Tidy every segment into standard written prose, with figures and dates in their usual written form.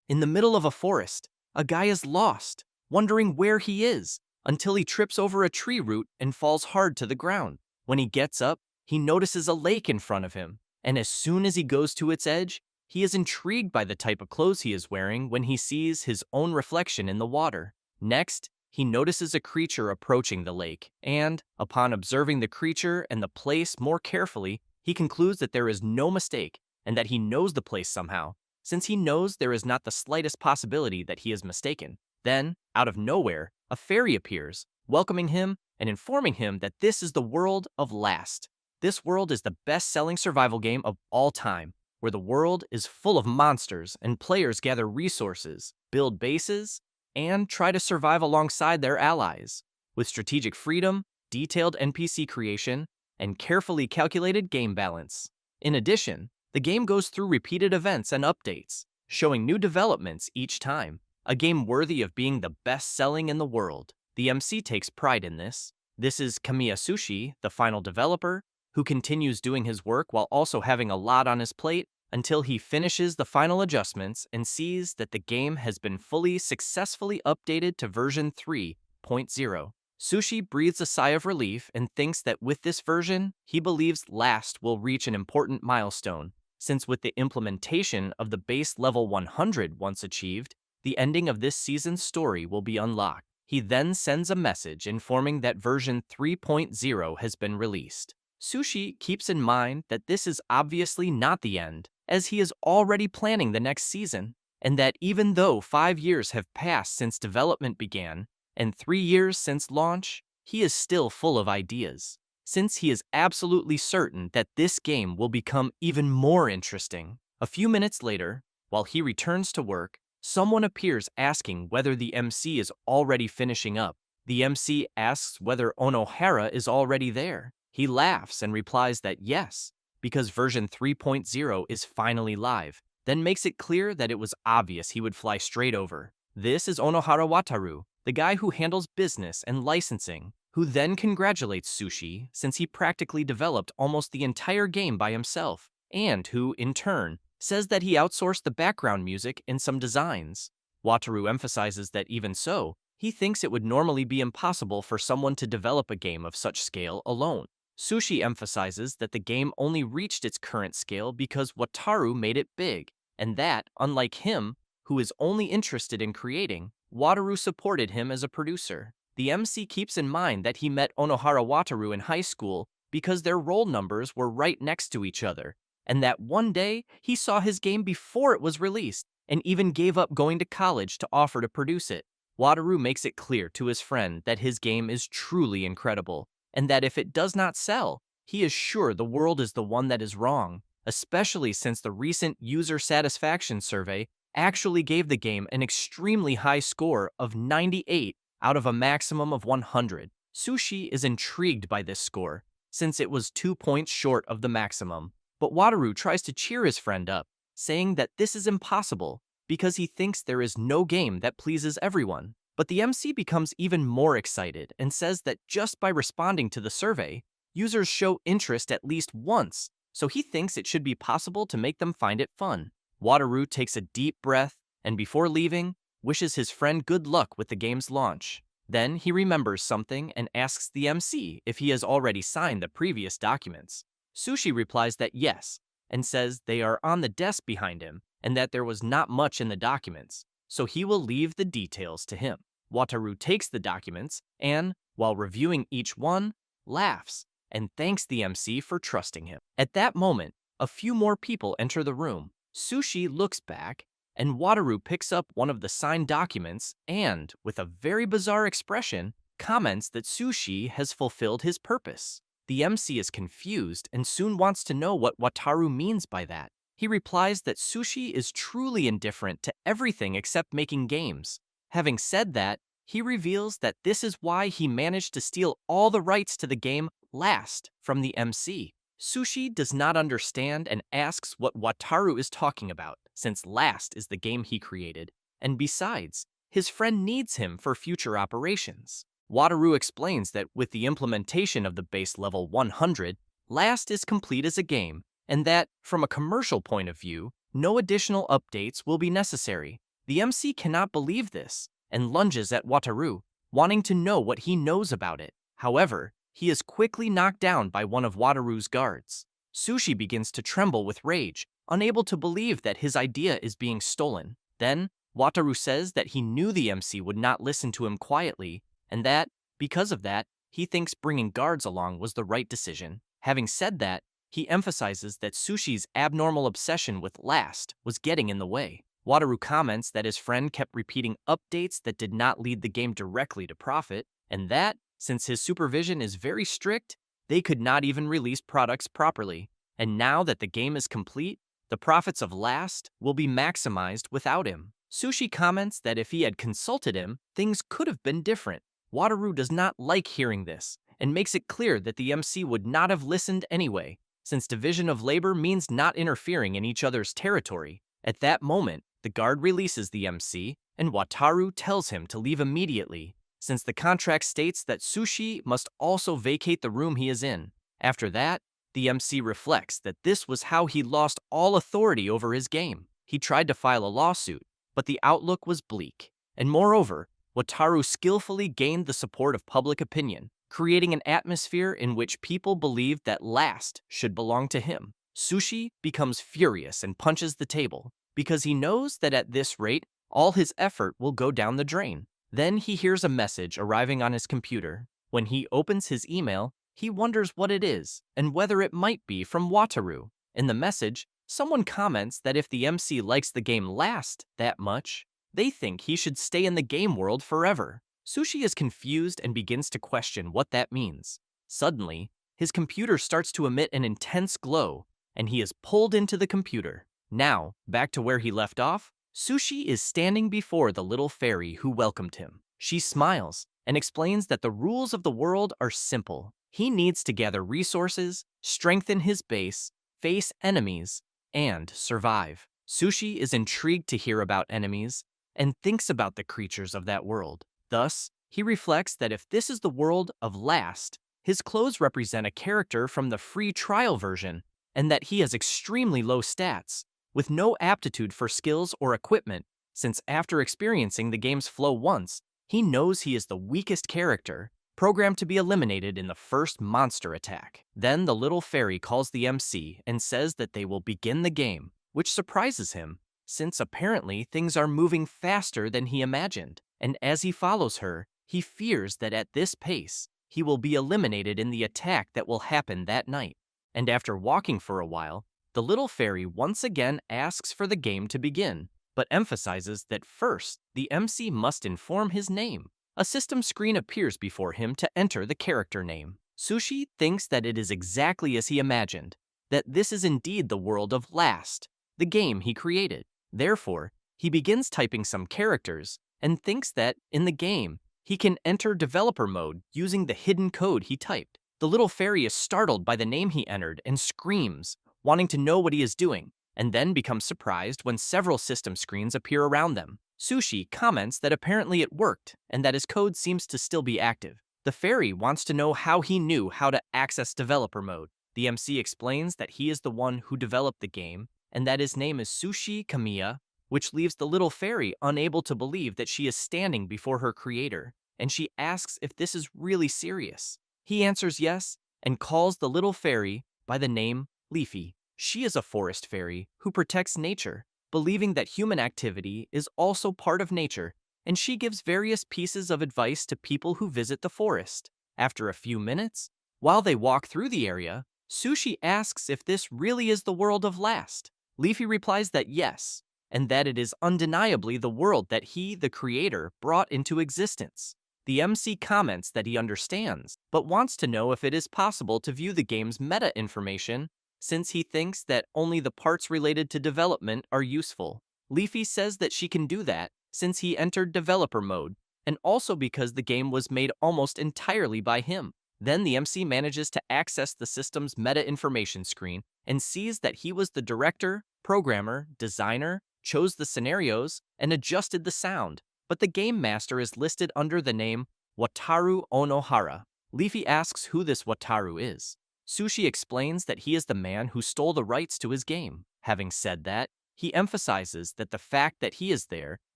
In the middle of a forest, a guy is lost, wondering where he is, until he trips over a tree root and falls hard to the ground. When he gets up, he notices a lake in front of him, and as soon as he goes to its edge, he is intrigued by the type of clothes he is wearing when he sees his own reflection in the water. Next, he notices a creature approaching the lake, and, upon observing the creature and the place more carefully, he concludes that there is no mistake, and that he knows the place somehow, since he knows there is not the slightest possibility that he is mistaken. Then, out of nowhere, a fairy appears, welcoming him and informing him that this is the world of Last. This world is the best-selling survival game of all time, where the world is full of monsters and players gather resources, build bases, and try to survive alongside their allies. With strategic freedom, detailed NPC creation, and carefully calculated game balance. In addition, the game goes through repeated events and updates, showing new developments each time. A game worthy of being the best-selling in the world. The MC takes pride in this. This is Kamiya Sushi, the final developer, who continues doing his work while also having a lot on his plate until he finishes the final adjustments and sees that the game has been fully successfully updated to version 3.0. Sushi breathes a sigh of relief and thinks that with this version, he believes Last will reach an important milestone, since with the implementation of the base level 100 once achieved, the ending of this season's story will be unlocked. He then sends a message informing that version 3.0 has been released. Sushi keeps in mind that this is obviously not the end, as he is already planning the next season, and that even though 5 years have passed since development began, and 3 years since launch, he is still full of ideas, since he is absolutely certain that this game will become even more interesting. A few minutes later, while he returns to work, someone appears asking whether the MC is already finishing up. The MC asks whether Onohara is already there. He laughs and replies that yes, because version 3.0 is finally live, then makes it clear that it was obvious he would fly straight over. This is Onohara Wataru, the guy who handles business and licensing, who then congratulates Sushi since he practically developed almost the entire game by himself, and who, in turn, says that he outsourced the background music and some designs. Wataru emphasizes that even so, he thinks it would normally be impossible for someone to develop a game of such scale alone. Sushi emphasizes that the game only reached its current scale because Wataru made it big, and that, unlike him, who is only interested in creating, Wataru supported him as a producer. The MC keeps in mind that he met Onohara Wataru in high school because their roll numbers were right next to each other, and that one day he saw his game before it was released and even gave up going to college to offer to produce it. Wataru makes it clear to his friend that his game is truly incredible, and that if it does not sell, he is sure the world is the one that is wrong, especially since the recent user satisfaction survey actually gave the game an extremely high score of 98 out of a maximum of 100. Sushi is intrigued by this score, since it was 2 points short of the maximum. But Wataru tries to cheer his friend up, saying that this is impossible because he thinks there is no game that pleases everyone. But the MC becomes even more excited and says that just by responding to the survey, users show interest at least once, so he thinks it should be possible to make them find it fun. Wataru takes a deep breath and before leaving, wishes his friend good luck with the game's launch. Then he remembers something and asks the MC if he has already signed the previous documents. Sushi replies that yes, and says they are on the desk behind him and that there was not much in the documents, so he will leave the details to him. Wataru takes the documents and, while reviewing each one, laughs and thanks the MC for trusting him. At that moment, a few more people enter the room. Sushi looks back, and Wataru picks up one of the signed documents and, with a very bizarre expression, comments that Sushi has fulfilled his purpose. The MC is confused and soon wants to know what Wataru means by that. He replies that Sushi is truly indifferent to everything except making games. Having said that, he reveals that this is why he managed to steal all the rights to the game Last from the MC. Sushi does not understand and asks what Wataru is talking about, since Last is the game he created, and besides, his friend needs him for future operations. Wataru explains that with the implementation of the base level 100, Last is complete as a game, and that, from a commercial point of view, no additional updates will be necessary. The MC cannot believe this and lunges at Wataru, wanting to know what he knows about it. However, he is quickly knocked down by one of Wataru's guards. Sushi begins to tremble with rage, unable to believe that his idea is being stolen. Then, Wataru says that he knew the MC would not listen to him quietly, and that, because of that, he thinks bringing guards along was the right decision. Having said that, he emphasizes that Sushi's abnormal obsession with last was getting in the way. Wataru comments that his friend kept repeating updates that did not lead the game directly to profit, and that, since his supervision is very strict, they could not even release products properly. And now that the game is complete, the profits of last will be maximized without him. Sushi comments that if he had consulted him, things could have been different. Wataru does not like hearing this, and makes it clear that the MC would not have listened anyway, since division of labor means not interfering in each other's territory. At that moment, the guard releases the MC, and Wataru tells him to leave immediately, since the contract states that Sushi must also vacate the room he is in. After that, the MC reflects that this was how he lost all authority over his game. He tried to file a lawsuit, but the outlook was bleak. And moreover, Wataru skillfully gained the support of public opinion, creating an atmosphere in which people believed that last should belong to him. Sushi becomes furious and punches the table, because he knows that at this rate, all his effort will go down the drain. Then he hears a message arriving on his computer. When he opens his email, he wonders what it is and whether it might be from Wataru. In the message, someone comments that if the MC likes the game last that much, they think he should stay in the game world forever. Sushi is confused and begins to question what that means. Suddenly, his computer starts to emit an intense glow, and he is pulled into the computer. Now, back to where he left off, Sushi is standing before the little fairy who welcomed him. She smiles and explains that the rules of the world are simple. He needs to gather resources, strengthen his base, face enemies, and survive. Sushi is intrigued to hear about enemies and thinks about the creatures of that world. Thus, he reflects that if this is the world of last, his clothes represent a character from the free trial version, and that he has extremely low stats, with no aptitude for skills or equipment, since after experiencing the game's flow once, he knows he is the weakest character, programmed to be eliminated in the first monster attack. Then the little fairy calls the MC and says that they will begin the game, which surprises him, since apparently things are moving faster than he imagined. And as he follows her, he fears that at this pace, he will be eliminated in the attack that will happen that night. And after walking for a while, the little fairy once again asks for the game to begin, but emphasizes that first, the MC must inform his name. A system screen appears before him to enter the character name. Sushi thinks that it is exactly as he imagined, that this is indeed the world of Last, the game he created. Therefore, he begins typing some characters and thinks that, in the game, he can enter developer mode using the hidden code he typed. The little fairy is startled by the name he entered and screams, wanting to know what he is doing, and then becomes surprised when several system screens appear around them. Sushi comments that apparently it worked and that his code seems to still be active. The fairy wants to know how he knew how to access developer mode. The MC explains that he is the one who developed the game and that his name is Sushi Kamiya, which leaves the little fairy unable to believe that she is standing before her creator, and she asks if this is really serious. He answers yes and calls the little fairy by the name Leafy. She is a forest fairy who protects nature, believing that human activity is also part of nature, and she gives various pieces of advice to people who visit the forest. After a few minutes, while they walk through the area, Sushi asks if this really is the world of Last. Leafy replies that yes, and that it is undeniably the world that he, the creator, brought into existence. The MC comments that he understands, but wants to know if it is possible to view the game's meta information, since he thinks that only the parts related to development are useful. Leafy says that she can do that, since he entered developer mode, and also because the game was made almost entirely by him. Then the MC manages to access the system's meta information screen and sees that he was the director, programmer, designer, chose the scenarios, and adjusted the sound. But the game master is listed under the name Wataru Onohara. Leafy asks who this Wataru is. Sushi explains that he is the man who stole the rights to his game. Having said that, He emphasizes that the fact that he is there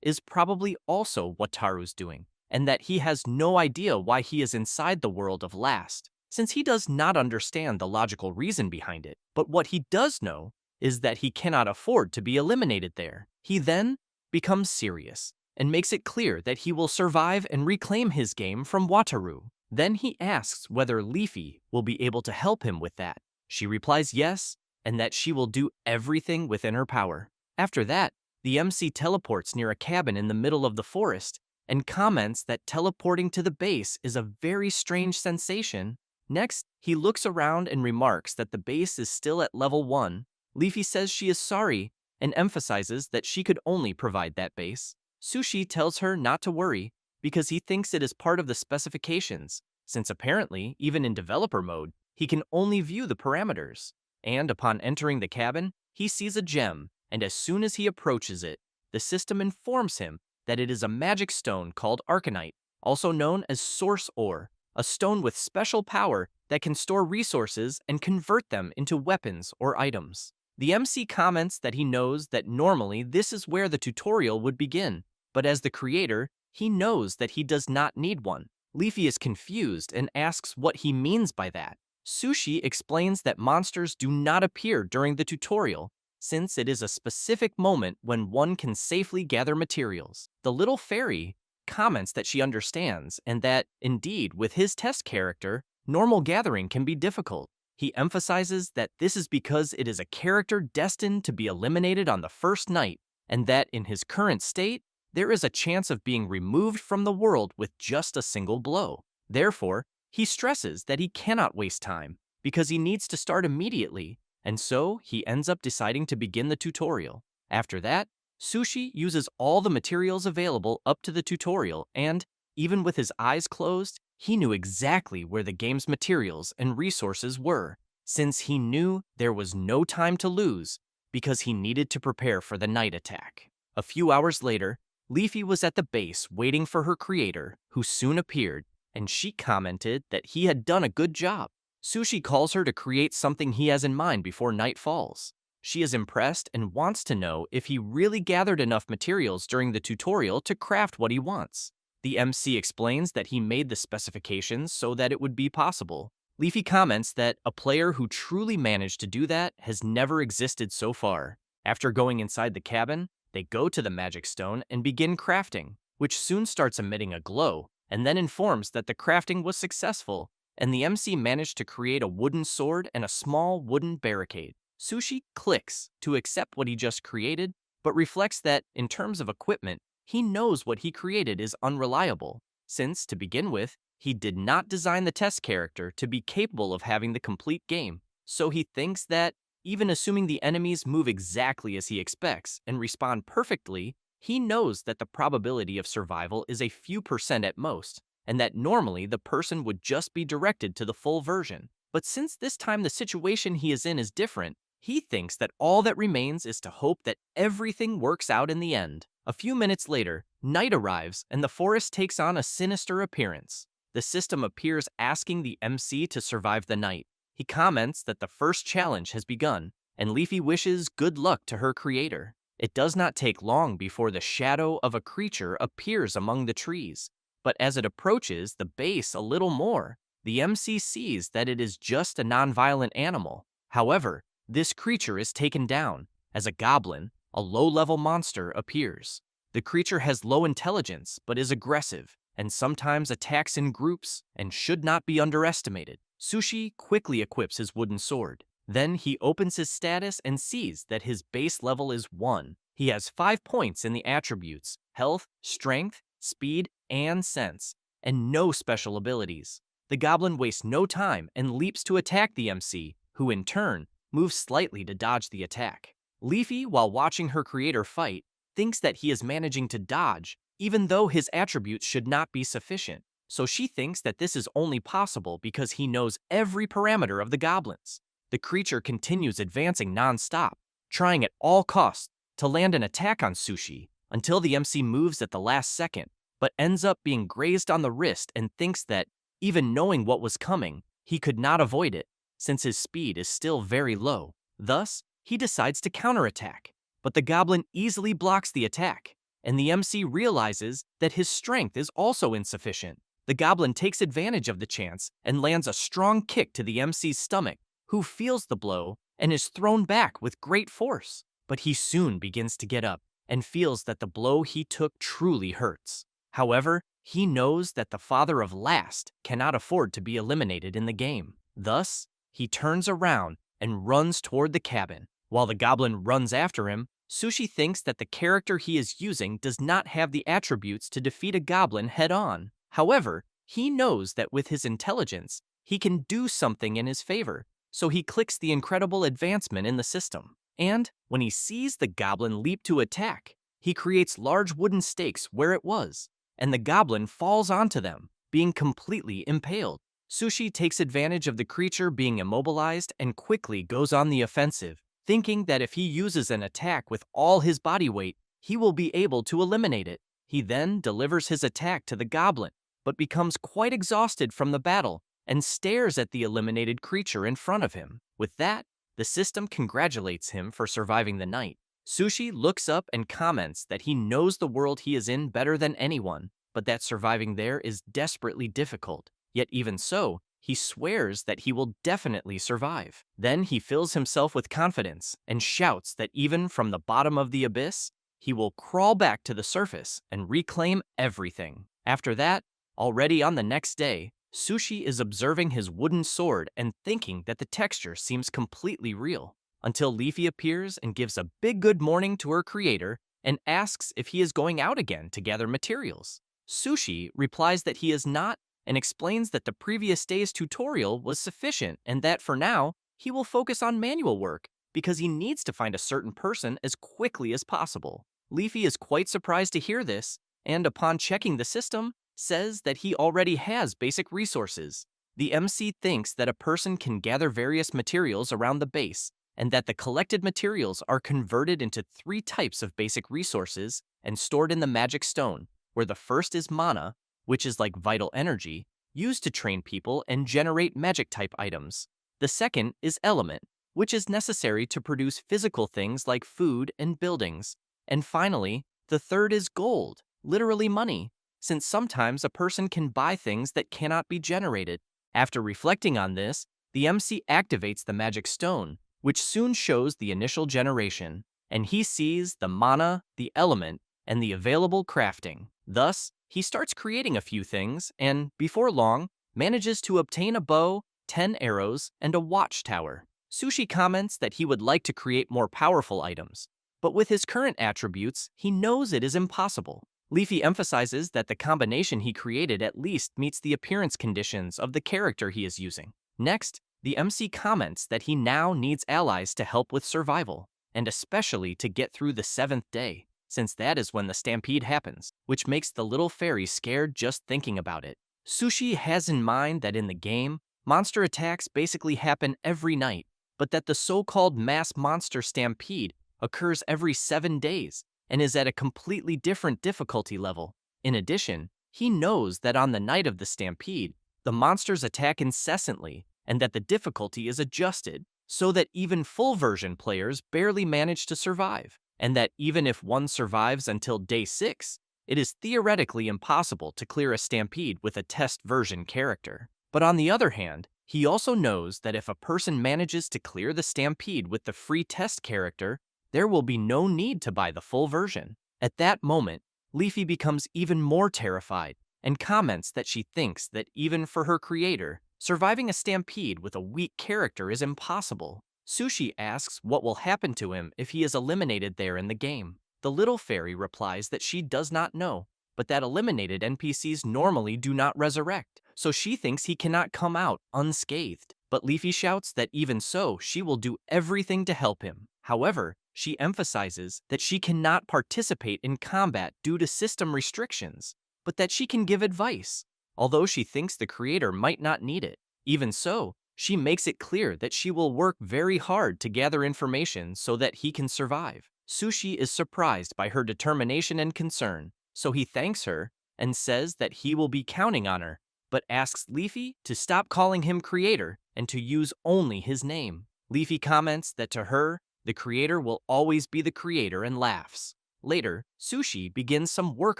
is probably also what Taru's doing, and that he has no idea why he is inside the world of last, since he does not understand the logical reason behind it. But what he does know is that he cannot afford to be eliminated there. He then becomes serious and makes it clear that he will survive and reclaim his game from Wataru. Then he asks whether Leafy will be able to help him with that. She replies yes, and that she will do everything within her power. After that, the MC teleports near a cabin in the middle of the forest and comments that teleporting to the base is a very strange sensation. Next, he looks around and remarks that the base is still at level 1. Leafy says she is sorry and emphasizes that she could only provide that base. Sushi tells her not to worry because he thinks it is part of the specifications, since apparently, even in developer mode, he can only view the parameters. And upon entering the cabin, he sees a gem, and as soon as he approaches it, the system informs him that it is a magic stone called Arcanite, also known as Source Ore, a stone with special power that can store resources and convert them into weapons or items. The MC comments that he knows that normally this is where the tutorial would begin, but as the creator, he knows that he does not need one. Leafy is confused and asks what he means by that. Sushi explains that monsters do not appear during the tutorial, since it is a specific moment when one can safely gather materials. The little fairy comments that she understands and that, indeed, with his test character, normal gathering can be difficult. He emphasizes that this is because it is a character destined to be eliminated on the first night, and that in his current state, there is a chance of being removed from the world with just a single blow. Therefore, he stresses that he cannot waste time because he needs to start immediately, and so he ends up deciding to begin the tutorial. After that, Sushi uses all the materials available up to the tutorial, and even with his eyes closed, he knew exactly where the game's materials and resources were, since he knew there was no time to lose because he needed to prepare for the night attack. A few hours later, Leafy was at the base waiting for her creator, who soon appeared, and she commented that he had done a good job. Sushi calls her to create something he has in mind before night falls. She is impressed and wants to know if he really gathered enough materials during the tutorial to craft what he wants. The MC explains that he made the specifications so that it would be possible. Leafy comments that a player who truly managed to do that has never existed so far. After going inside the cabin, they go to the magic stone and begin crafting, which soon starts emitting a glow, and then informs that the crafting was successful, and the MC managed to create a wooden sword and a small wooden barricade. Sushi clicks to accept what he just created, but reflects that, in terms of equipment, he knows what he created is unreliable, since, to begin with, he did not design the test character to be capable of having the complete game. So he thinks that, even assuming the enemies move exactly as he expects and respond perfectly, he knows that the probability of survival is a few % at most, and that normally the person would just be directed to the full version. But since this time the situation he is in is different, he thinks that all that remains is to hope that everything works out in the end. A few minutes later, night arrives and the forest takes on a sinister appearance. The system appears asking the MC to survive the night. He comments that the first challenge has begun, and Leafy wishes good luck to her creator. It does not take long before the shadow of a creature appears among the trees, but as it approaches the base a little more, the MC sees that it is just a non-violent animal. However, this creature is taken down as a goblin, a low-level monster, appears. The creature has low intelligence but is aggressive and sometimes attacks in groups and should not be underestimated. Sushi quickly equips his wooden sword. Then he opens his status and sees that his base level is 1. He has 5 points in the attributes: health, strength, speed, and sense, and no special abilities. The goblin wastes no time and leaps to attack the MC, who in turn moves slightly to dodge the attack. Leafy, while watching her creator fight, thinks that he is managing to dodge, even though his attributes should not be sufficient. So she thinks that this is only possible because he knows every parameter of the goblins. The creature continues advancing non-stop, trying at all costs to land an attack on Sushi until the MC moves at the last second, but ends up being grazed on the wrist and thinks that, even knowing what was coming, he could not avoid it, since his speed is still very low. Thus, he decides to counterattack. but the goblin easily blocks the attack, and the MC realizes that his strength is also insufficient. The goblin takes advantage of the chance and lands a strong kick to the MC's stomach, who feels the blow and is thrown back with great force. But he soon begins to get up and feels that the blow he took truly hurts. However, he knows that the father of Last cannot afford to be eliminated in the game. Thus, he turns around and runs toward the cabin. While the goblin runs after him, Sushi thinks that the character he is using does not have the attributes to defeat a goblin head-on. However, he knows that with his intelligence, he can do something in his favor, so he clicks the incredible advancement in the system. And when he sees the goblin leap to attack, he creates large wooden stakes where it was, and the goblin falls onto them, being completely impaled. Sushi takes advantage of the creature being immobilized and quickly goes on the offensive, thinking that if he uses an attack with all his body weight, he will be able to eliminate it. He then delivers his attack to the goblin, but becomes quite exhausted from the battle and stares at the eliminated creature in front of him. With that, the system congratulates him for surviving the night. Sushi looks up and comments that he knows the world he is in better than anyone, but that surviving there is desperately difficult. Yet even so, he swears that he will definitely survive. Then he fills himself with confidence and shouts that even from the bottom of the abyss, he will crawl back to the surface and reclaim everything. After that, already on the next day, Sushi is observing his wooden sword and thinking that the texture seems completely real, until Leafy appears and gives a big good morning to her creator and asks if he is going out again to gather materials. Sushi replies that he is not and explains that the previous day's tutorial was sufficient and that for now, he will focus on manual work because he needs to find a certain person as quickly as possible. Leafy is quite surprised to hear this, and upon checking the system, says that he already has basic resources. The MC thinks that a person can gather various materials around the base, and that the collected materials are converted into 3 types of basic resources and stored in the magic stone, where the first is mana, which is like vital energy, used to train people and generate magic-type items. The second is element, which is necessary to produce physical things like food and buildings. And finally, the third is gold, literally money, since sometimes a person can buy things that cannot be generated. After reflecting on this, the MC activates the magic stone, which soon shows the initial generation, and he sees the mana, the element, and the available crafting. Thus, he starts creating a few things and, before long, manages to obtain a bow, 10 arrows, and a watchtower. Sushi comments that he would like to create more powerful items, but with his current attributes, he knows it is impossible. Leafy emphasizes that the combination he created at least meets the appearance conditions of the character he is using. Next, the MC comments that he now needs allies to help with survival, and especially to get through the 7th day, since that is when the stampede happens, which makes the little fairy scared just thinking about it. Sushi has in mind that in the game, monster attacks basically happen every night, but that the so-called mass monster stampede occurs every 7 days and is at a completely different difficulty level. In addition, he knows that on the night of the stampede, the monsters attack incessantly and that the difficulty is adjusted so that even full version players barely manage to survive, and that even if one survives until day 6, it is theoretically impossible to clear a stampede with a test version character. But on the other hand, he also knows that if a person manages to clear the stampede with the free test character, there will be no need to buy the full version. At that moment, Leafy becomes even more terrified and comments that she thinks that even for her creator, surviving a stampede with a weak character is impossible. Sushi asks what will happen to him if he is eliminated there in the game. The little fairy replies that she does not know, but that eliminated NPCs normally do not resurrect, so she thinks he cannot come out unscathed. But Leafy shouts that even so, she will do everything to help him. However, she emphasizes that she cannot participate in combat due to system restrictions, but that she can give advice, although she thinks the creator might not need it. Even so, she makes it clear that she will work very hard to gather information so that he can survive. Sushi is surprised by her determination and concern, so he thanks her and says that he will be counting on her, but asks Leafy to stop calling him creator and to use only his name. Leafy comments that to her, The creator will always be the creator and laughs. Later, Sushi begins some work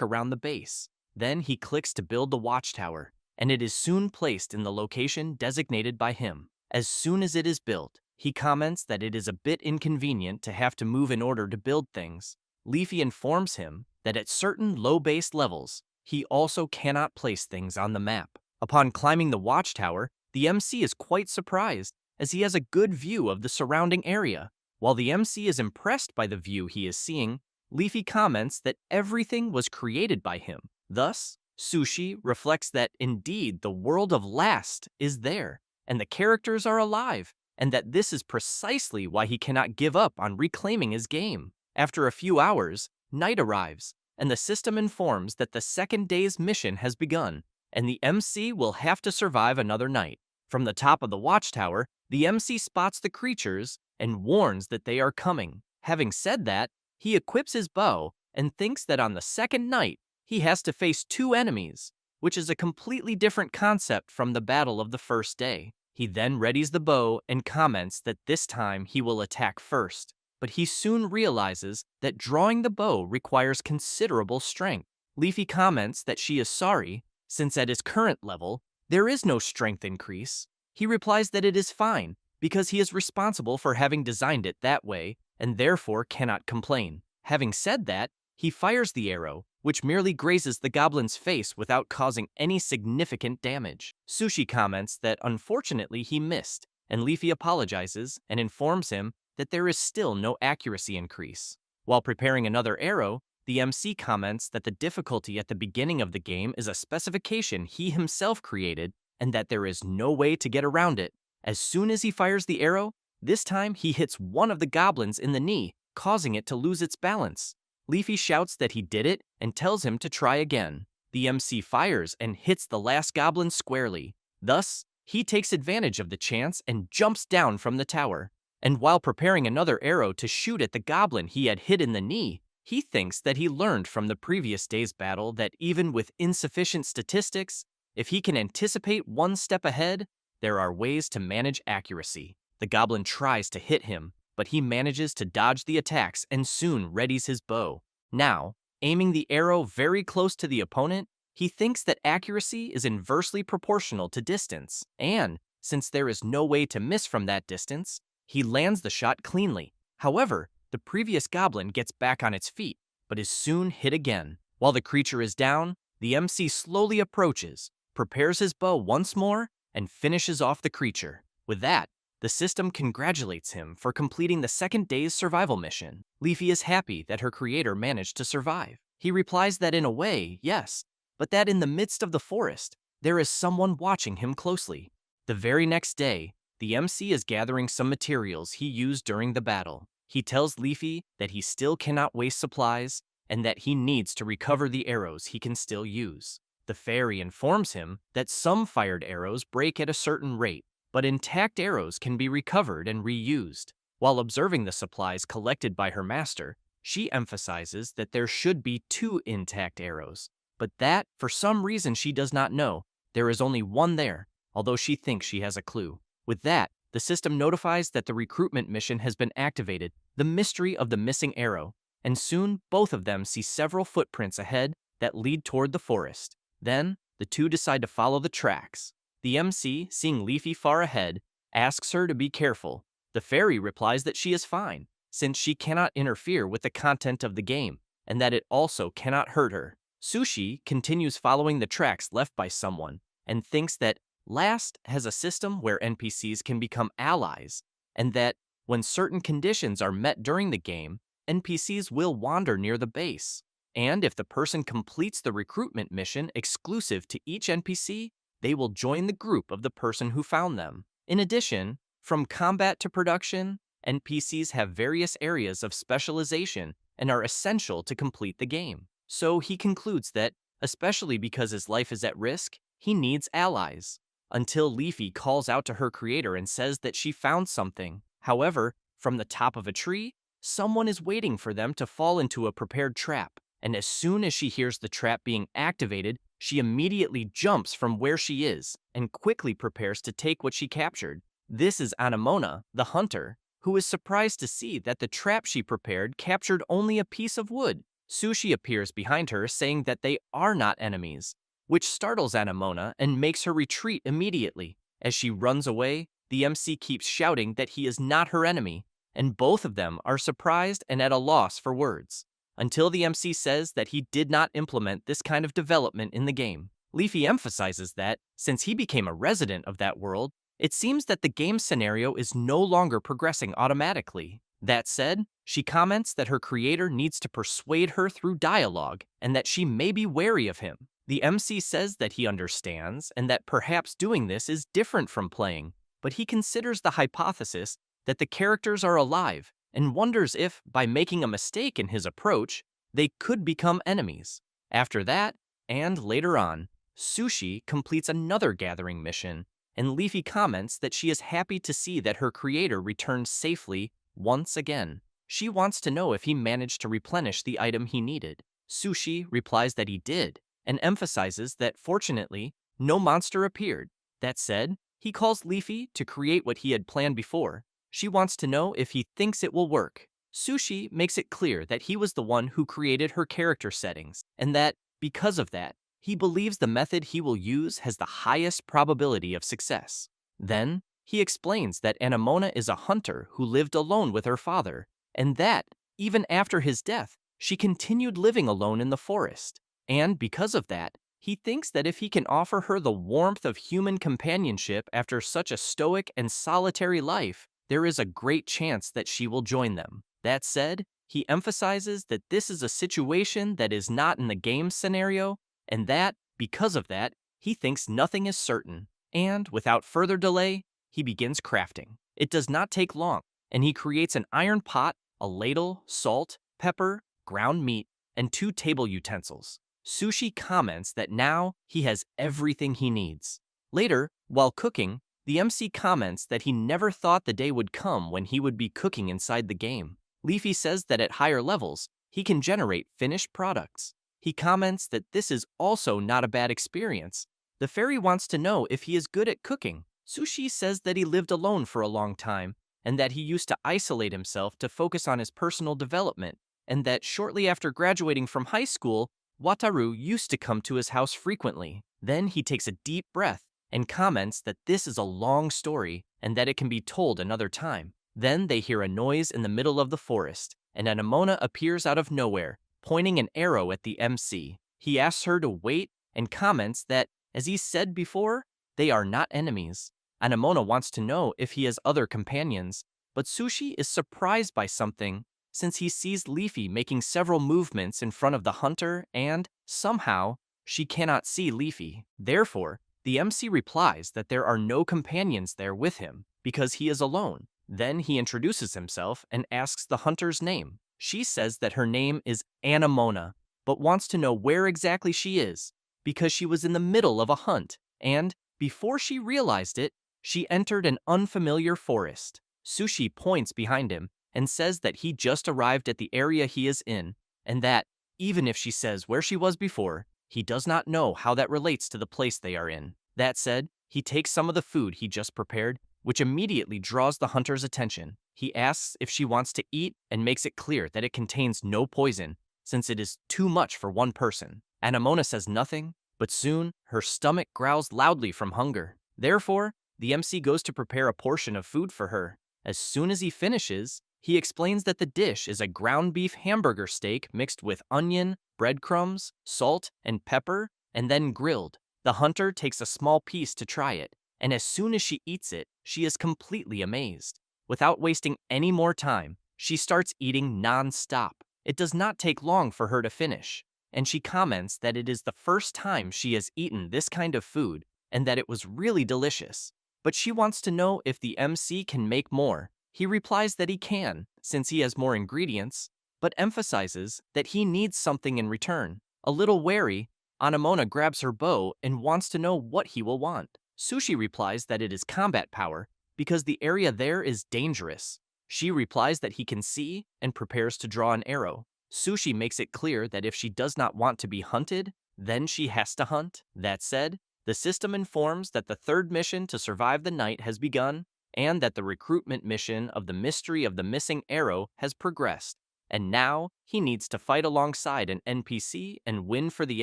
around the base. Then he clicks to build the watchtower, and it is soon placed in the location designated by him. As soon as it is built, he comments that it is a bit inconvenient to have to move in order to build things. Leafy informs him that at certain low-base levels, he also cannot place things on the map. Upon climbing the watchtower, the MC is quite surprised, as he has a good view of the surrounding area. While the MC is impressed by the view he is seeing, Leafy comments that everything was created by him. Thus, Sushi reflects that indeed the world of Last is there, and the characters are alive, and that this is precisely why he cannot give up on reclaiming his game. After a few hours, night arrives, and the system informs that the second day's mission has begun, and the MC will have to survive another night. From the top of the watchtower, the MC spots the creatures and warns that they are coming. Having said that, he equips his bow and thinks that on the second night, he has to face two enemies, which is a completely different concept from the battle of the first day. He then readies the bow and comments that this time he will attack first, but he soon realizes that drawing the bow requires considerable strength. Leafy comments that she is sorry, since at his current level, there is no strength increase. He replies that it is fine, because he is responsible for having designed it that way, and therefore cannot complain. Having said that, he fires the arrow, which merely grazes the goblin's face without causing any significant damage. Sushi comments that unfortunately he missed, and Leafy apologizes and informs him that there is still no accuracy increase. While preparing another arrow, the MC comments that the difficulty at the beginning of the game is a specification he himself created and that there is no way to get around it. As soon as he fires the arrow, this time he hits one of the goblins in the knee, causing it to lose its balance. Leafy shouts that he did it and tells him to try again. The MC fires and hits the last goblin squarely. Thus, he takes advantage of the chance and jumps down from the tower. And while preparing another arrow to shoot at the goblin he had hit in the knee, he thinks that he learned from the previous day's battle that even with insufficient statistics, if he can anticipate one step ahead, there are ways to manage accuracy. The goblin tries to hit him, but he manages to dodge the attacks and soon readies his bow. Now, aiming the arrow very close to the opponent, he thinks that accuracy is inversely proportional to distance, and, since there is no way to miss from that distance, he lands the shot cleanly. However, the previous goblin gets back on its feet, but is soon hit again. While the creature is down, the MC slowly approaches, prepares his bow once more, and finishes off the creature. With that, the system congratulates him for completing the second day's survival mission. Leafy is happy that her creator managed to survive. He replies that in a way, yes, but that in the midst of the forest, there is someone watching him closely. The very next day, the MC is gathering some materials he used during the battle. He tells Leafy that he still cannot waste supplies and that he needs to recover the arrows he can still use. The fairy informs him that some fired arrows break at a certain rate, but intact arrows can be recovered and reused. While observing the supplies collected by her master, she emphasizes that there should be 2 intact arrows, but that, for some reason she does not know, there is only one there, although she thinks she has a clue. With that, the system notifies that the recruitment mission has been activated, the mystery of the missing arrow, and soon both of them see several footprints ahead that lead toward the forest. Then, the two decide to follow the tracks. The MC, seeing Leafy far ahead, asks her to be careful. The fairy replies that she is fine, since she cannot interfere with the content of the game, and that it also cannot hurt her. Sushi continues following the tracks left by someone, and thinks that Last has a system where NPCs can become allies, and that, when certain conditions are met during the game, NPCs will wander near the base. And if the person completes the recruitment mission exclusive to each NPC, they will join the group of the person who found them. In addition, from combat to production, NPCs have various areas of specialization and are essential to complete the game. So he concludes that, especially because his life is at risk, he needs allies. Until Leafy calls out to her creator and says that she found something. However, from the top of a tree, someone is waiting for them to fall into a prepared trap, and as soon as she hears the trap being activated, she immediately jumps from where she is and quickly prepares to take what she captured. This is Anamona, the hunter, who is surprised to see that the trap she prepared captured only a piece of wood. Sushi appears behind her saying that they are not enemies, which startles Anemona and makes her retreat immediately. As she runs away, the MC keeps shouting that he is not her enemy, and both of them are surprised and at a loss for words, until the MC says that he did not implement this kind of development in the game. Leafy emphasizes that, since he became a resident of that world, it seems that the game scenario is no longer progressing automatically. That said, she comments that her creator needs to persuade her through dialogue and that she may be wary of him. The MC says that he understands and that perhaps doing this is different from playing, but he considers the hypothesis that the characters are alive and wonders if, by making a mistake in his approach, they could become enemies. After that, and later on, Sushi completes another gathering mission, and Leafy comments that she is happy to see that her creator returned safely once again. She wants to know if he managed to replenish the item he needed. Sushi replies that he did, and emphasizes that fortunately, no monster appeared. That said, he calls Leafy to create what he had planned before. She wants to know if he thinks it will work. Sushi makes it clear that he was the one who created her character settings, and that, because of that, he believes the method he will use has the highest probability of success. Then, he explains that Anemona is a hunter who lived alone with her father, and that, even after his death, she continued living alone in the forest. And because of that, he thinks that if he can offer her the warmth of human companionship after such a stoic and solitary life, there is a great chance that she will join them. That said, he emphasizes that this is a situation that is not in the game scenario, and that, because of that, he thinks nothing is certain. And, without further delay, he begins crafting. It does not take long, and he creates an iron pot, a ladle, salt, pepper, ground meat, and 2 table utensils. Sushi comments that now he has everything he needs. Later, while cooking, the MC comments that he never thought the day would come when he would be cooking inside the game. Leafy says that at higher levels, he can generate finished products. He comments that this is also not a bad experience. The fairy wants to know if he is good at cooking. Sushi says that he lived alone for a long time, and that he used to isolate himself to focus on his personal development, and that shortly after graduating from high school, Wataru used to come to his house frequently. Then he takes a deep breath and comments that this is a long story and that it can be told another time. Then they hear a noise in the middle of the forest, and Anemona appears out of nowhere, pointing an arrow at the MC. He asks her to wait and comments that, as he said before, they are not enemies. Anemona wants to know if he has other companions, but Sushi is surprised by something since he sees Leafy making several movements in front of the hunter and, somehow, she cannot see Leafy. Therefore, the MC replies that there are no companions there with him because he is alone. Then he introduces himself and asks the hunter's name. She says that her name is Anemona, but wants to know where exactly she is because she was in the middle of a hunt, and, before she realized it, she entered an unfamiliar forest. Sushi points behind him and says that he just arrived at the area he is in, and that, even if she says where she was before, he does not know how that relates to the place they are in. That said, he takes some of the food he just prepared, which immediately draws the hunter's attention. He asks if she wants to eat and makes it clear that it contains no poison, since it is too much for one person. Anemona says nothing, but soon her stomach growls loudly from hunger. Therefore, the MC goes to prepare a portion of food for her. As soon as he finishes, he explains that the dish is a ground beef hamburger steak mixed with onion, breadcrumbs, salt, and pepper, and then grilled. The hunter takes a small piece to try it, and as soon as she eats it, she is completely amazed. Without wasting any more time, she starts eating non-stop. It does not take long for her to finish, and she comments that it is the first time she has eaten this kind of food, and that it was really delicious. But she wants to know if the MC can make more. He replies that he can, since he has more ingredients, but emphasizes that he needs something in return. A little wary, Anemona grabs her bow and wants to know what he will want. Sushi replies that it is combat power, because the area there is dangerous. She replies that he can see and prepares to draw an arrow. Sushi makes it clear that if she does not want to be hunted, then she has to hunt. That said, the system informs that the third mission to survive the night has begun, and that the recruitment mission of the mystery of the missing arrow has progressed. And now he needs to fight alongside an NPC and win for the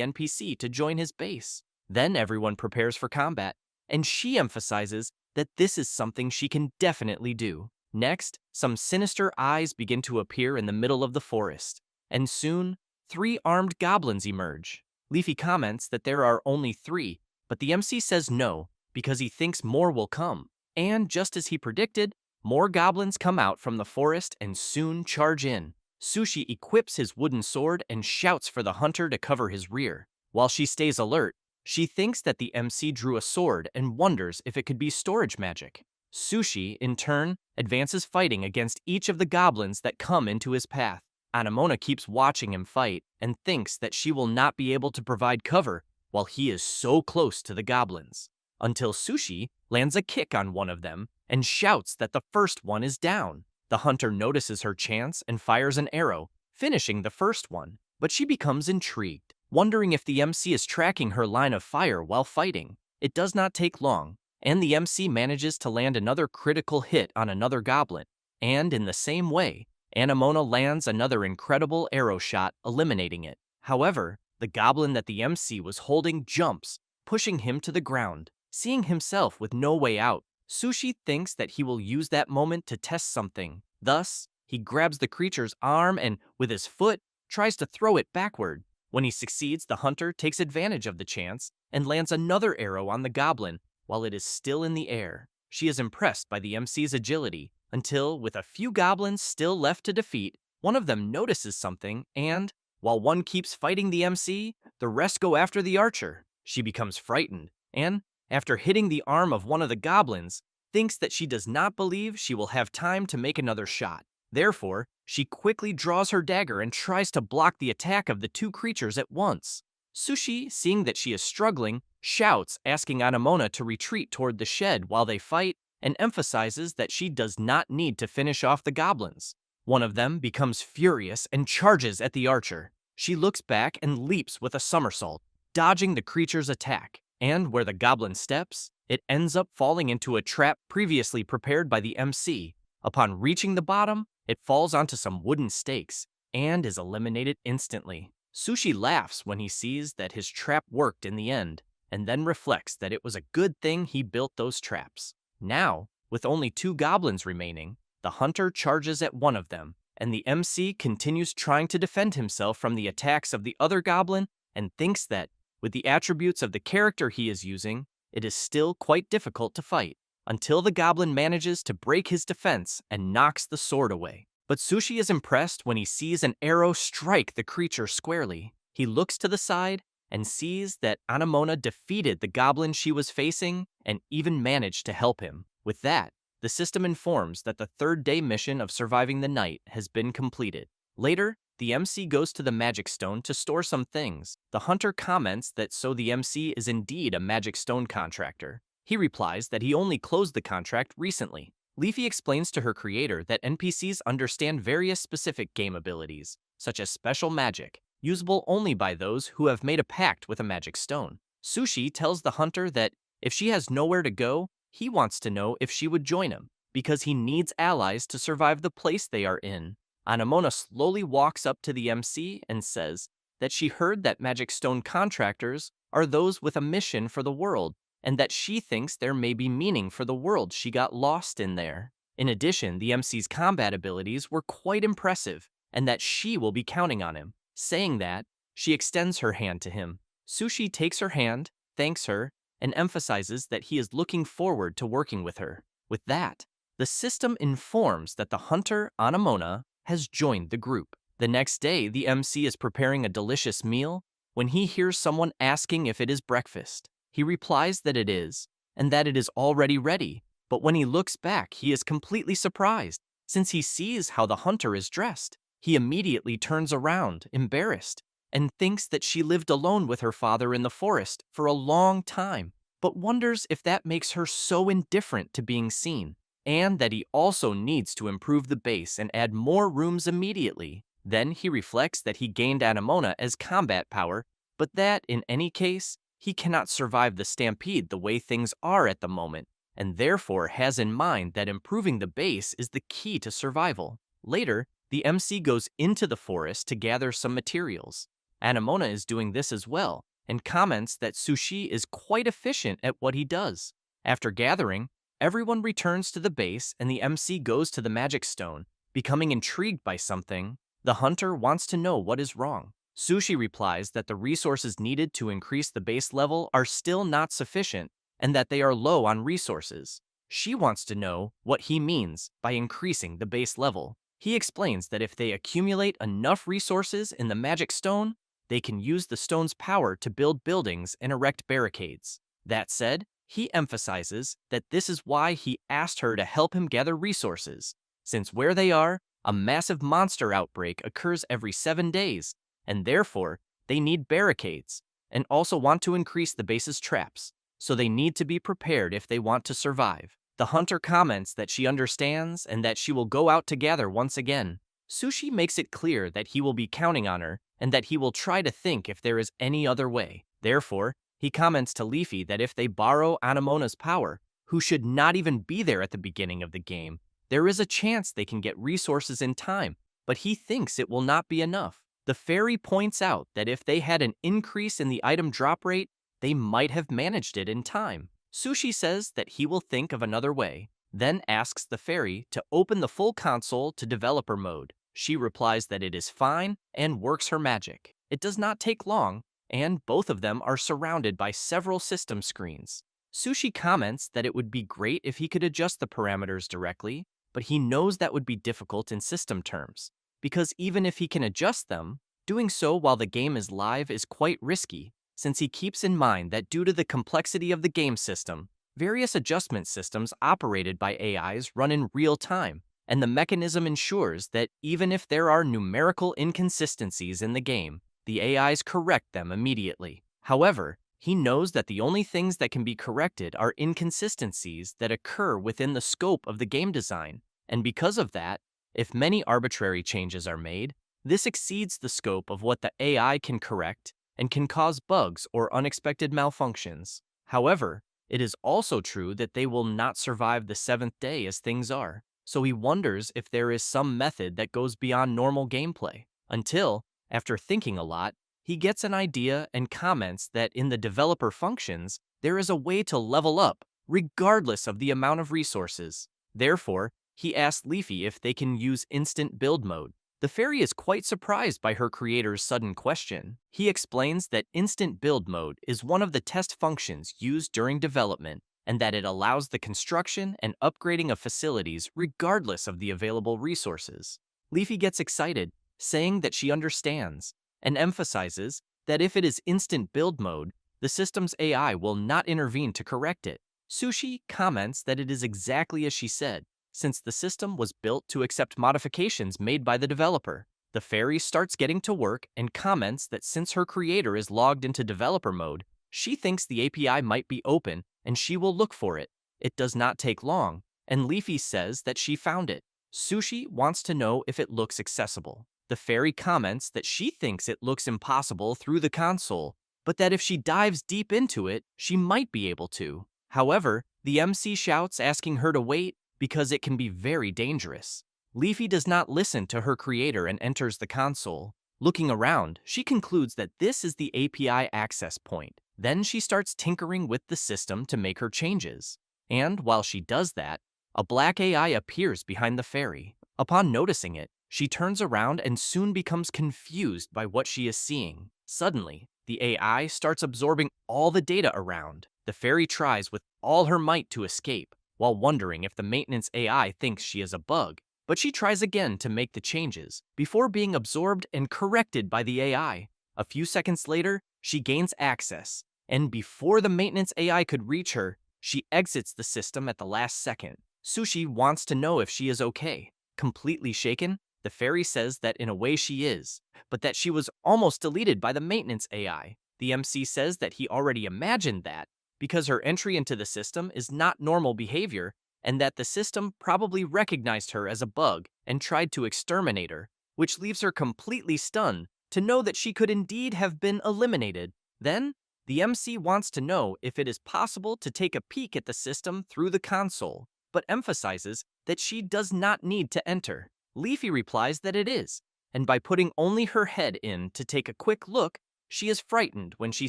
NPC to join his base. Then everyone prepares for combat, and she emphasizes that this is something she can definitely do. Next, some sinister eyes begin to appear in the middle of the forest, and soon, 3 armed goblins emerge. Leafy comments that there are only 3, but the MC says no, because he thinks more will come. And just as he predicted, more goblins come out from the forest and soon charge in. Sushi equips his wooden sword and shouts for the hunter to cover his rear. While she stays alert, she thinks that the MC drew a sword and wonders if it could be storage magic. Sushi, in turn, advances fighting against each of the goblins that come into his path. Anamona keeps watching him fight and thinks that she will not be able to provide cover while he is so close to the goblins. Until Sushi lands a kick on one of them and shouts that the first one is down. The hunter notices her chance and fires an arrow, finishing the first one, but she becomes intrigued, wondering if the MC is tracking her line of fire while fighting. It does not take long, and the MC manages to land another critical hit on another goblin, and in the same way, Anamona lands another incredible arrow shot, eliminating it. However, the goblin that the MC was holding jumps, pushing him to the ground. Seeing himself with no way out, Sushi thinks that he will use that moment to test something. Thus, he grabs the creature's arm and, with his foot, tries to throw it backward. When he succeeds, the hunter takes advantage of the chance and lands another arrow on the goblin while it is still in the air. She is impressed by the MC's agility until, with a few goblins still left to defeat, one of them notices something and, while one keeps fighting the MC, the rest go after the archer. She becomes frightened and, after hitting the arm of one of the goblins, thinks that she does not believe she will have time to make another shot. Therefore, she quickly draws her dagger and tries to block the attack of the 2 creatures at once. Sushi, seeing that she is struggling, shouts, asking Anamona to retreat toward the shed while they fight, and emphasizes that she does not need to finish off the goblins. One of them becomes furious and charges at the archer. She looks back and leaps with a somersault, dodging the creature's attack. And where the goblin steps, it ends up falling into a trap previously prepared by the MC. Upon reaching the bottom, it falls onto some wooden stakes and is eliminated instantly. Sushi laughs when he sees that his trap worked in the end, and then reflects that it was a good thing he built those traps. Now, with only 2 goblins remaining, the hunter charges at one of them, and the MC continues trying to defend himself from the attacks of the other goblin and thinks that, with the attributes of the character he is using, it is still quite difficult to fight, until the goblin manages to break his defense and knocks the sword away. But Sushi is impressed when he sees an arrow strike the creature squarely. He looks to the side and sees that Anamona defeated the goblin she was facing and even managed to help him. With that, the system informs that the 3rd day mission of surviving the night has been completed. Later, the MC goes to the magic stone to store some things. The hunter comments that so the MC is indeed a magic stone contractor. He replies that he only closed the contract recently. Leafy explains to her creator that NPCs understand various specific game abilities, such as special magic, usable only by those who have made a pact with a magic stone. Sushi tells the hunter that if she has nowhere to go, he wants to know if she would join him, because he needs allies to survive the place they are in. Anamona slowly walks up to the MC and says that she heard that magic stone contractors are those with a mission for the world, and that she thinks there may be meaning for the world she got lost in there. In addition, the MC's combat abilities were quite impressive, and that she will be counting on him. Saying that, she extends her hand to him. Sushi takes her hand, thanks her, and emphasizes that he is looking forward to working with her. With that, the system informs that the hunter, Anamona, has joined the group. The next day, the MC is preparing a delicious meal when he hears someone asking if it is breakfast. He replies that it is, and that it is already ready, but when he looks back, he is completely surprised, since he sees how the hunter is dressed. He immediately turns around, embarrassed, and thinks that she lived alone with her father in the forest for a long time, but wonders if that makes her so indifferent to being seen, and that he also needs to improve the base and add more rooms immediately. Then he reflects that he gained Anamona as combat power, but that, in any case, he cannot survive the stampede the way things are at the moment, and therefore has in mind that improving the base is the key to survival. Later, the MC goes into the forest to gather some materials. Anemona is doing this as well, and comments that Sushi is quite efficient at what he does. After gathering, everyone returns to the base and the MC goes to the magic stone, becoming intrigued by something. The hunter wants to know what is wrong. Sushi replies that the resources needed to increase the base level are still not sufficient and that they are low on resources. She wants to know what he means by increasing the base level. He explains that if they accumulate enough resources in the magic stone, they can use the stone's power to build buildings and erect barricades. That said, he emphasizes that this is why he asked her to help him gather resources, since where they are, a massive monster outbreak occurs every 7 days, and therefore they need barricades, and also want to increase the base's traps, so they need to be prepared if they want to survive. The hunter comments that she understands and that she will go out to gather once again. Sushi makes it clear that he will be counting on her and that he will try to think if there is any other way. Therefore, he comments to Leafy that if they borrow Anemona's power, who should not even be there at the beginning of the game, there is a chance they can get resources in time, but he thinks it will not be enough. The fairy points out that if they had an increase in the item drop rate, they might have managed it in time. Sushi says that he will think of another way, then asks the fairy to open the full console to developer mode. She replies that it is fine and works her magic. It does not take long, and both of them are surrounded by several system screens. Sushi comments that it would be great if he could adjust the parameters directly, but he knows that would be difficult in system terms, because even if he can adjust them, doing so while the game is live is quite risky, since he keeps in mind that due to the complexity of the game system, various adjustment systems operated by AIs run in real time, and the mechanism ensures that even if there are numerical inconsistencies in the game, the AIs correct them immediately. However, he knows that the only things that can be corrected are inconsistencies that occur within the scope of the game design, and because of that, if many arbitrary changes are made, this exceeds the scope of what the AI can correct and can cause bugs or unexpected malfunctions. However, it is also true that they will not survive the 7th day as things are, so he wonders if there is some method that goes beyond normal gameplay. Until, after thinking a lot, he gets an idea and comments that in the developer functions, there is a way to level up, regardless of the amount of resources. Therefore, he asks Leafy if they can use instant build mode. The fairy is quite surprised by her creator's sudden question. He explains that instant build mode is one of the test functions used during development, and that it allows the construction and upgrading of facilities regardless of the available resources. Leafy gets excited, saying that she understands, and emphasizes that if it is instant build mode, the system's AI will not intervene to correct it. Sushi comments that it is exactly as she said, since the system was built to accept modifications made by the developer. The fairy starts getting to work and comments that since her creator is logged into developer mode, she thinks the API might be open and she will look for it. It does not take long, and Leafy says that she found it. Sushi wants to know if it looks accessible. The fairy comments that she thinks it looks impossible through the console, but that if she dives deep into it, she might be able to. However, the MC shouts asking her to wait because it can be very dangerous. Leafy does not listen to her creator and enters the console. Looking around, she concludes that this is the API access point. Then she starts tinkering with the system to make her changes. And while she does that, a black AI appears behind the fairy. Upon noticing it, she turns around and soon becomes confused by what she is seeing. Suddenly, the AI starts absorbing all the data around. The fairy tries with all her might to escape, while wondering if the maintenance AI thinks she is a bug. But she tries again to make the changes, before being absorbed and corrected by the AI. A few seconds later, she gains access, and before the maintenance AI could reach her, she exits the system at the last second. Sushi wants to know if she is okay. Completely shaken, the fairy says that in a way she is, but that she was almost deleted by the maintenance AI. The MC says that he already imagined that, because her entry into the system is not normal behavior, and that the system probably recognized her as a bug and tried to exterminate her, which leaves her completely stunned to know that she could indeed have been eliminated. Then, The MC wants to know if it is possible to take a peek at the system through the console, but emphasizes that she does not need to enter. Leafy replies that it is, and by putting only her head in to take a quick look, she is frightened when she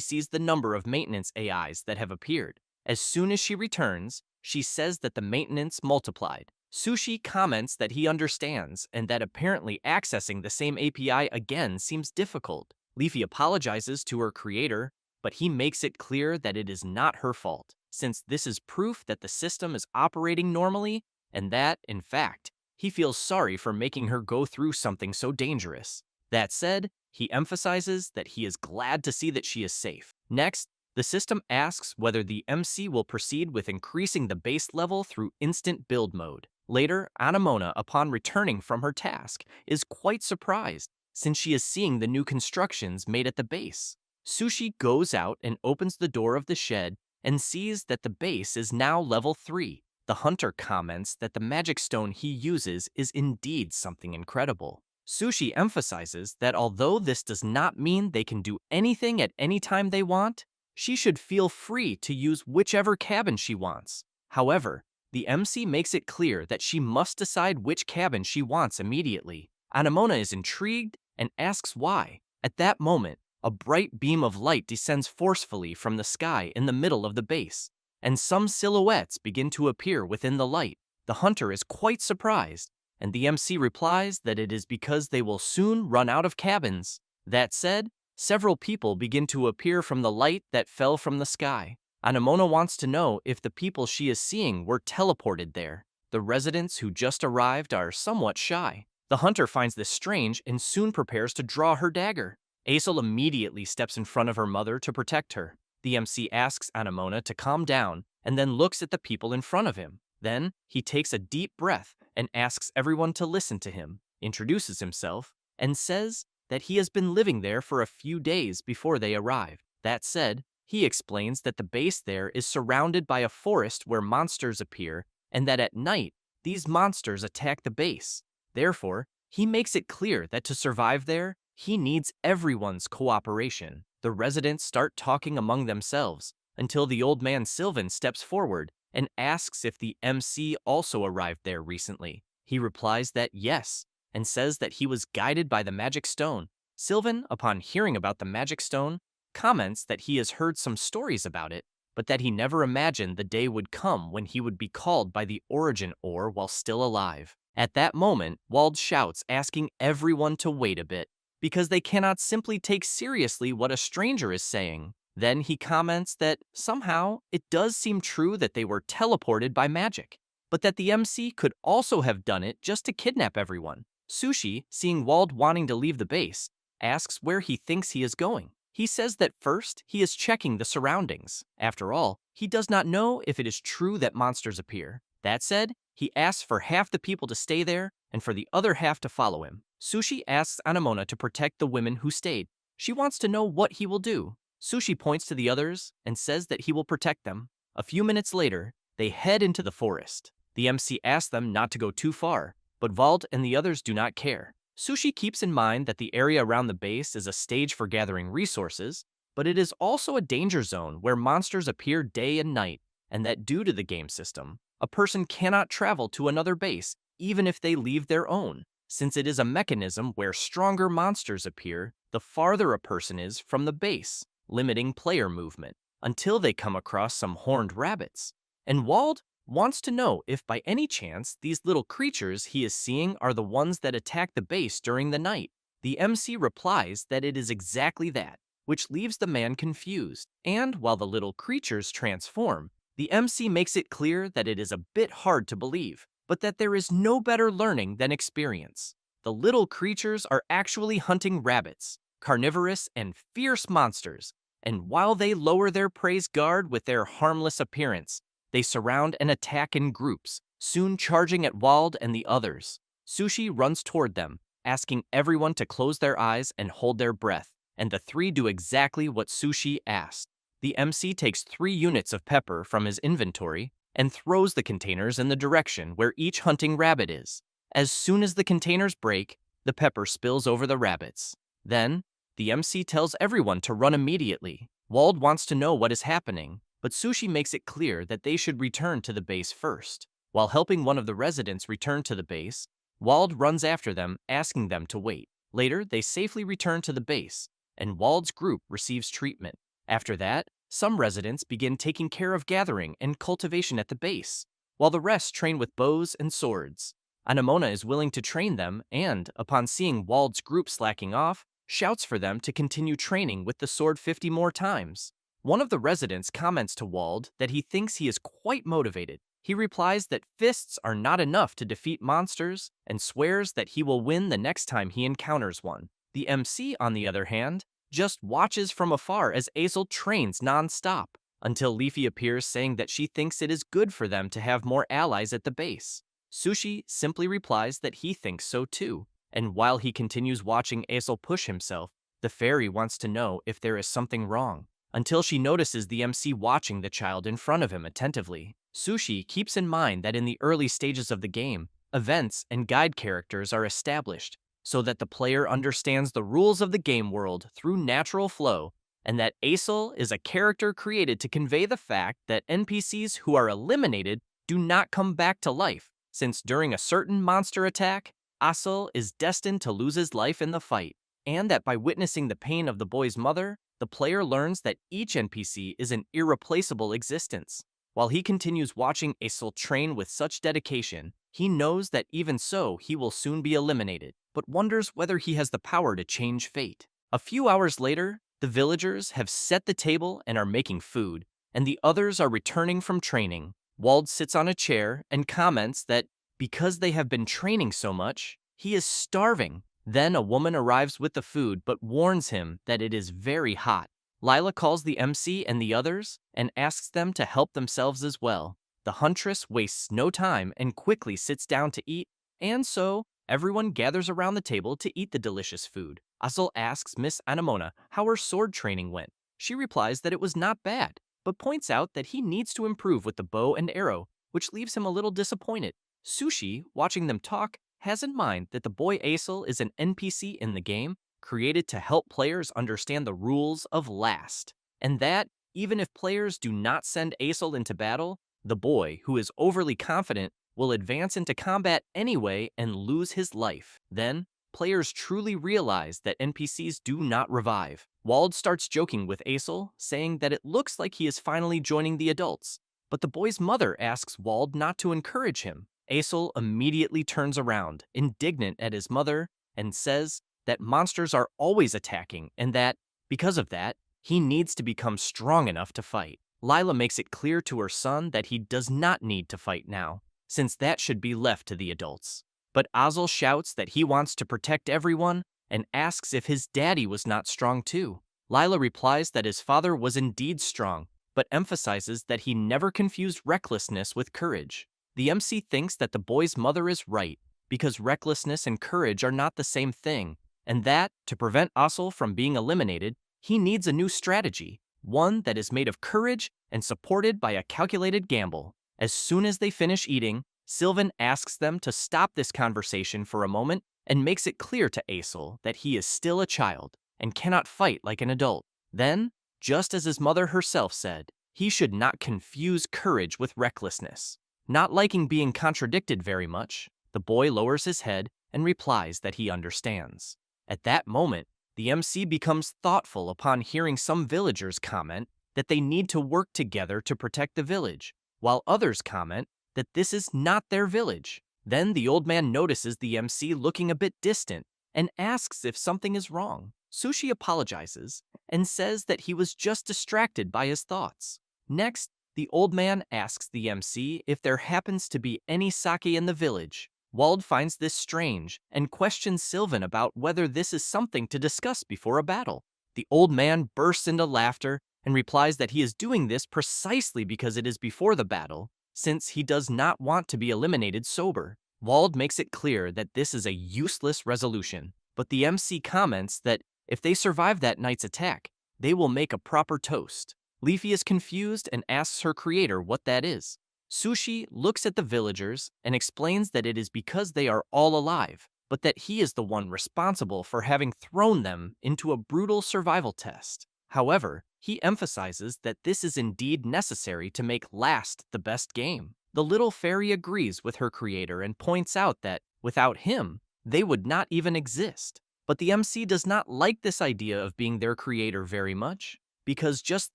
sees the number of maintenance AIs that have appeared. As soon as she returns, she says that the maintenance multiplied. Sushi comments that he understands and that apparently accessing the same API again seems difficult. Leafy apologizes to her creator, but he makes it clear that it is not her fault, since this is proof that the system is operating normally and that, in fact, he feels sorry for making her go through something so dangerous. That said, he emphasizes that he is glad to see that she is safe. Next, the system asks whether the MC will proceed with increasing the base level through instant build mode. Later, Anamona, upon returning from her task, is quite surprised since she is seeing the new constructions made at the base. Sushi goes out and opens the door of the shed and sees that the base is now level 3. The hunter comments that the magic stone he uses is indeed something incredible. Sushi emphasizes that although this does not mean they can do anything at any time they want, she should feel free to use whichever cabin she wants. However, the MC makes it clear that she must decide which cabin she wants immediately. Anamona is intrigued and asks why. At that moment, a bright beam of light descends forcefully from the sky in the middle of the base, and some silhouettes begin to appear within the light. The hunter is quite surprised, and the MC replies that it is because they will soon run out of cabins. That said, several people begin to appear from the light that fell from the sky. Anamona wants to know if the people she is seeing were teleported there. The residents who just arrived are somewhat shy. The hunter finds this strange and soon prepares to draw her dagger. Aesol immediately steps in front of her mother to protect her. The MC asks Anamona to calm down and then looks at the people in front of him. Then, he takes a deep breath and asks everyone to listen to him, introduces himself, and says that he has been living there for a few days before they arrived. That said, he explains that the base there is surrounded by a forest where monsters appear and that at night, these monsters attack the base. Therefore, he makes it clear that to survive there, he needs everyone's cooperation. The residents start talking among themselves until the old man Sylvan steps forward and asks if the MC also arrived there recently. He replies that yes, and says that he was guided by the magic stone. Sylvan, upon hearing about the magic stone, comments that he has heard some stories about it, but that he never imagined the day would come when he would be called by the origin ore while still alive. At that moment, Wald shouts, asking everyone to wait a bit, because they cannot simply take seriously what a stranger is saying. Then he comments that somehow it does seem true that they were teleported by magic, but that the MC could also have done it just to kidnap everyone. Sushi, seeing Wald wanting to leave the base, asks where he thinks he is going. He says that first, he is checking the surroundings. After all, he does not know if it is true that monsters appear. That said, he asks for half the people to stay there and for the other half to follow him. Sushi asks Anamona to protect the women who stayed. She wants to know what he will do. Sushi points to the others and says that he will protect them. A few minutes later, they head into the forest. The MC asks them not to go too far, but Wald and the others do not care. Sushi keeps in mind that the area around the base is a stage for gathering resources, but it is also a danger zone where monsters appear day and night, and that due to the game system, a person cannot travel to another base even if they leave their own, since it is a mechanism where stronger monsters appear the farther a person is from the base, limiting player movement, until they come across some horned rabbits. And Wald wants to know if by any chance these little creatures he is seeing are the ones that attack the base during the night. The MC replies that it is exactly that, which leaves the man confused. And while the little creatures transform, the MC makes it clear that it is a bit hard to believe, but that there is no better learning than experience. The little creatures are actually hunting rabbits, carnivorous and fierce monsters, and while they lower their prey's guard with their harmless appearance, they surround and attack in groups, soon charging at Wald and the others. Sushi runs toward them, asking everyone to close their eyes and hold their breath, and the three do exactly what Sushi asked. The MC takes 3 units of pepper from his inventory and throws the containers in the direction where each hunting rabbit is. As soon as the containers break, the pepper spills over the rabbits. Then, the MC tells everyone to run immediately. Wald wants to know what is happening, but Sushi makes it clear that they should return to the base first. While helping one of the residents return to the base, Wald runs after them, asking them to wait. Later, they safely return to the base, and Wald's group receives treatment. After that, some residents begin taking care of gathering and cultivation at the base, while the rest train with bows and swords. Anemona is willing to train them and, upon seeing Wald's group slacking off, shouts for them to continue training with the sword 50 more times. One of the residents comments to Wald that he thinks he is quite motivated. He replies that fists are not enough to defeat monsters and swears that he will win the next time he encounters one. The MC, on the other hand, just watches from afar as Azel trains non-stop, until Leafy appears saying that she thinks it is good for them to have more allies at the base. Sushi simply replies that he thinks so too, and while he continues watching Azel push himself, the fairy wants to know if there is something wrong, until she notices the MC watching the child in front of him attentively. Sushi keeps in mind that in the early stages of the game, events and guide characters are established, so that the player understands the rules of the game world through natural flow, and that Azel is a character created to convey the fact that NPCs who are eliminated do not come back to life, since during a certain monster attack, Azel is destined to lose his life in the fight, and that by witnessing the pain of the boy's mother, the player learns that each NPC is an irreplaceable existence. While he continues watching Azel train with such dedication, he knows that even so he will soon be eliminated, but wonders whether he has the power to change fate. A few hours later, the villagers have set the table and are making food, and the others are returning from training. Wald sits on a chair and comments that because they have been training so much, he is starving. Then a woman arrives with the food but warns him that it is very hot. Lila calls the MC and the others and asks them to help themselves as well. The huntress wastes no time and quickly sits down to eat, and so everyone gathers around the table to eat the delicious food. Azel asks Miss Anemona how her sword training went. She replies that it was not bad, but points out that he needs to improve with the bow and arrow, which leaves him a little disappointed. Sushi, watching them talk, has in mind that the boy Azel is an NPC in the game, created to help players understand the rules of last, and that, even if players do not send Azel into battle, the boy, who is overly confident, will advance into combat anyway and lose his life. Then, players truly realize that NPCs do not revive. Wald starts joking with Azel, saying that it looks like he is finally joining the adults, but the boy's mother asks Wald not to encourage him. Azel immediately turns around, indignant at his mother, and says that monsters are always attacking and that, because of that, he needs to become strong enough to fight. Lila makes it clear to her son that he does not need to fight now, since that should be left to the adults. But Azel shouts that he wants to protect everyone and asks if his daddy was not strong too. Lila replies that his father was indeed strong, but emphasizes that he never confused recklessness with courage. The MC thinks that the boy's mother is right, because recklessness and courage are not the same thing, and that, to prevent Azel from being eliminated, he needs a new strategy, one that is made of courage and supported by a calculated gamble. As soon as they finish eating, Sylvan asks them to stop this conversation for a moment and makes it clear to Azel that he is still a child and cannot fight like an adult. Then, just as his mother herself said, he should not confuse courage with recklessness. Not liking being contradicted very much, the boy lowers his head and replies that he understands. At that moment, the MC becomes thoughtful upon hearing some villagers comment that they need to work together to protect the village, while others comment that this is not their village. Then the old man notices the MC looking a bit distant and asks if something is wrong. Sushi apologizes and says that he was just distracted by his thoughts. Next, the old man asks the MC if there happens to be any sake in the village. Wald finds this strange and questions Sylvan about whether this is something to discuss before a battle. The old man bursts into laughter and replies that he is doing this precisely because it is before the battle, since he does not want to be eliminated sober. Wald makes it clear that this is a useless resolution, but the MC comments that if they survive that night's attack, they will make a proper toast. Leafy is confused and asks her creator what that is. Sushi looks at the villagers and explains that it is because they are all alive, but that he is the one responsible for having thrown them into a brutal survival test. However, he emphasizes that this is indeed necessary to make Last the best game. The little fairy agrees with her creator and points out that, without him, they would not even exist. But the MC does not like this idea of being their creator very much, because just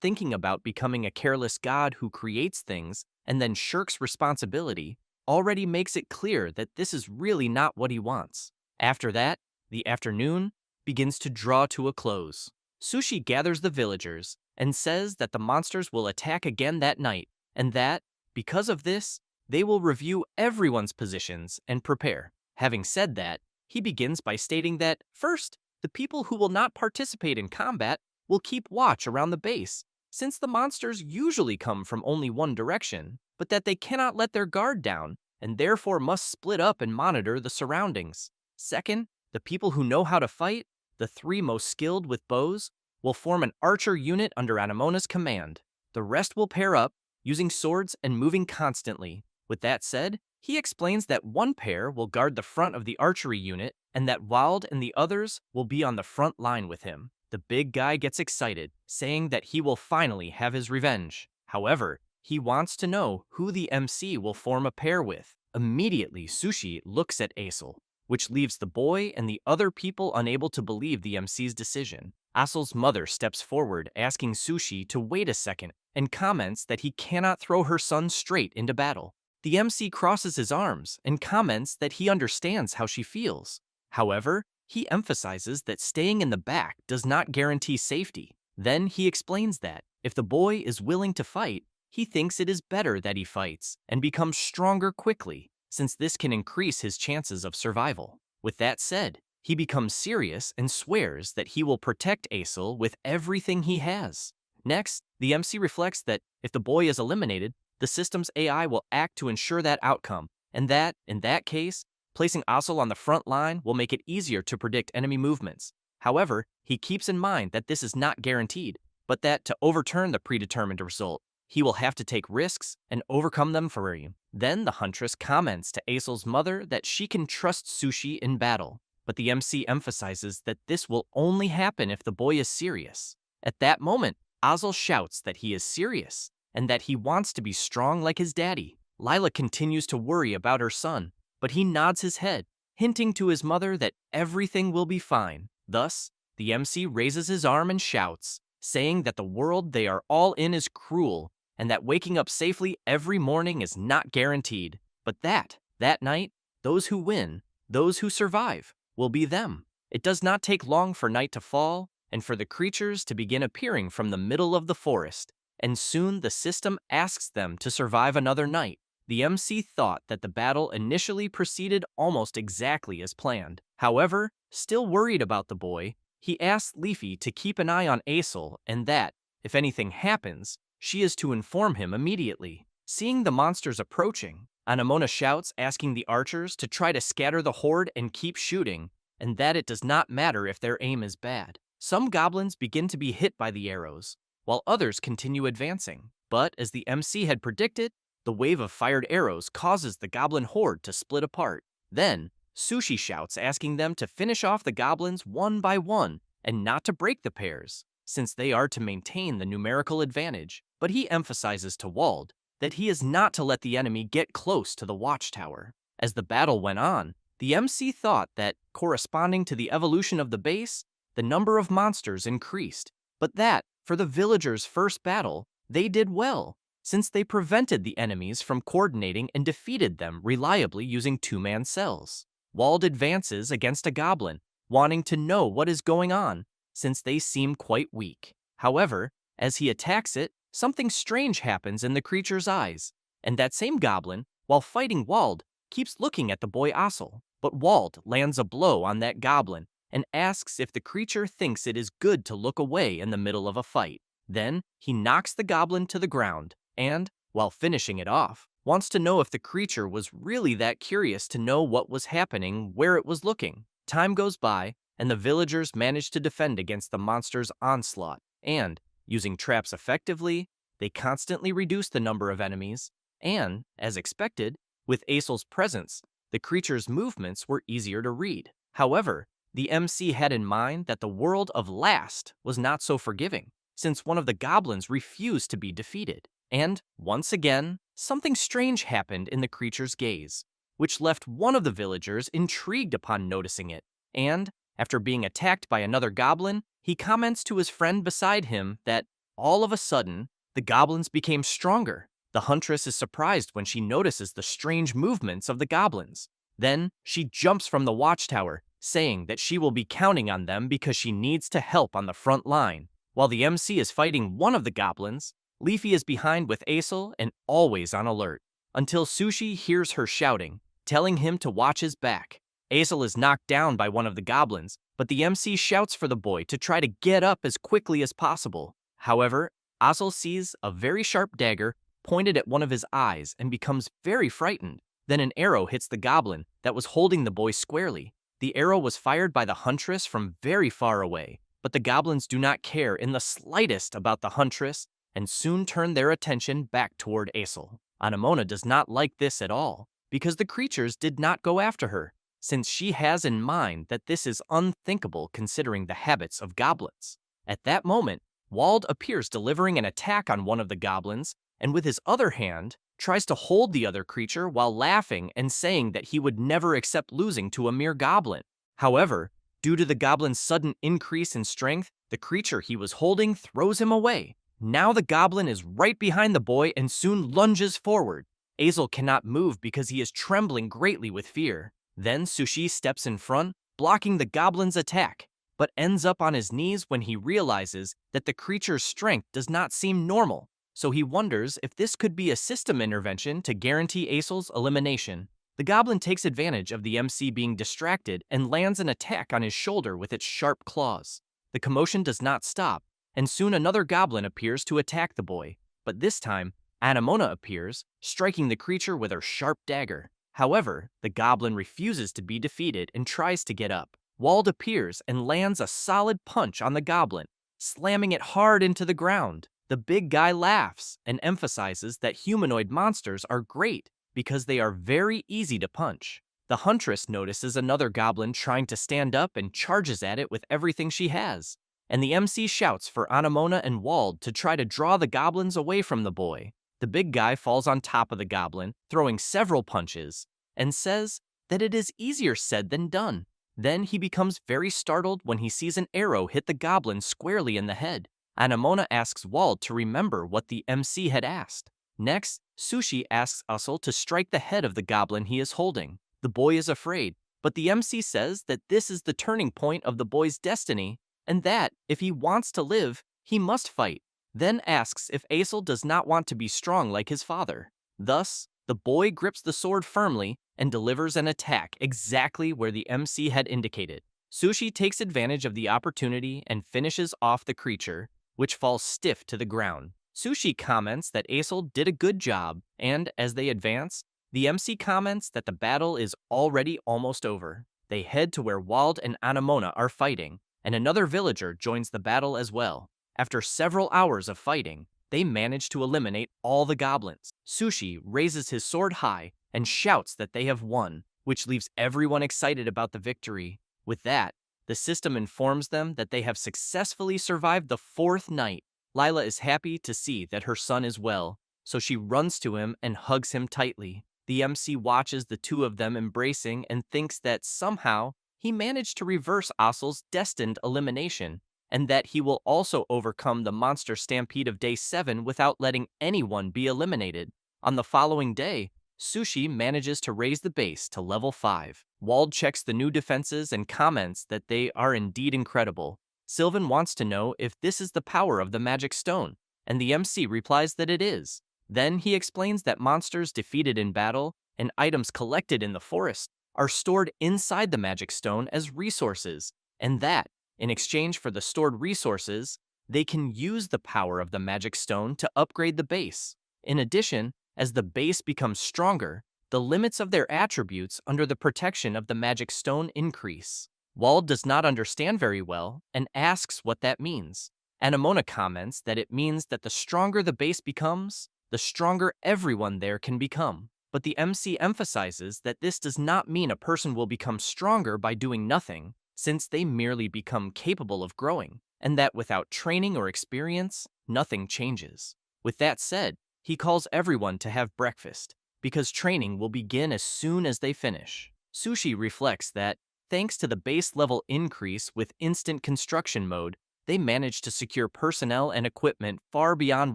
thinking about becoming a careless god who creates things and then shirks responsibility already makes it clear that this is really not what he wants. After that, the afternoon begins to draw to a close. Sushi gathers the villagers and says that the monsters will attack again that night, and that, because of this, they will review everyone's positions and prepare. Having said that, he begins by stating that, first, the people who will not participate in combat will keep watch around the base, since the monsters usually come from only one direction, but that they cannot let their guard down and therefore must split up and monitor the surroundings. Second, the people who know how to fight, the 3 most skilled with bows, will form an archer unit under Anamona's command. The rest will pair up, using swords and moving constantly. With that said, he explains that one pair will guard the front of the archery unit and that Wild and the others will be on the front line with him. The big guy gets excited, saying that he will finally have his revenge. However, he wants to know who the MC will form a pair with. Immediately, Sushi looks at Aesel, which leaves the boy and the other people unable to believe the MC's decision. Aesel's mother steps forward, asking Sushi to wait a second, and comments that he cannot throw her son straight into battle. The MC crosses his arms and comments that he understands how she feels. However, he emphasizes that staying in the back does not guarantee safety. Then he explains that, if the boy is willing to fight, he thinks it is better that he fights and becomes stronger quickly, since this can increase his chances of survival. With that said, he becomes serious and swears that he will protect Aesel with everything he has. Next, the MC reflects that if the boy is eliminated, the system's AI will act to ensure that outcome, and that, in that case, placing Aesel on the front line will make it easier to predict enemy movements. However, he keeps in mind that this is not guaranteed, but that to overturn the predetermined result, he will have to take risks and overcome them for him. Then the huntress comments to Aesel's mother that she can trust Sushi in battle, but the MC emphasizes that this will only happen if the boy is serious. At that moment, Aesel shouts that he is serious and that he wants to be strong like his daddy. Lila continues to worry about her son, but he nods his head, hinting to his mother that everything will be fine. Thus, the MC raises his arm and shouts, saying that the world they are all in is cruel and that waking up safely every morning is not guaranteed, but that night, those who win, those who survive, will be them. It does not take long for night to fall and for the creatures to begin appearing from the middle of the forest, and soon the system asks them to survive another night. The MC thought that the battle initially proceeded almost exactly as planned. However, still worried about the boy, he asks Leafy to keep an eye on Aesel and that, if anything happens, she is to inform him immediately. Seeing the monsters approaching, Anamona shouts, asking the archers to try to scatter the horde and keep shooting, and that it does not matter if their aim is bad. Some goblins begin to be hit by the arrows, while others continue advancing. But as the MC had predicted, the wave of fired arrows causes the goblin horde to split apart. Then, Sushi shouts, asking them to finish off the goblins one by one and not to break the pairs, since they are to maintain the numerical advantage. But he emphasizes to Wald that he is not to let the enemy get close to the watchtower. As the battle went on, the MC thought that, corresponding to the evolution of the base, the number of monsters increased, but that, for the villagers' first battle, they did well, since they prevented the enemies from coordinating and defeated them reliably using 2-man cells. Wald advances against a goblin, wanting to know what is going on, since they seem quite weak. However, as he attacks it, something strange happens in the creature's eyes, and that same goblin, while fighting Wald, keeps looking at the boy Aesel. But Wald lands a blow on that goblin and asks if the creature thinks it is good to look away in the middle of a fight. Then, he knocks the goblin to the ground and, while finishing it off, wants to know if the creature was really that curious to know what was happening where it was looking. Time goes by, and the villagers manage to defend against the monster's onslaught, and, using traps effectively, they constantly reduce the number of enemies, and, as expected, with Aesel's presence, the creature's movements were easier to read. However, the MC had in mind that the world of Last was not so forgiving, since one of the goblins refused to be defeated. And, once again, something strange happened in the creature's gaze, which left one of the villagers intrigued upon noticing it. And, after being attacked by another goblin, he comments to his friend beside him that, all of a sudden, the goblins became stronger. The huntress is surprised when she notices the strange movements of the goblins. Then, she jumps from the watchtower, saying that she will be counting on them because she needs to help on the front line. While the MC is fighting one of the goblins, Leafy is behind with Aesel and always on alert, until Sushi hears her shouting, telling him to watch his back. Aesel is knocked down by one of the goblins, but the MC shouts for the boy to try to get up as quickly as possible. However, Aesel sees a very sharp dagger pointed at one of his eyes and becomes very frightened. Then an arrow hits the goblin that was holding the boy squarely. The arrow was fired by the huntress from very far away, but the goblins do not care in the slightest about the huntress and soon turn their attention back toward Aesel. Anemona does not like this at all, because the creatures did not go after her, since she has in mind that this is unthinkable considering the habits of goblins. At that moment, Wald appears delivering an attack on one of the goblins, and with his other hand, tries to hold the other creature while laughing and saying that he would never accept losing to a mere goblin. However, due to the goblin's sudden increase in strength, the creature he was holding throws him away. Now the goblin is right behind the boy and soon lunges forward. Aesel cannot move because he is trembling greatly with fear. Then Sushi steps in front, blocking the goblin's attack, but ends up on his knees when he realizes that the creature's strength does not seem normal. So he wonders if this could be a system intervention to guarantee Aesel's elimination. The goblin takes advantage of the MC being distracted and lands an attack on his shoulder with its sharp claws. The commotion does not stop, and soon another goblin appears to attack the boy, but this time, Anemona appears, striking the creature with her sharp dagger. However, the goblin refuses to be defeated and tries to get up. Wald appears and lands a solid punch on the goblin, slamming it hard into the ground. The big guy laughs and emphasizes that humanoid monsters are great because they are very easy to punch. The huntress notices another goblin trying to stand up and charges at it with everything she has, and the MC shouts for Anemona and Wald to try to draw the goblins away from the boy. The big guy falls on top of the goblin, throwing several punches, and says that it is easier said than done. Then he becomes very startled when he sees an arrow hit the goblin squarely in the head. Anemona asks Wald to remember what the MC had asked. Next, Sushi asks Aesel to strike the head of the goblin he is holding. The boy is afraid, but the MC says that this is the turning point of the boy's destiny, and that, if he wants to live, he must fight. Then asks if Aesel does not want to be strong like his father. Thus, the boy grips the sword firmly and delivers an attack exactly where the MC had indicated. Sushi takes advantage of the opportunity and finishes off the creature, which falls stiff to the ground. Sushi comments that Aesel did a good job, and as they advance, the MC comments that the battle is already almost over. They head to where Wald and Anemona are fighting, and another villager joins the battle as well. After several hours of fighting, they manage to eliminate all the goblins. Sushi raises his sword high and shouts that they have won, which leaves everyone excited about the victory. With that, the system informs them that they have successfully survived the 4th night. Lila is happy to see that her son is well, so she runs to him and hugs him tightly. The MC watches the two of them embracing and thinks that somehow he managed to reverse Aesel's destined elimination, and that he will also overcome the monster stampede of day 7 without letting anyone be eliminated. On the following day, Sushi manages to raise the base to level 5. Wald checks the new defenses and comments that they are indeed incredible. Sylvan wants to know if this is the power of the magic stone, and the MC replies that it is. Then he explains that monsters defeated in battle and items collected in the forest are stored inside the magic stone as resources, and that, in exchange for the stored resources, they can use the power of the magic stone to upgrade the base. In addition, as the base becomes stronger, the limits of their attributes under the protection of the magic stone increase. Wald does not understand very well and asks what that means. Anemona comments that it means that the stronger the base becomes, the stronger everyone there can become. But the MC emphasizes that this does not mean a person will become stronger by doing nothing, since they merely become capable of growing. and that without training or experience, nothing changes. With that said, he calls everyone to have breakfast, because training will begin as soon as they finish. Sushi reflects that, thanks to the base level increase with instant construction mode, they managed to secure personnel and equipment far beyond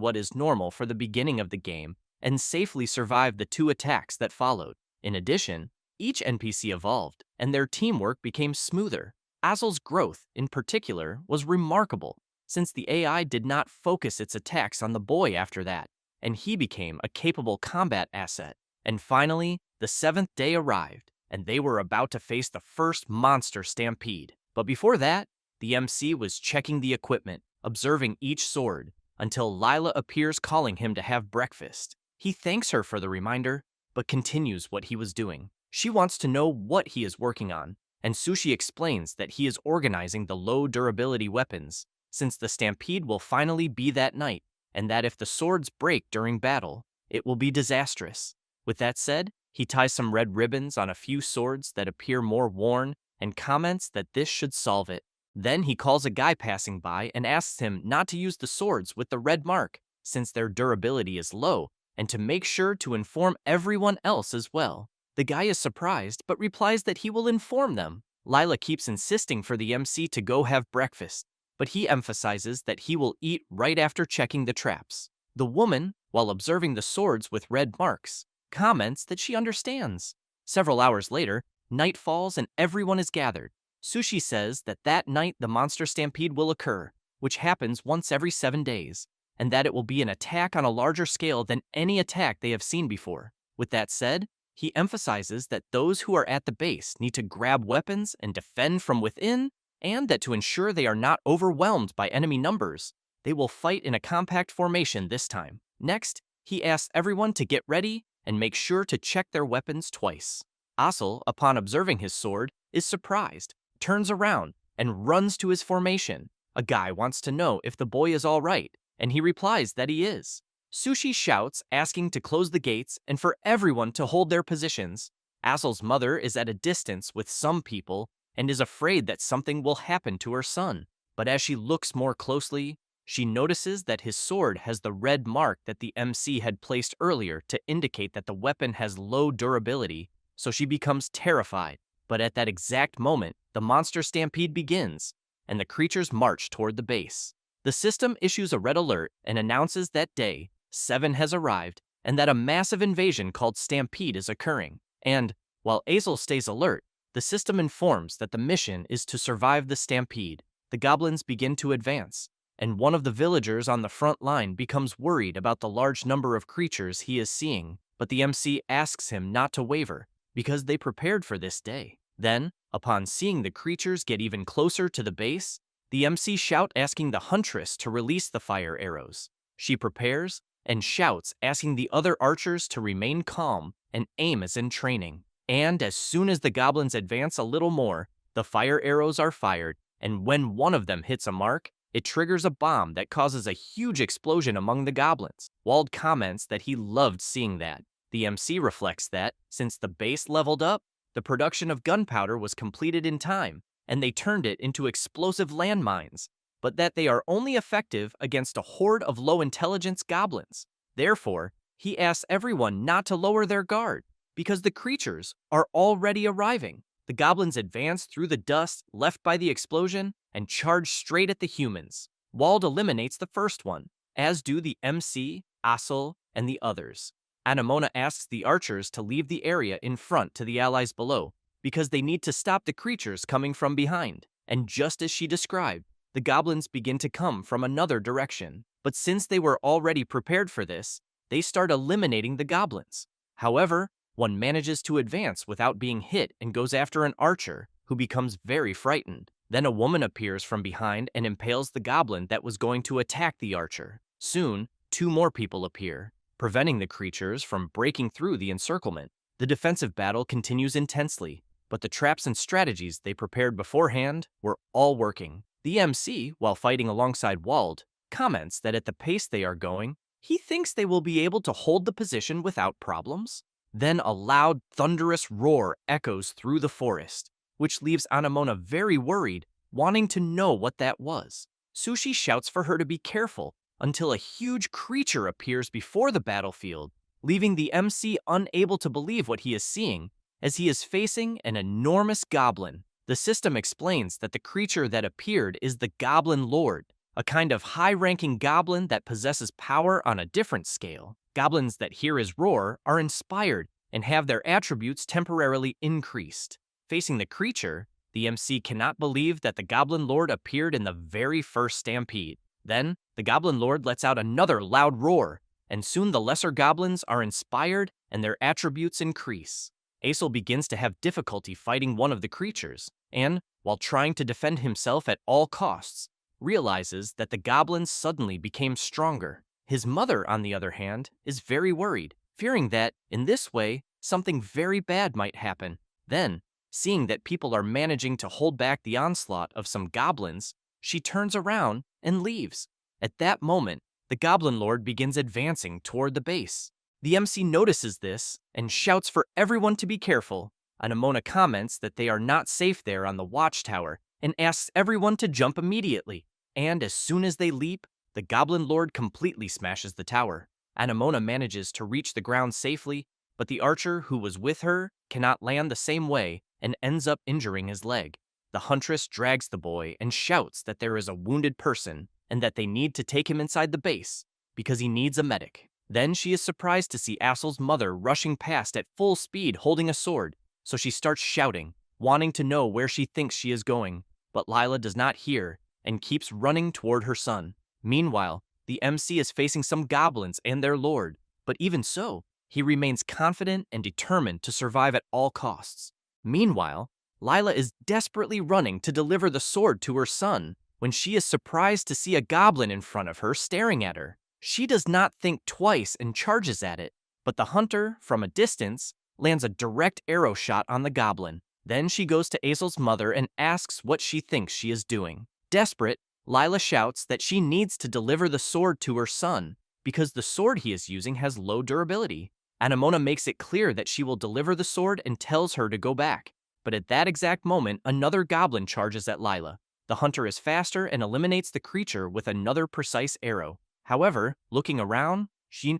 what is normal for the beginning of the game, and safely survived the 2 attacks that followed. In addition, each NPC evolved, and their teamwork became smoother. Azel's growth, in particular, was remarkable, since the AI did not focus its attacks on the boy after that, and he became a capable combat asset. And finally, the 7th day arrived, and they were about to face the first monster stampede. But before that, the MC was checking the equipment, observing each sword, until Lila appears calling him to have breakfast. He thanks her for the reminder, but continues what he was doing. She wants to know what he is working on, and Sushi explains that he is organizing the low-durability weapons, since the stampede will finally be that night, and that if the swords break during battle, it will be disastrous. With that said, he ties some red ribbons on a few swords that appear more worn and comments that this should solve it. Then he calls a guy passing by and asks him not to use the swords with the red mark, since their durability is low, and to make sure to inform everyone else as well. The guy is surprised, but replies that he will inform them. Lila keeps insisting for the MC to go have breakfast, but he emphasizes that he will eat right after checking the traps. The woman, while observing the swords with red marks, comments that she understands. Several hours later, night falls and everyone is gathered. Sushi says that that night the monster stampede will occur, which happens once every 7 days, and that it will be an attack on a larger scale than any attack they have seen before. With that said, he emphasizes that those who are at the base need to grab weapons and defend from within, and that to ensure they are not overwhelmed by enemy numbers, they will fight in a compact formation this time. Next, he asks everyone to get ready and make sure to check their weapons twice. Asel, upon observing his sword, is surprised, turns around, and runs to his formation. A guy wants to know if the boy is all right, and he replies that he is. Sushi shouts, asking to close the gates and for everyone to hold their positions. Asel's mother is at a distance with some people and is afraid that something will happen to her son. But as she looks more closely, she notices that his sword has the red mark that the MC had placed earlier to indicate that the weapon has low durability, so she becomes terrified. But at that exact moment, the monster stampede begins, and the creatures march toward the base. The system issues a red alert and announces that day 7 has arrived, and that a massive invasion called Stampede is occurring. And, while Azel stays alert, the system informs that the mission is to survive the stampede. The goblins begin to advance, and one of the villagers on the front line becomes worried about the large number of creatures he is seeing, but the MC asks him not to waver, because they prepared for this day. Then, upon seeing the creatures get even closer to the base, the MC shouts asking the huntress to release the fire arrows. She prepares and shouts asking the other archers to remain calm and aim as in training. And as soon as the goblins advance a little more, the fire arrows are fired, and when one of them hits a mark, it triggers a bomb that causes a huge explosion among the goblins. Wald comments that he loved seeing that. The MC reflects that, since the base leveled up, the production of gunpowder was completed in time, and they turned it into explosive landmines, but that they are only effective against a horde of low-intelligence goblins. Therefore, he asks everyone not to lower their guard, because the creatures are already arriving. The goblins advance through the dust left by the explosion and charge straight at the humans. Wald eliminates the first one, as do the MC, Asel, and the others. Anemona asks the archers to leave the area in front to the allies below, because they need to stop the creatures coming from behind. And just as she described, the goblins begin to come from another direction. But since they were already prepared for this, they start eliminating the goblins. However, one manages to advance without being hit and goes after an archer, who becomes very frightened. Then a woman appears from behind and impales the goblin that was going to attack the archer. Soon, 2 more people appear, preventing the creatures from breaking through the encirclement. The defensive battle continues intensely, but the traps and strategies they prepared beforehand were all working. The MC, while fighting alongside Wald, comments that at the pace they are going, he thinks they will be able to hold the position without problems. Then a loud, thunderous roar echoes through the forest, which leaves Anemona very worried, wanting to know what that was. Sushi shouts for her to be careful until a huge creature appears before the battlefield, leaving the MC unable to believe what he is seeing, as he is facing an enormous goblin. The system explains that the creature that appeared is the Goblin Lord, a kind of high-ranking goblin that possesses power on a different scale. Goblins that hear his roar are inspired and have their attributes temporarily increased. Facing the creature, the MC cannot believe that the Goblin Lord appeared in the very first stampede. Then, the Goblin Lord lets out another loud roar, and soon the lesser goblins are inspired and their attributes increase. Aesol begins to have difficulty fighting one of the creatures, and, while trying to defend himself at all costs, realizes that the goblins suddenly became stronger. His mother, on the other hand, is very worried, fearing that, in this way, something very bad might happen. Then, seeing that people are managing to hold back the onslaught of some goblins, she turns around and leaves. At that moment, the Goblin Lord begins advancing toward the base. The MC notices this and shouts for everyone to be careful. Anemona comments that they are not safe there on the watchtower and asks everyone to jump immediately. And as soon as they leap, the Goblin Lord completely smashes the tower. Anemona manages to reach the ground safely, but the archer who was with her cannot land the same way and ends up injuring his leg. The huntress drags the boy and shouts that there is a wounded person and that they need to take him inside the base because he needs a medic. Then she is surprised to see Aesol's mother rushing past at full speed holding a sword, so she starts shouting, wanting to know where she thinks she is going, but Lila does not hear and keeps running toward her son. Meanwhile, the MC is facing some goblins and their lord, but even so, he remains confident and determined to survive at all costs. Meanwhile, Lila is desperately running to deliver the sword to her son when she is surprised to see a goblin in front of her staring at her. She does not think twice and charges at it, but the hunter, from a distance, lands a direct arrow shot on the goblin. Then she goes to Aesol's mother and asks what she thinks she is doing. Desperate, Lila shouts that she needs to deliver the sword to her son because the sword he is using has low durability. Anemona makes it clear that she will deliver the sword and tells her to go back. But at that exact moment, another goblin charges at Lila. The hunter is faster and eliminates the creature with another precise arrow. However, looking around, she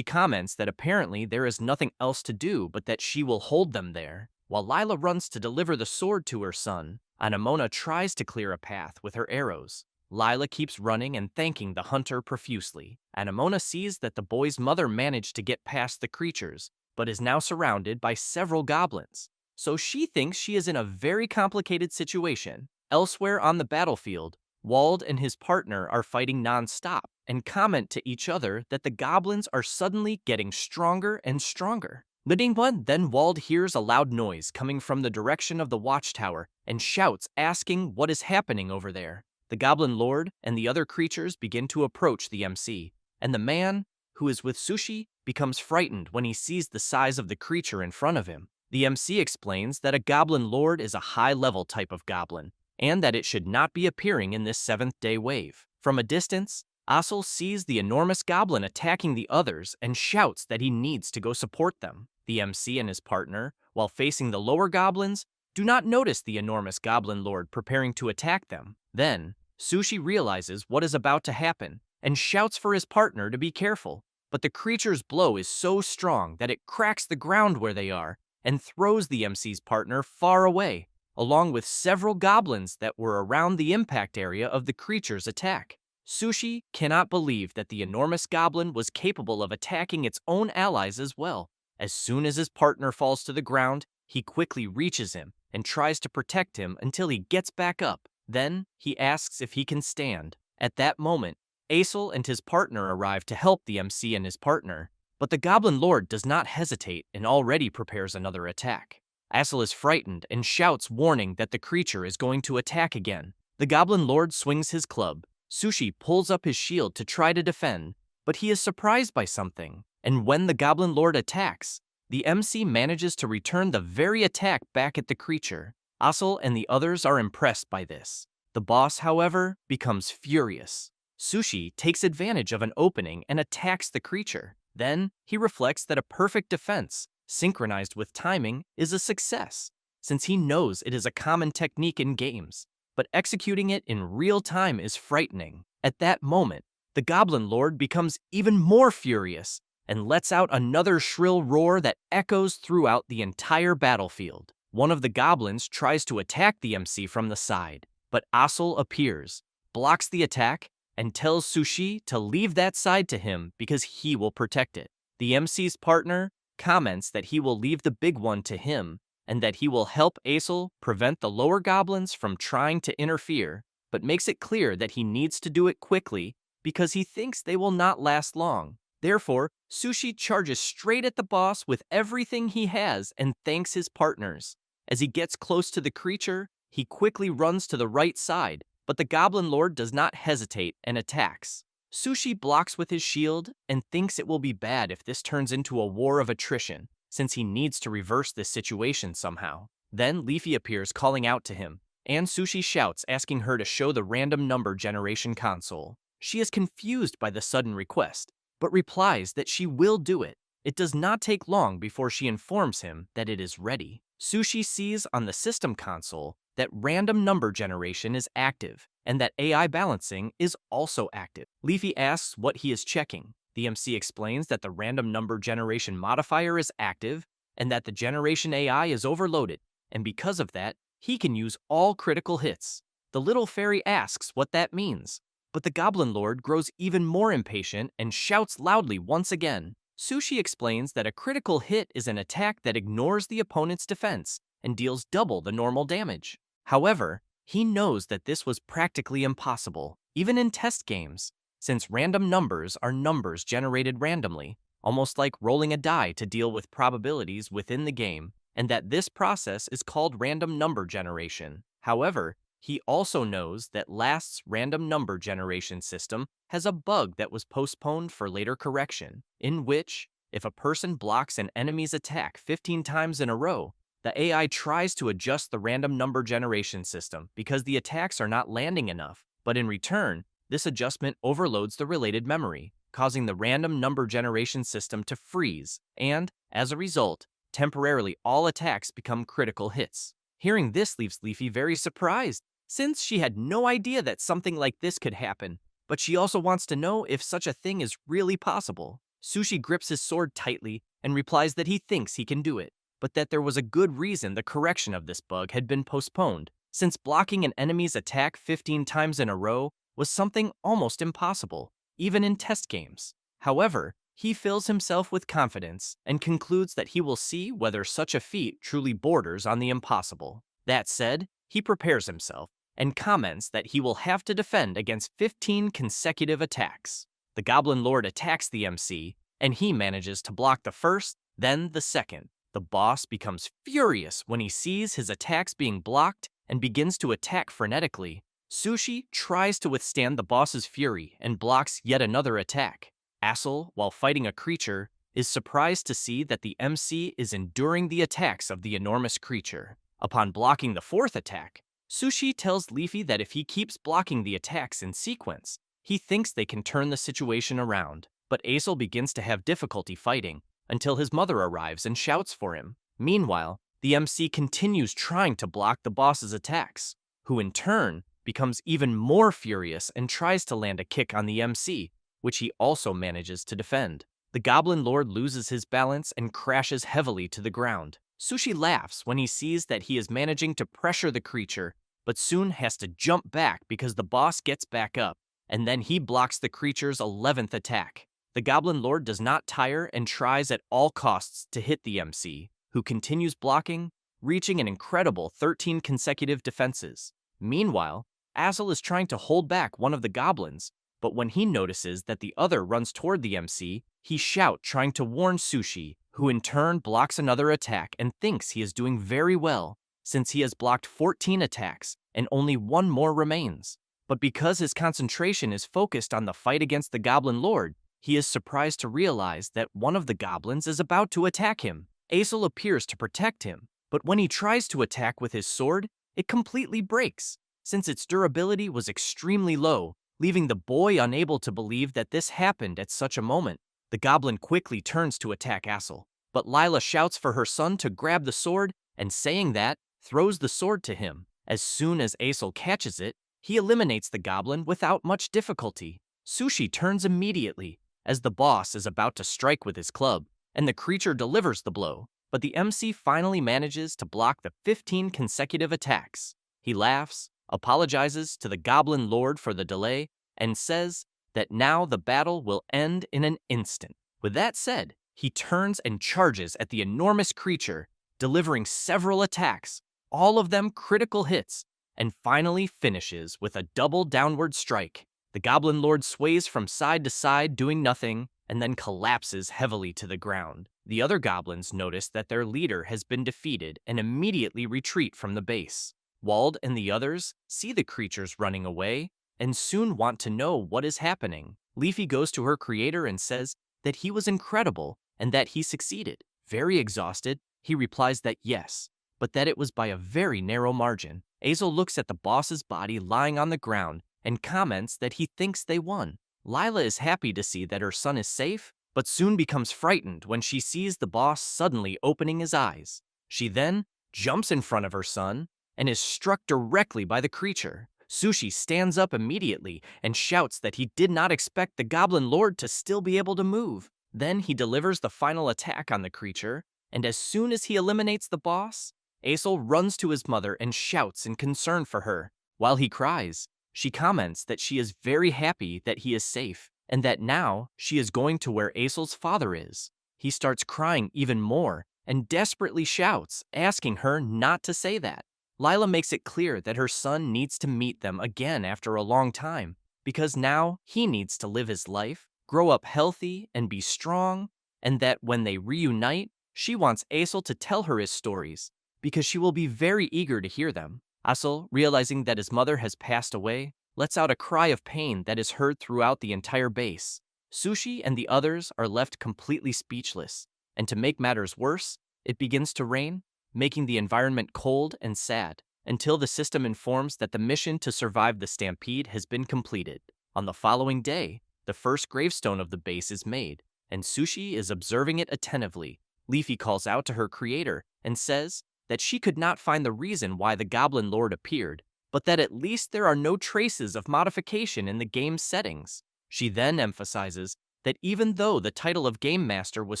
comments that apparently there is nothing else to do but that she will hold them there. While Lila runs to deliver the sword to her son, Anemona tries to clear a path with her arrows. Lila keeps running and thanking the hunter profusely. Anemona sees that the boy's mother managed to get past the creatures, but is now surrounded by several goblins. So she thinks she is in a very complicated situation. Elsewhere on the battlefield, Wald and his partner are fighting non-stop and comment to each other that the goblins are suddenly getting stronger and stronger. Then Wald hears a loud noise coming from the direction of the watchtower and shouts, asking what is happening over there. The Goblin Lord and the other creatures begin to approach the MC, and the man, who is with Sushi, becomes frightened when he sees the size of the creature in front of him. The MC explains that a Goblin Lord is a high-level type of goblin, and that it should not be appearing in this seventh-day wave. From a distance, Aesol sees the enormous goblin attacking the others and shouts that he needs to go support them. The MC and his partner, while facing the lower goblins, do not notice the enormous Goblin Lord preparing to attack them. Then, Sushi realizes what is about to happen and shouts for his partner to be careful. But the creature's blow is so strong that it cracks the ground where they are and throws the MC's partner far away, along with several goblins that were around the impact area of the creature's attack. Sushi cannot believe that the enormous goblin was capable of attacking its own allies as well. As soon as his partner falls to the ground, he quickly reaches him and tries to protect him until he gets back up. Then, he asks if he can stand. At that moment, Aesol and his partner arrive to help the MC and his partner, but the Goblin Lord does not hesitate and already prepares another attack. Aesol is frightened and shouts, warning that the creature is going to attack again. The Goblin Lord swings his club. Sushi pulls up his shield to try to defend, but he is surprised by something, and when the Goblin Lord attacks, the MC manages to return the very attack back at the creature. Aesol and the others are impressed by this. The boss, however, becomes furious. Sushi takes advantage of an opening and attacks the creature. Then, he reflects that a perfect defense, synchronized with timing, is a success, since he knows it is a common technique in games. but executing it in real time is frightening. At that moment, the Goblin Lord becomes even more furious and lets out another shrill roar that echoes throughout the entire battlefield. One of the goblins tries to attack the MC from the side, but Asel appears, blocks the attack, and tells Sushi to leave that side to him because he will protect it. The MC's partner comments that he will leave the big one to him and that he will help Asel prevent the lower goblins from trying to interfere, but makes it clear that he needs to do it quickly because he thinks they will not last long. Therefore, Sushi charges straight at the boss with everything he has and thanks his partners. As he gets close to the creature, he quickly runs to the right side, but the Goblin Lord does not hesitate and attacks. Sushi blocks with his shield and thinks it will be bad if this turns into a war of attrition, since he needs to reverse this situation somehow. Then Leafy appears calling out to him, and Sushi shouts asking her to show the random number generation console. She is confused by the sudden request, but replies that she will do it. It does not take long before she informs him that it is ready. Sushi sees on the system console that random number generation is active, and that AI balancing is also active. Leafy asks what he is checking. The MC explains that the random number generation modifier is active, and that the generation AI is overloaded, and because of that, he can use all critical hits. The little fairy asks what that means, but the Goblin Lord grows even more impatient and shouts loudly once again. Sushi explains that a critical hit is an attack that ignores the opponent's defense and deals double the normal damage. However, he knows that this was practically impossible, even in test games, since random numbers are numbers generated randomly, almost like rolling a die to deal with probabilities within the game, and that this process is called random number generation. However, he also knows that last's random number generation system has a bug that was postponed for later correction, in which, if a person blocks an enemy's attack 15 times in a row, the AI tries to adjust the random number generation system because the attacks are not landing enough, but in return, this adjustment overloads the related memory, causing the random number generation system to freeze, and, as a result, temporarily all attacks become critical hits. Hearing this leaves Leafy very surprised, since she had no idea that something like this could happen, but she also wants to know if such a thing is really possible. Sushi grips his sword tightly and replies that he thinks he can do it, but that there was a good reason the correction of this bug had been postponed, since blocking an enemy's attack 15 times in a row was something almost impossible, even in test games. However, he fills himself with confidence and concludes that he will see whether such a feat truly borders on the impossible. That said, he prepares himself and comments that he will have to defend against 15 consecutive attacks. The Goblin Lord attacks the MC, and he manages to block the first, then the second. The boss becomes furious when he sees his attacks being blocked and begins to attack frenetically. Sushi tries to withstand the boss's fury and blocks yet another attack. Asel, while fighting a creature, is surprised to see that the MC is enduring the attacks of the enormous creature. Upon blocking the fourth attack, Sushi tells Leafy that if he keeps blocking the attacks in sequence, he thinks they can turn the situation around. But Asel begins to have difficulty fighting until his mother arrives and shouts for him. Meanwhile, the MC continues trying to block the boss's attacks, who in turn becomes even more furious and tries to land a kick on the MC, which he also manages to defend. The Goblin Lord loses his balance and crashes heavily to the ground. Sushi laughs when he sees that he is managing to pressure the creature, but soon has to jump back because the boss gets back up, and then he blocks the creature's 11th attack. The Goblin Lord does not tire and tries at all costs to hit the MC, who continues blocking, reaching an incredible 13 consecutive defenses. Meanwhile, Asel is trying to hold back one of the goblins, but when he notices that the other runs toward the MC, he shouts trying to warn Sushi, who in turn blocks another attack and thinks he is doing very well, since he has blocked 14 attacks and only one more remains. But because his concentration is focused on the fight against the Goblin Lord, he is surprised to realize that one of the goblins is about to attack him. Asel appears to protect him, but when he tries to attack with his sword, it completely breaks, since its durability was extremely low, leaving the boy unable to believe that this happened at such a moment. The goblin quickly turns to attack Asel, but Lila shouts for her son to grab the sword and saying that, throws the sword to him. As soon as Aesol catches it, he eliminates the goblin without much difficulty. Sushi turns immediately, as the boss is about to strike with his club, and the creature delivers the blow, but the MC finally manages to block the 15 consecutive attacks. He laughs, apologizes to the Goblin Lord for the delay, and says that now the battle will end in an instant. With that said, he turns and charges at the enormous creature, delivering several attacks, all of them critical hits, and finally finishes with a double downward strike. The Goblin Lord sways from side to side doing nothing, and then collapses heavily to the ground. The other goblins notice that their leader has been defeated and immediately retreat from the base. Wald and the others see the creatures running away and soon want to know what is happening. Leafy goes to her creator and says that he was incredible and that he succeeded. Very exhausted, he replies that yes, but that it was by a very narrow margin. Aesol looks at the boss's body lying on the ground and comments that he thinks they won. Lila is happy to see that her son is safe, but soon becomes frightened when she sees the boss suddenly opening his eyes. She then jumps in front of her son and is struck directly by the creature. Sushi stands up immediately and shouts that he did not expect the Goblin Lord to still be able to move. Then he delivers the final attack on the creature, and as soon as he eliminates the boss, Aesol runs to his mother and shouts in concern for her. While he cries, she comments that she is very happy that he is safe, and that now she is going to where Aesol's father is. He starts crying even more and desperately shouts, asking her not to say that. Lila makes it clear that her son needs to meet them again after a long time, because now he needs to live his life, grow up healthy, and be strong, and that when they reunite, she wants Aesol to tell her his stories, because she will be very eager to hear them. Aesol, realizing that his mother has passed away, lets out a cry of pain that is heard throughout the entire base. Sushi and the others are left completely speechless, and to make matters worse, it begins to rain, making the environment cold and sad, until the system informs that the mission to survive the stampede has been completed. On the following day, the first gravestone of the base is made, and Sushi is observing it attentively. Leafy calls out to her creator and says that she could not find the reason why the Goblin Lord appeared, but that at least there are no traces of modification in the game's settings. She then emphasizes that even though the title of Game Master was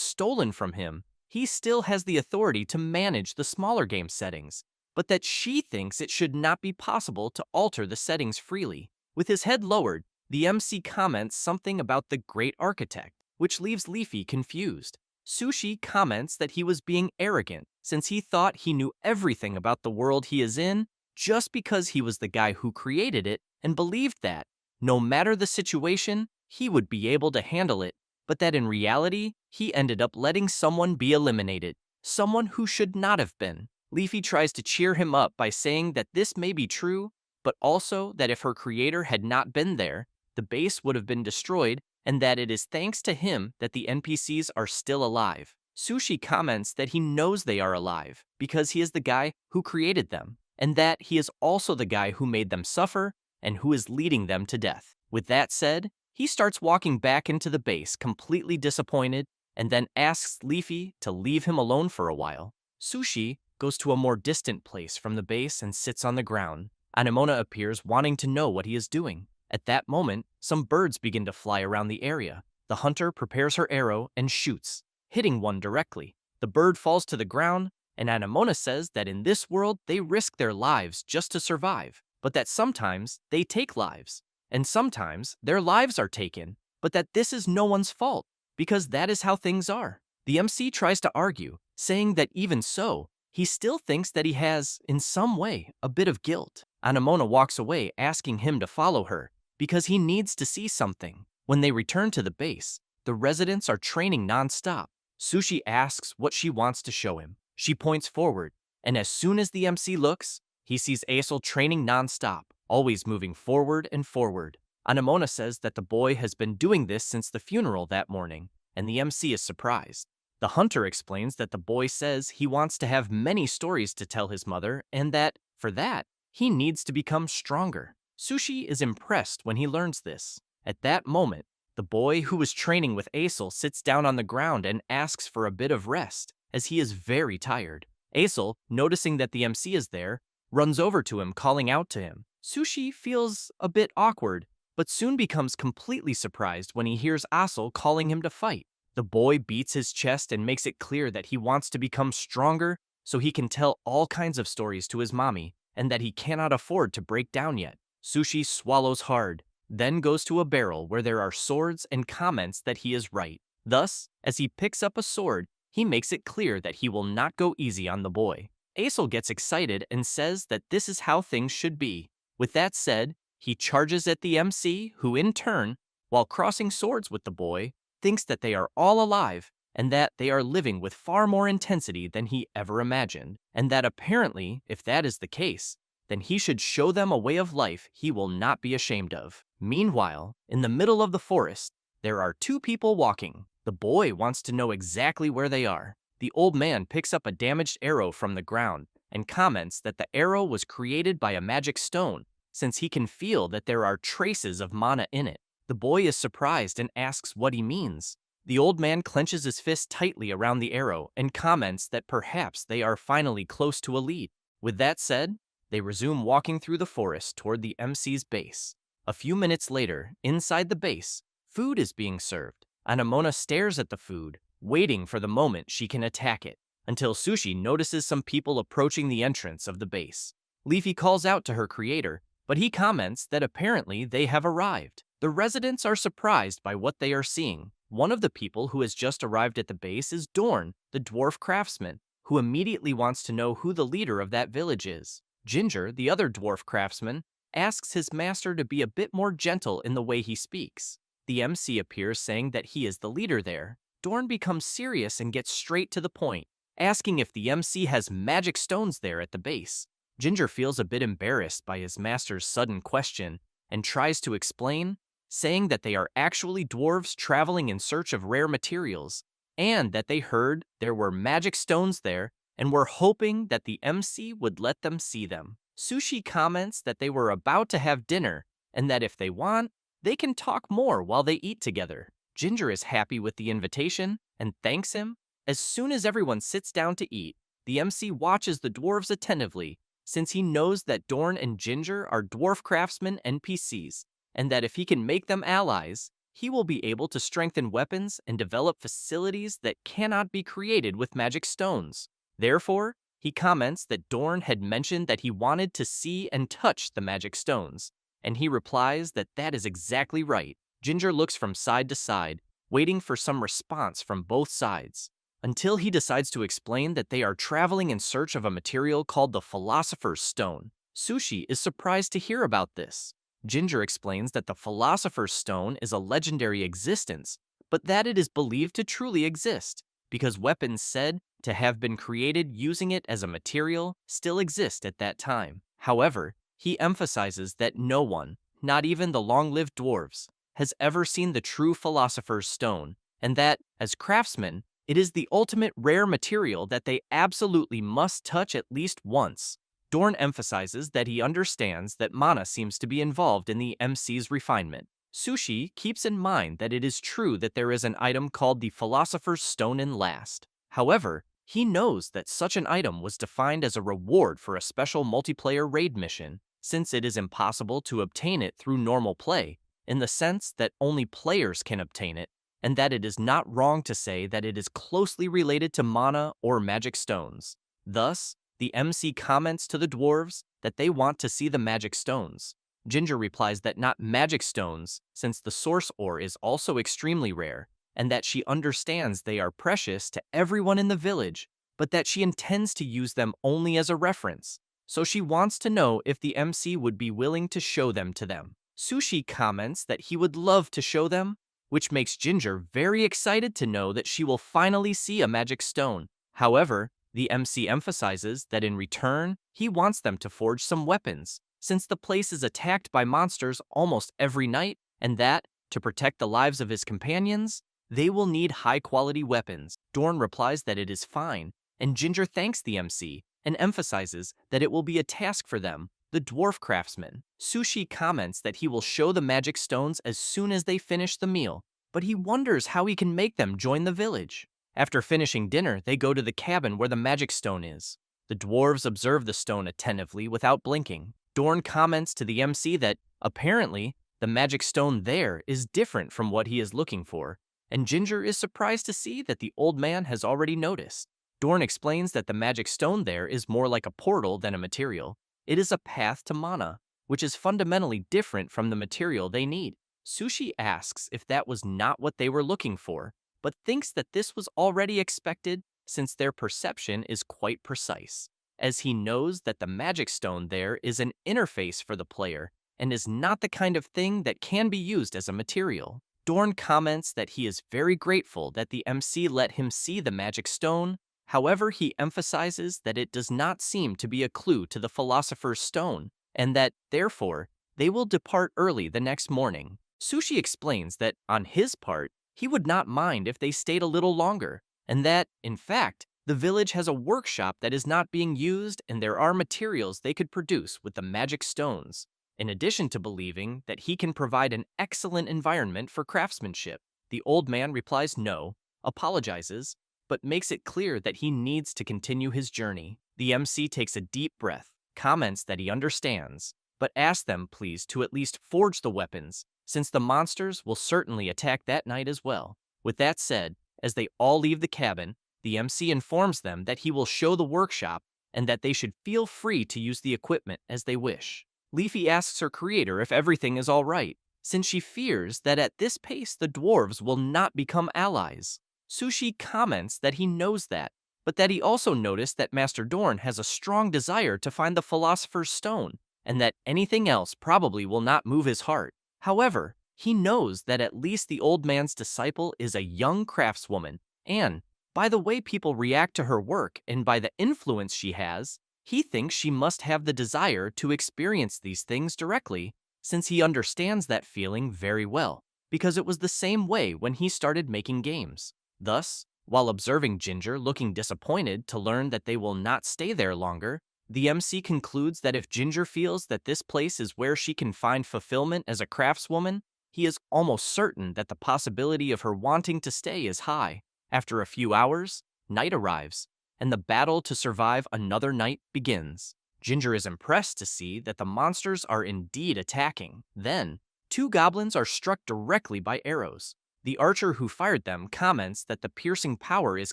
stolen from him, he still has the authority to manage the smaller game settings, but that she thinks it should not be possible to alter the settings freely. With his head lowered, the MC comments something about the Great Architect, which leaves Leafy confused. Sushi comments that he was being arrogant since he thought he knew everything about the world he is in just because he was the guy who created it and believed that, no matter the situation, he would be able to handle it, but that in reality, he ended up letting someone be eliminated, someone who should not have been. Leafy tries to cheer him up by saying that this may be true, but also that if her creator had not been there, the base would have been destroyed, and that it is thanks to him that the NPCs are still alive. Sushi comments that he knows they are alive because he is the guy who created them, and that he is also the guy who made them suffer and who is leading them to death. With that said, he starts walking back into the base completely disappointed and then asks Leafy to leave him alone for a while. Sushi goes to a more distant place from the base and sits on the ground. Anemona appears wanting to know what he is doing. At that moment, some birds begin to fly around the area. The hunter prepares her arrow and shoots, hitting one directly. The bird falls to the ground, and Anemona says that in this world they risk their lives just to survive, but that sometimes they take lives, and sometimes their lives are taken, but that this is no one's fault, because that is how things are. The MC tries to argue, saying that even so, he still thinks that he has, in some way, a bit of guilt. Anemona walks away, asking him to follow her, because he needs to see something. When they return to the base, the residents are training non-stop. Sushi asks what she wants to show him. She points forward, and as soon as the MC looks, he sees Aesol training non-stop, always moving forward and forward. Anemona says that the boy has been doing this since the funeral that morning, and the MC is surprised. The hunter explains that the boy says he wants to have many stories to tell his mother, and that, for that, he needs to become stronger. Sushi is impressed when he learns this. At that moment, the boy who was training with Aesol sits down on the ground and asks for a bit of rest, as he is very tired. Aesol, noticing that the MC is there, runs over to him calling out to him. Sushi feels a bit awkward, but soon becomes completely surprised when he hears Asel calling him to fight. The boy beats his chest and makes it clear that he wants to become stronger so he can tell all kinds of stories to his mommy, and that he cannot afford to break down yet. Sushi swallows hard, then goes to a barrel where there are swords and comments that he is right. Thus, as he picks up a sword, he makes it clear that he will not go easy on the boy. Asel gets excited and says that this is how things should be. With that said, he charges at the MC, who in turn, while crossing swords with the boy, thinks that they are all alive and that they are living with far more intensity than he ever imagined, and that apparently, if that is the case, then he should show them a way of life he will not be ashamed of. Meanwhile, in the middle of the forest, there are two people walking. The boy wants to know exactly where they are. The old man picks up a damaged arrow from the ground and comments that the arrow was created by a magic stone, since he can feel that there are traces of mana in it. The boy is surprised and asks what he means. The old man clenches his fist tightly around the arrow and comments that perhaps they are finally close to a lead. With that said, they resume walking through the forest toward the MC's base. A few minutes later, inside the base, food is being served. Anamona stares at the food, waiting for the moment she can attack it, until Sushi notices some people approaching the entrance of the base. Leafy calls out to her creator, but he comments that apparently they have arrived. The residents are surprised by what they are seeing. One of the people who has just arrived at the base is Dorn, the dwarf craftsman, who immediately wants to know who the leader of that village is. Ginger, the other dwarf craftsman, asks his master to be a bit more gentle in the way he speaks. The MC appears saying that he is the leader there. Dorn becomes serious and gets straight to the point, asking if the MC has magic stones there at the base. Ginger feels a bit embarrassed by his master's sudden question and tries to explain, saying that they are actually dwarves traveling in search of rare materials, and that they heard there were magic stones there and were hoping that the MC would let them see them. Sushi comments that they were about to have dinner and that if they want, they can talk more while they eat together. Ginger is happy with the invitation and thanks him. As soon as everyone sits down to eat, the MC watches the dwarves attentively, since he knows that Dorn and Ginger are dwarf craftsmen NPCs, and that if he can make them allies, he will be able to strengthen weapons and develop facilities that cannot be created with magic stones. Therefore, he comments that Dorn had mentioned that he wanted to see and touch the magic stones, and he replies that that is exactly right. Ginger looks from side to side, waiting for some response from both sides, until he decides to explain that they are traveling in search of a material called the Philosopher's Stone. Sushi is surprised to hear about this. Ginger explains that the Philosopher's Stone is a legendary existence, but that it is believed to truly exist, because weapons said to have been created using it as a material still exist at that time. However, he emphasizes that no one, not even the long-lived dwarves, has ever seen the true Philosopher's Stone, and that, as craftsmen, it is the ultimate rare material that they absolutely must touch at least once. Dorn emphasizes that he understands that mana seems to be involved in the MC's refinement. Sushi keeps in mind that it is true that there is an item called the Philosopher's Stone in Last. However, he knows that such an item was defined as a reward for a special multiplayer raid mission, since it is impossible to obtain it through normal play, in the sense that only players can obtain it, and that it is not wrong to say that it is closely related to mana or magic stones. Thus, the MC comments to the dwarves that they want to see the magic stones. Ginger replies that not magic stones, since the source ore is also extremely rare, and that she understands they are precious to everyone in the village, but that she intends to use them only as a reference. So she wants to know if the MC would be willing to show them to them. Sushi comments that he would love to show them, which makes Ginger very excited to know that she will finally see a magic stone. However, the MC emphasizes that in return, he wants them to forge some weapons, since the place is attacked by monsters almost every night, and that, to protect the lives of his companions, they will need high-quality weapons. Dorn replies that it is fine, and Ginger thanks the MC and emphasizes that it will be a task for them, the dwarf craftsman. Sushi comments that he will show the magic stones as soon as they finish the meal, but he wonders how he can make them join the village. After finishing dinner, they go to the cabin where the magic stone is. The dwarves observe the stone attentively without blinking. Dorn comments to the MC that, apparently, the magic stone there is different from what he is looking for, and Ginger is surprised to see that the old man has already noticed. Dorn explains that the magic stone there is more like a portal than a material. It is a path to mana, which is fundamentally different from the material they need. Sushi asks if that was not what they were looking for, but thinks that this was already expected since their perception is quite precise, as he knows that the magic stone there is an interface for the player and is not the kind of thing that can be used as a material. Dorn comments that he is very grateful that the MC let him see the magic stone. However, he emphasizes that it does not seem to be a clue to the philosopher's stone, and that, therefore, they will depart early the next morning. Sushi explains that, on his part, he would not mind if they stayed a little longer, and that, in fact, the village has a workshop that is not being used and there are materials they could produce with the magic stones, in addition to believing that he can provide an excellent environment for craftsmanship. The old man replies no, apologizes, but makes it clear that he needs to continue his journey. The MC takes a deep breath, comments that he understands, but asks them please to at least forge the weapons, since the monsters will certainly attack that night as well. With that said, as they all leave the cabin, the MC informs them that he will show the workshop and that they should feel free to use the equipment as they wish. Leafy asks her creator if everything is all right, since she fears that at this pace the dwarves will not become allies. Sushi comments that he knows that, but that he also noticed that Master Dorn has a strong desire to find the Philosopher's Stone, and that anything else probably will not move his heart. However, he knows that at least the old man's disciple is a young craftswoman, and, by the way people react to her work and by the influence she has, he thinks she must have the desire to experience these things directly, since he understands that feeling very well, because it was the same way when he started making games. Thus, while observing Ginger looking disappointed to learn that they will not stay there longer, the MC concludes that if Ginger feels that this place is where she can find fulfillment as a craftswoman, he is almost certain that the possibility of her wanting to stay is high. After a few hours, night arrives, and the battle to survive another night begins. Ginger is impressed to see that the monsters are indeed attacking. Then, two goblins are struck directly by arrows. The archer who fired them comments that the piercing power is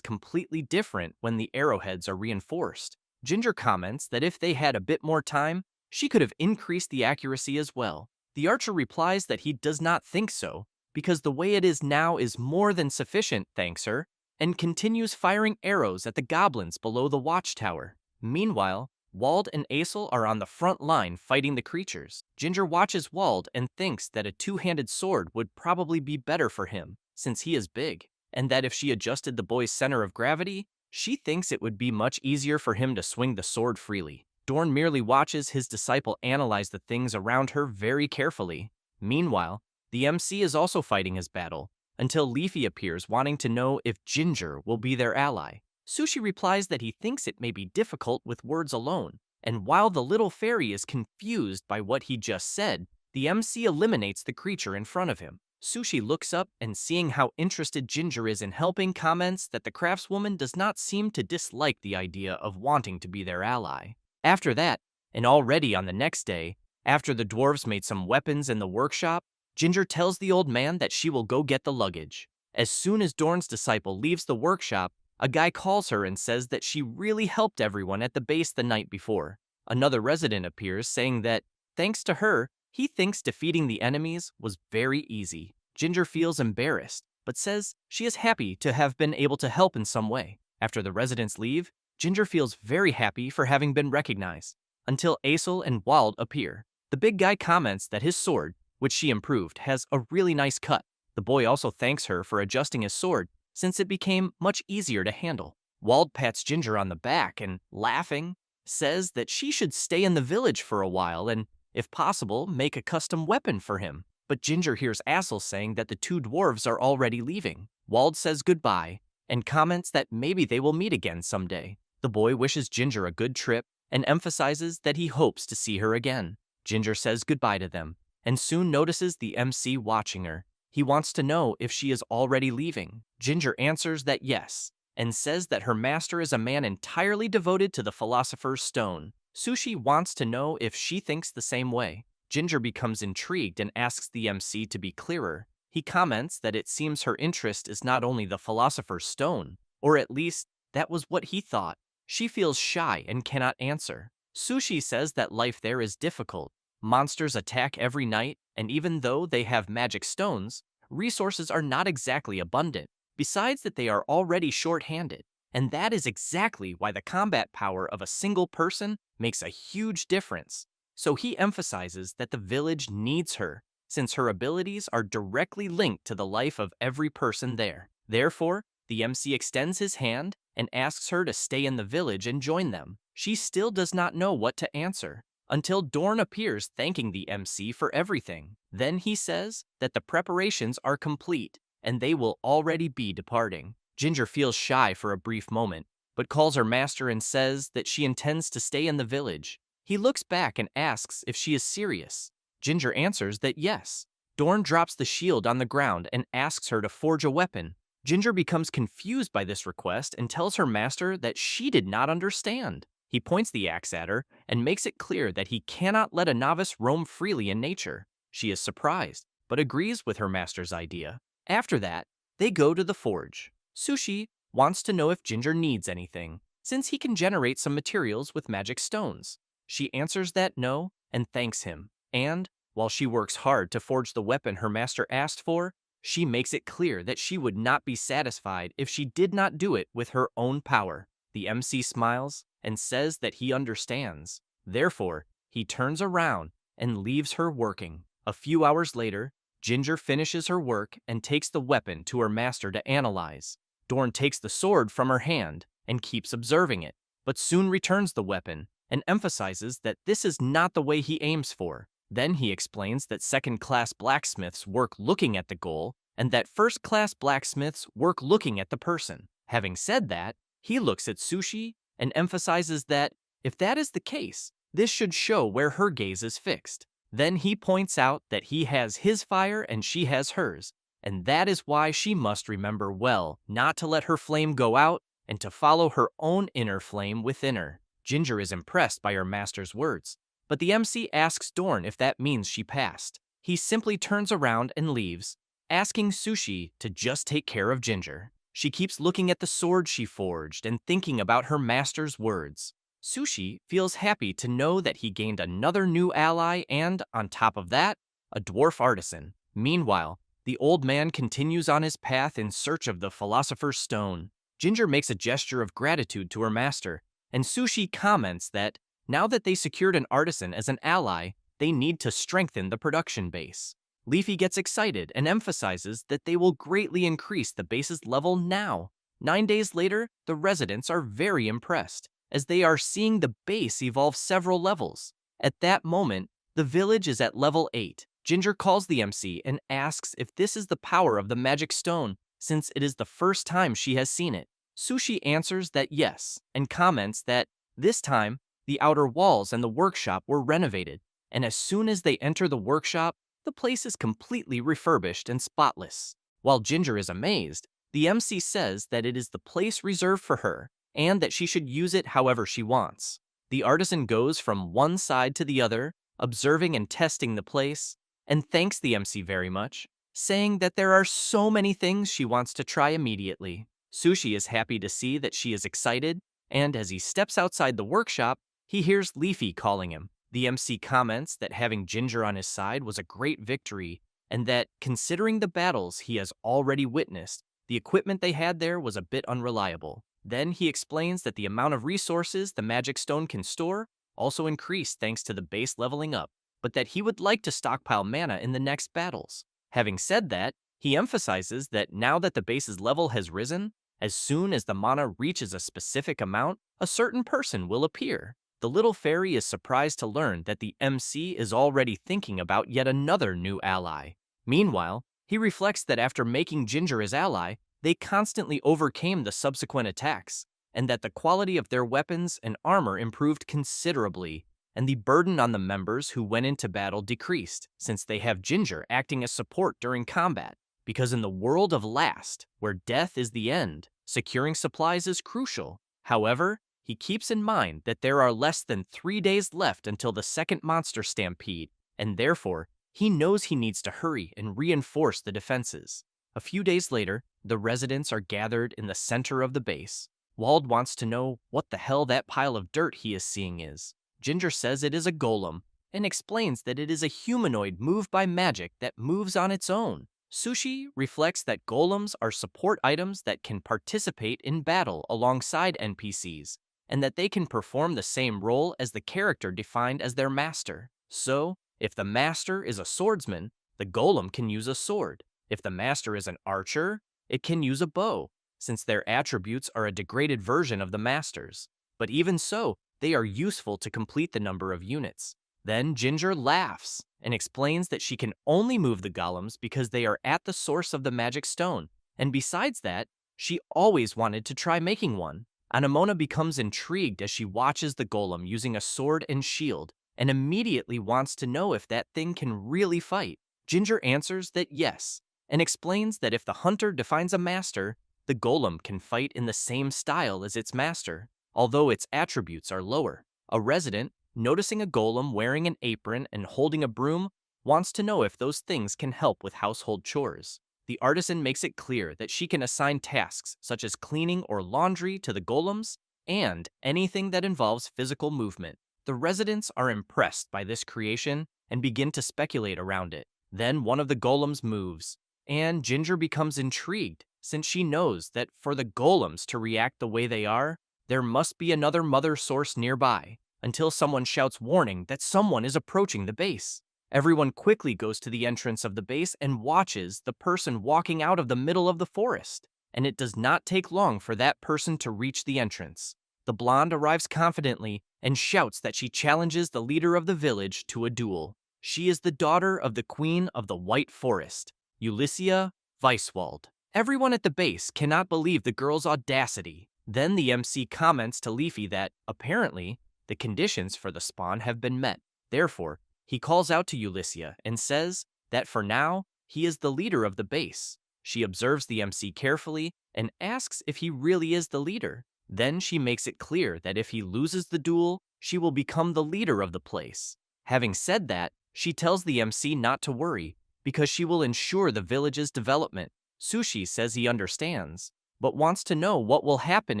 completely different when the arrowheads are reinforced. Ginger comments that if they had a bit more time, she could have increased the accuracy as well. The archer replies that he does not think so, because the way it is now is more than sufficient, thanks her, and continues firing arrows at the goblins below the watchtower. Meanwhile, Wald and Aesel are on the front line fighting the creatures. Ginger watches Wald and thinks that a two-handed sword would probably be better for him, since he is big, and that if she adjusted the boy's center of gravity, she thinks it would be much easier for him to swing the sword freely. Dorn merely watches his disciple analyze the things around her very carefully. Meanwhile, the MC is also fighting his battle, until Leafy appears wanting to know if Ginger will be their ally. Sushi replies that he thinks it may be difficult with words alone, and while the little fairy is confused by what he just said, the MC eliminates the creature in front of him. Sushi looks up and, seeing how interested Ginger is in helping, comments that the craftswoman does not seem to dislike the idea of wanting to be their ally. After that, and already on the next day, after the dwarves made some weapons in the workshop, Ginger tells the old man that she will go get the luggage. As soon as Dorn's disciple leaves the workshop, a guy calls her and says that she really helped everyone at the base the night before. Another resident appears saying that, thanks to her, he thinks defeating the enemies was very easy. Ginger feels embarrassed, but says she is happy to have been able to help in some way. After the residents leave, Ginger feels very happy for having been recognized, until Aesel and Wald appear. The big guy comments that his sword, which she improved, has a really nice cut. The boy also thanks her for adjusting his sword, since it became much easier to handle. Wald pats Ginger on the back and, laughing, says that she should stay in the village for a while and, if possible, make a custom weapon for him. But Ginger hears Aesel saying that the two dwarves are already leaving. Wald says goodbye and comments that maybe they will meet again someday. The boy wishes Ginger a good trip and emphasizes that he hopes to see her again. Ginger says goodbye to them and soon notices the MC watching her. He wants to know if she is already leaving. Ginger answers that yes, and says that her master is a man entirely devoted to the Philosopher's Stone. Sushi wants to know if she thinks the same way. Ginger becomes intrigued and asks the MC to be clearer. He comments that it seems her interest is not only the Philosopher's Stone, or at least that was what he thought. She feels shy and cannot answer. Sushi says that life there is difficult. Monsters attack every night, and even though they have magic stones, resources are not exactly abundant. Besides that, they are already short-handed, and that is exactly why the combat power of a single person makes a huge difference. So he emphasizes that the village needs her, since her abilities are directly linked to the life of every person there. Therefore, the MC extends his hand and asks her to stay in the village and join them. She still does not know what to answer, until Dorn appears thanking the MC for everything. Then he says that the preparations are complete, and they will already be departing. Ginger feels shy for a brief moment, but calls her master and says that she intends to stay in the village. He looks back and asks if she is serious. Ginger answers that yes. Dorn drops the shield on the ground and asks her to forge a weapon. Ginger becomes confused by this request and tells her master that she did not understand. He points the axe at her and makes it clear that he cannot let a novice roam freely in nature. She is surprised, but agrees with her master's idea. After that, they go to the forge. Sushi wants to know if Ginger needs anything, since he can generate some materials with magic stones. She answers that no, and thanks him. And, while she works hard to forge the weapon her master asked for, she makes it clear that she would not be satisfied if she did not do it with her own power. The MC smiles and says that he understands. Therefore, he turns around and leaves her working. A few hours later, Ginger finishes her work and takes the weapon to her master to analyze. Dorn takes the sword from her hand and keeps observing it, but soon returns the weapon and emphasizes that this is not the way he aims for. Then he explains that second-class blacksmiths work looking at the goal and that first-class blacksmiths work looking at the person. Having said that, he looks at Sushi and emphasizes that, if that is the case, this should show where her gaze is fixed. Then he points out that he has his fire and she has hers, and that is why she must remember well not to let her flame go out and to follow her own inner flame within her. Ginger is impressed by her master's words, but the MC asks Dorn if that means she passed. He simply turns around and leaves, asking Sushi to just take care of Ginger. She keeps looking at the sword she forged and thinking about her master's words. Sushi feels happy to know that he gained another new ally and, on top of that, a dwarf artisan. Meanwhile, the old man continues on his path in search of the Philosopher's Stone. Ginger makes a gesture of gratitude to her master, and Sushi comments that, now that they secured an artisan as an ally, they need to strengthen the production base. Leafy gets excited and emphasizes that they will greatly increase the base's level now. 9 days later, the residents are very impressed, as they are seeing the base evolve several levels. At that moment, the village is at level 8. Ginger calls the MC and asks if this is the power of the magic stone, since it is the first time she has seen it. Sushi answers that yes, and comments that, this time, the outer walls and the workshop were renovated, and as soon as they enter the workshop, the place is completely refurbished and spotless. While Ginger is amazed, the MC says that it is the place reserved for her, and that she should use it however she wants. The artisan goes from one side to the other, observing and testing the place, and thanks the MC very much, saying that there are so many things she wants to try immediately. Sushi is happy to see that she is excited, and as he steps outside the workshop, he hears Leafy calling him. The MC comments that having Ginger on his side was a great victory, and that, considering the battles he has already witnessed, the equipment they had there was a bit unreliable. Then he explains that the amount of resources the magic stone can store also increased thanks to the base leveling up, but that he would like to stockpile mana in the next battles. Having said that, he emphasizes that now that the base's level has risen, as soon as the mana reaches a specific amount, a certain person will appear. The little fairy is surprised to learn that the MC is already thinking about yet another new ally. Meanwhile, he reflects that after making Ginger his ally, they constantly overcame the subsequent attacks, and that the quality of their weapons and armor improved considerably, and the burden on the members who went into battle decreased, since they have Ginger acting as support during combat. Because in the world of Last, where death is the end, Securing supplies is crucial. However, he keeps in mind that there are less than 3 days left until the second monster stampede, and therefore, he knows he needs to hurry and reinforce the defenses. A few days later, the residents are gathered in the center of the base. Wald wants to know what the hell that pile of dirt he is seeing is. Ginger says it is a golem, and explains that it is a humanoid moved by magic that moves on its own. Sushi reflects that golems are support items that can participate in battle alongside NPCs, and that they can perform the same role as the character defined as their master. So, if the master is a swordsman, the golem can use a sword. If the master is an archer, it can use a bow, since their attributes are a degraded version of the master's. But even so, they are useful to complete the number of units. Then Ginger laughs and explains that she can only move the golems because they are at the source of the magic stone, and besides that, she always wanted to try making one. Anemona becomes intrigued as she watches the golem using a sword and shield, and immediately wants to know if that thing can really fight. Ginger answers that yes, and explains that if the hunter defines a master, the golem can fight in the same style as its master, although its attributes are lower. A resident, noticing a golem wearing an apron and holding a broom, wants to know if those things can help with household chores. The artisan makes it clear that she can assign tasks such as cleaning or laundry to the golems, and anything that involves physical movement. The residents are impressed by this creation and begin to speculate around it. Then one of the golems moves, and Ginger becomes intrigued since she knows that for the golems to react the way they are, there must be another mother source nearby, until someone shouts warning that someone is approaching the base. Everyone quickly goes to the entrance of the base and watches the person walking out of the middle of the forest, and it does not take long for that person to reach the entrance. The blonde arrives confidently and shouts that she challenges the leader of the village to a duel. She is the daughter of the Queen of the White Forest, Ulyssia Weiswald. Everyone at the base cannot believe the girl's audacity. Then the MC comments to Leafy that, apparently, the conditions for the spawn have been met. Therefore, he calls out to Ulyssia and says that for now, he is the leader of the base. She observes the MC carefully and asks if he really is the leader. Then she makes it clear that if he loses the duel, she will become the leader of the place. Having said that, she tells the MC not to worry, because she will ensure the village's development. Sushi says he understands, but wants to know what will happen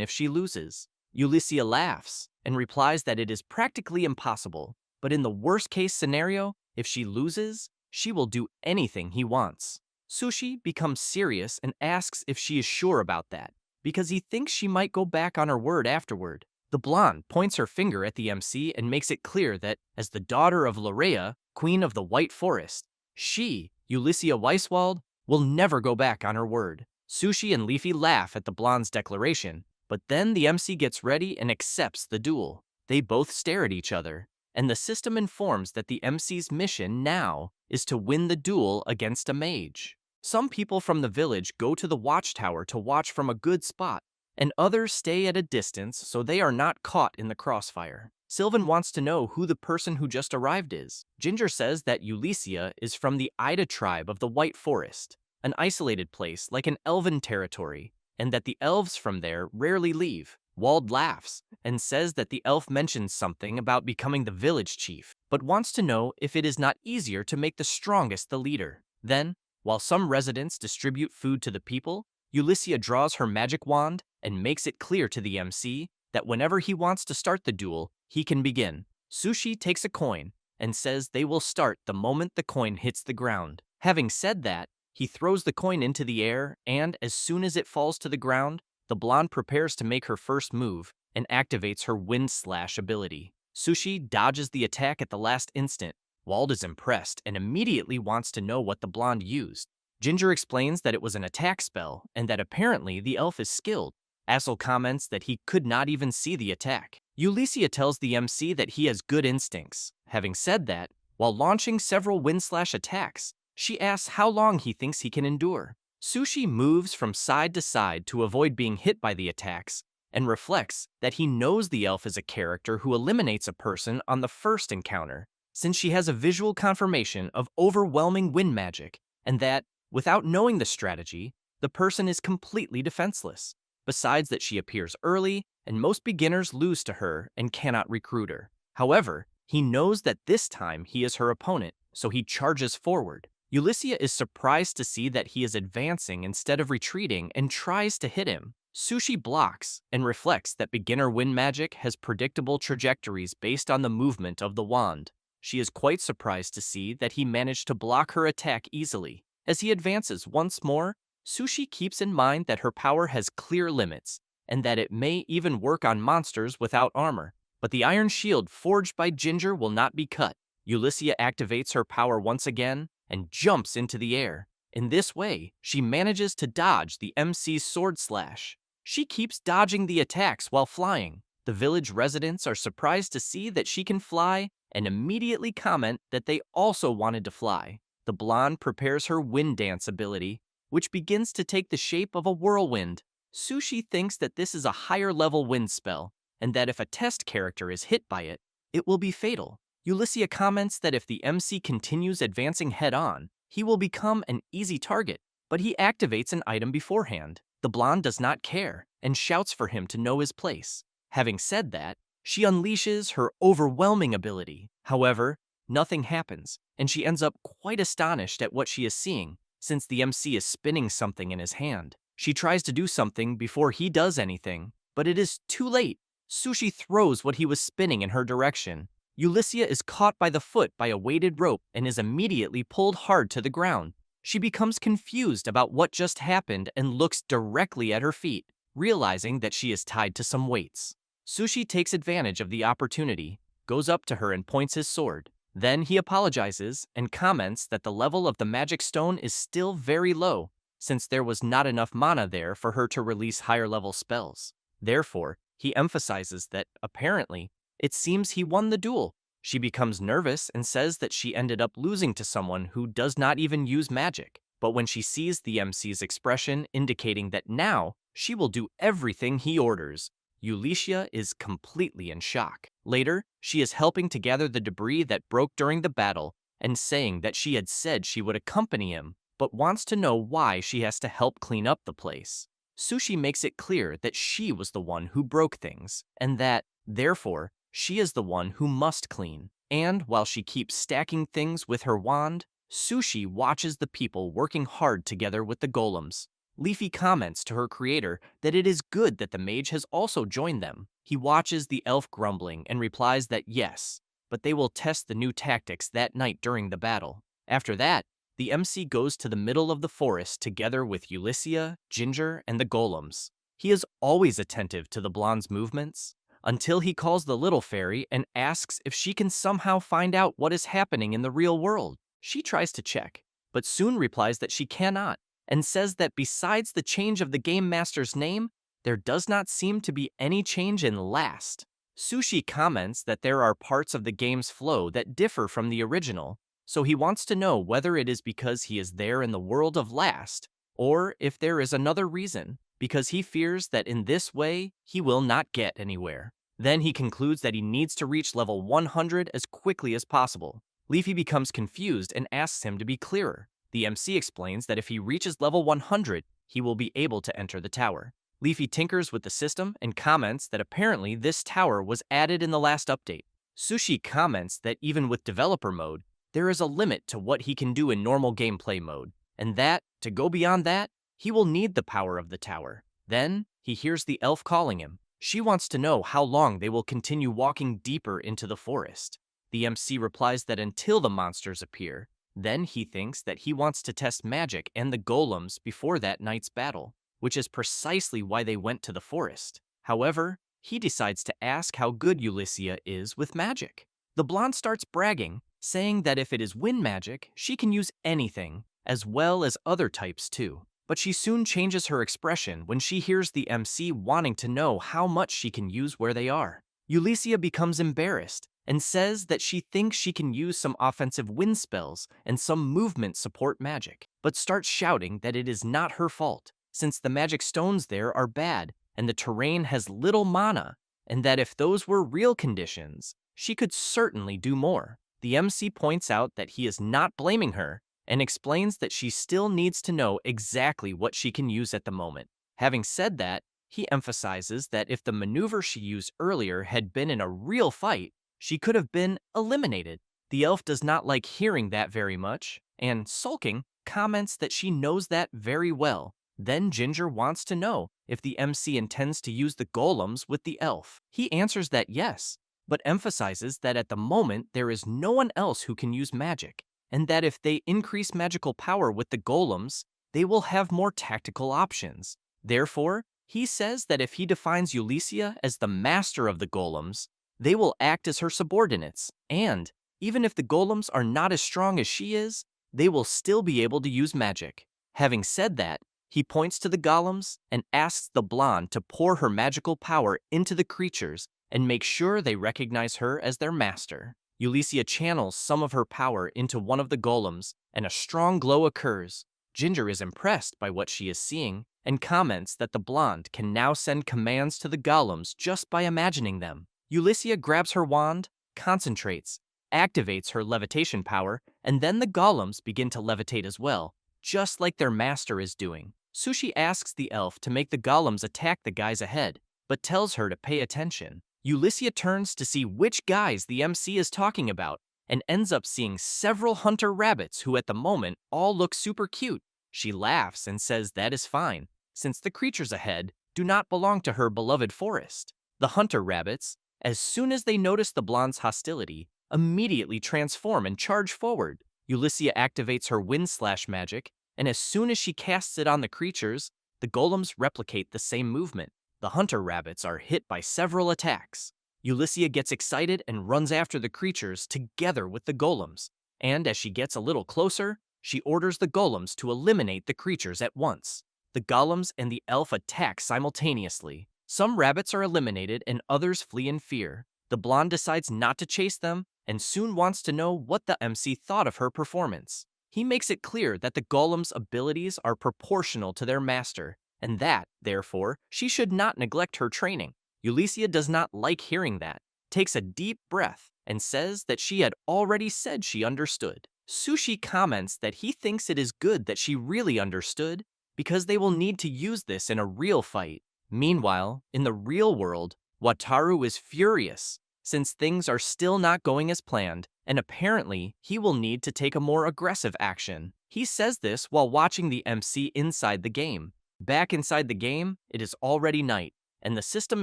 if she loses. Ulyssia laughs and replies that it is practically impossible, but in the worst-case scenario, if she loses, she will do anything he wants. Sushi becomes serious and asks if she is sure about that, because he thinks she might go back on her word afterward. The blonde points her finger at the MC and makes it clear that, as the daughter of Lorea, Queen of the White Forest, she, Ulyssia Weiswald, will never go back on her word. Sushi and Leafy laugh at the blonde's declaration, but then the MC gets ready and accepts the duel. They both stare at each other, and the system informs that the MC's mission now is to win the duel against a mage. Some people from the village go to the watchtower to watch from a good spot, and others stay at a distance so they are not caught in the crossfire. Sylvan wants to know who the person who just arrived is. Ginger says that Ulyssia is from the Ida tribe of the White Forest, an isolated place like an elven territory, and that the elves from there rarely leave. Wald laughs and says that the elf mentions something about becoming the village chief, but wants to know if it is not easier to make the strongest the leader. Then, while some residents distribute food to the people, Ulyssia draws her magic wand and makes it clear to the MC that whenever he wants to start the duel, he can begin. Sushi takes a coin and says they will start the moment the coin hits the ground. Having said that, he throws the coin into the air, and as soon as it falls to the ground, the blonde prepares to make her first move and activates her Wind Slash ability. Sushi dodges the attack at the last instant. Wald is impressed and immediately wants to know what the blonde used. Ginger explains that it was an attack spell and that apparently the elf is skilled. Assel comments that he could not even see the attack. Ulyssia tells the MC that he has good instincts. Having said that, while launching several Wind Slash attacks, she asks how long he thinks he can endure. Sushi moves from side to side to avoid being hit by the attacks, and reflects that he knows the elf is a character who eliminates a person on the first encounter, since she has a visual confirmation of overwhelming wind magic, and that, without knowing the strategy, the person is completely defenseless. besides that she appears early, and most beginners lose to her and cannot recruit her. However, he knows that this time he is her opponent, so he charges forward. Ulysses is surprised to see that he is advancing instead of retreating and tries to hit him. Sushi blocks and reflects that beginner wind magic has predictable trajectories based on the movement of the wand. She is quite surprised to see that he managed to block her attack easily. As he advances once more, Sushi keeps in mind that her power has clear limits, and that it may even work on monsters without armor. But the iron shield forged by Ginger will not be cut. Ulysses activates her power once again and jumps into the air. In this way, she manages to dodge the MC's sword slash. She keeps dodging the attacks while flying. The village residents are surprised to see that she can fly and immediately comment that they also wanted to fly. The blonde prepares her wind dance ability, which begins to take the shape of a whirlwind. Sushi thinks that this is a higher level wind spell, and that if a test character is hit by it, it will be fatal. Ulysses comments that if the MC continues advancing head-on, he will become an easy target, but he activates an item beforehand. The blonde does not care and shouts for him to know his place. Having said that, she unleashes her overwhelming ability. However, nothing happens, and she ends up quite astonished at what she is seeing, since the MC is spinning something in his hand. She tries to do something before he does anything, but it is too late. Sushi throws what he was spinning in her direction. Ulysses is caught by the foot by a weighted rope and is immediately pulled hard to the ground. She becomes confused about what just happened and looks directly at her feet, realizing that she is tied to some weights. Sushi takes advantage of the opportunity, goes up to her and points his sword. Then he apologizes and comments that the level of the magic stone is still very low, since there was not enough mana there for her to release higher level spells. Therefore, he emphasizes that, apparently, it seems he won the duel. She becomes nervous and says that she ended up losing to someone who does not even use magic. But when she sees the MC's expression indicating that now she will do everything he orders, Ulysses is completely in shock. Later, she is helping to gather the debris that broke during the battle and saying that she had said she would accompany him, but wants to know why she has to help clean up the place. Sushi makes it clear that she was the one who broke things, and that, therefore, she is the one who must clean. And while she keeps stacking things with her wand, Sushi watches the people working hard together with the golems. Leafy comments to her creator that it is good that the mage has also joined them. He watches the elf grumbling and replies that yes, but they will test the new tactics that night during the battle. After that, the MC goes to the middle of the forest together with Ulysses, Ginger, and the golems. He is always attentive to the blonde's movements, until he calls the little fairy and asks if she can somehow find out what is happening in the real world. She tries to check, but soon replies that she cannot, and says that besides the change of the game master's name, there does not seem to be any change in last. Sushi comments that there are parts of the game's flow that differ from the original, so he wants to know whether it is because he is there in the world of last, or if there is another reason, because he fears that in this way, he will not get anywhere. Then he concludes that he needs to reach level 100 as quickly as possible. Leafy becomes confused and asks him to be clearer. The MC explains that if he reaches level 100, he will be able to enter the tower. Leafy tinkers with the system and comments that apparently this tower was added in the last update. Sushi comments that even with developer mode, there is a limit to what he can do in normal gameplay mode, and that, to go beyond that, he will need the power of the tower. Then, he hears the elf calling him. She wants to know how long they will continue walking deeper into the forest. The MC replies that until the monsters appear. Then he thinks that he wants to test magic and the golems before that night's battle, which is precisely why they went to the forest. However, he decides to ask how good Ulysses is with magic. The blonde starts bragging, saying that if it is wind magic, she can use anything, as well as other types too. But she soon changes her expression when she hears the MC wanting to know how much she can use where they are. Ulysses becomes embarrassed and says that she thinks she can use some offensive wind spells and some movement support magic, but starts shouting that it is not her fault, since the magic stones there are bad and the terrain has little mana, and that if those were real conditions, she could certainly do more. The MC points out that he is not blaming her and explains that she still needs to know exactly what she can use at the moment. Having said that, He emphasizes that if the maneuver she used earlier had been in a real fight, she could have been eliminated. The elf does not like hearing that very much, and sulking, comments that she knows that very well. Then Ginger wants to know if the MC intends to use the golems with the elf. He answers that yes, but emphasizes that at the moment there is no one else who can use magic, and that if they increase magical power with the golems, they will have more tactical options. Therefore, he says that if he defines Ulysses as the master of the golems, they will act as her subordinates, and even if the golems are not as strong as she is, they will still be able to use magic. Having said that, he points to the golems and asks the blonde to pour her magical power into the creatures and make sure they recognize her as their master. Ulysses channels some of her power into one of the golems, and a strong glow occurs. Ginger is impressed by what she is seeing and comments that the blonde can now send commands to the golems just by imagining them. Ulysses grabs her wand, concentrates, activates her levitation power, and then the golems begin to levitate as well, just like their master is doing. Sushi asks the elf to make the golems attack the guys ahead, but tells her to pay attention. Ulysses turns to see which guys the MC is talking about, and ends up seeing several hunter rabbits who at the moment all look super cute. She laughs and says that is fine, since the creatures ahead do not belong to her beloved forest. The hunter rabbits, as soon as they notice the blonde's hostility, immediately transform and charge forward. Ulysses activates her wind slash magic, and as soon as she casts it on the creatures, the golems replicate the same movement. The hunter rabbits are hit by several attacks. Ulysses gets excited and runs after the creatures together with the golems, and as she gets a little closer, she orders the golems to eliminate the creatures at once. The golems and the elf attack simultaneously. Some rabbits are eliminated and others flee in fear. The blonde decides not to chase them and soon wants to know what the MC thought of her performance. He makes it clear that the golems' abilities are proportional to their master, and that, therefore, she should not neglect her training. Ulysses does not like hearing that, takes a deep breath, and says that she had already said she understood. Sushi comments that he thinks it is good that she really understood, because they will need to use this in a real fight. Meanwhile, in the real world, Wataru is furious, since things are still not going as planned, and apparently he will need to take a more aggressive action. He says this while watching the MC inside the game. Back inside the game, it is already night, and the system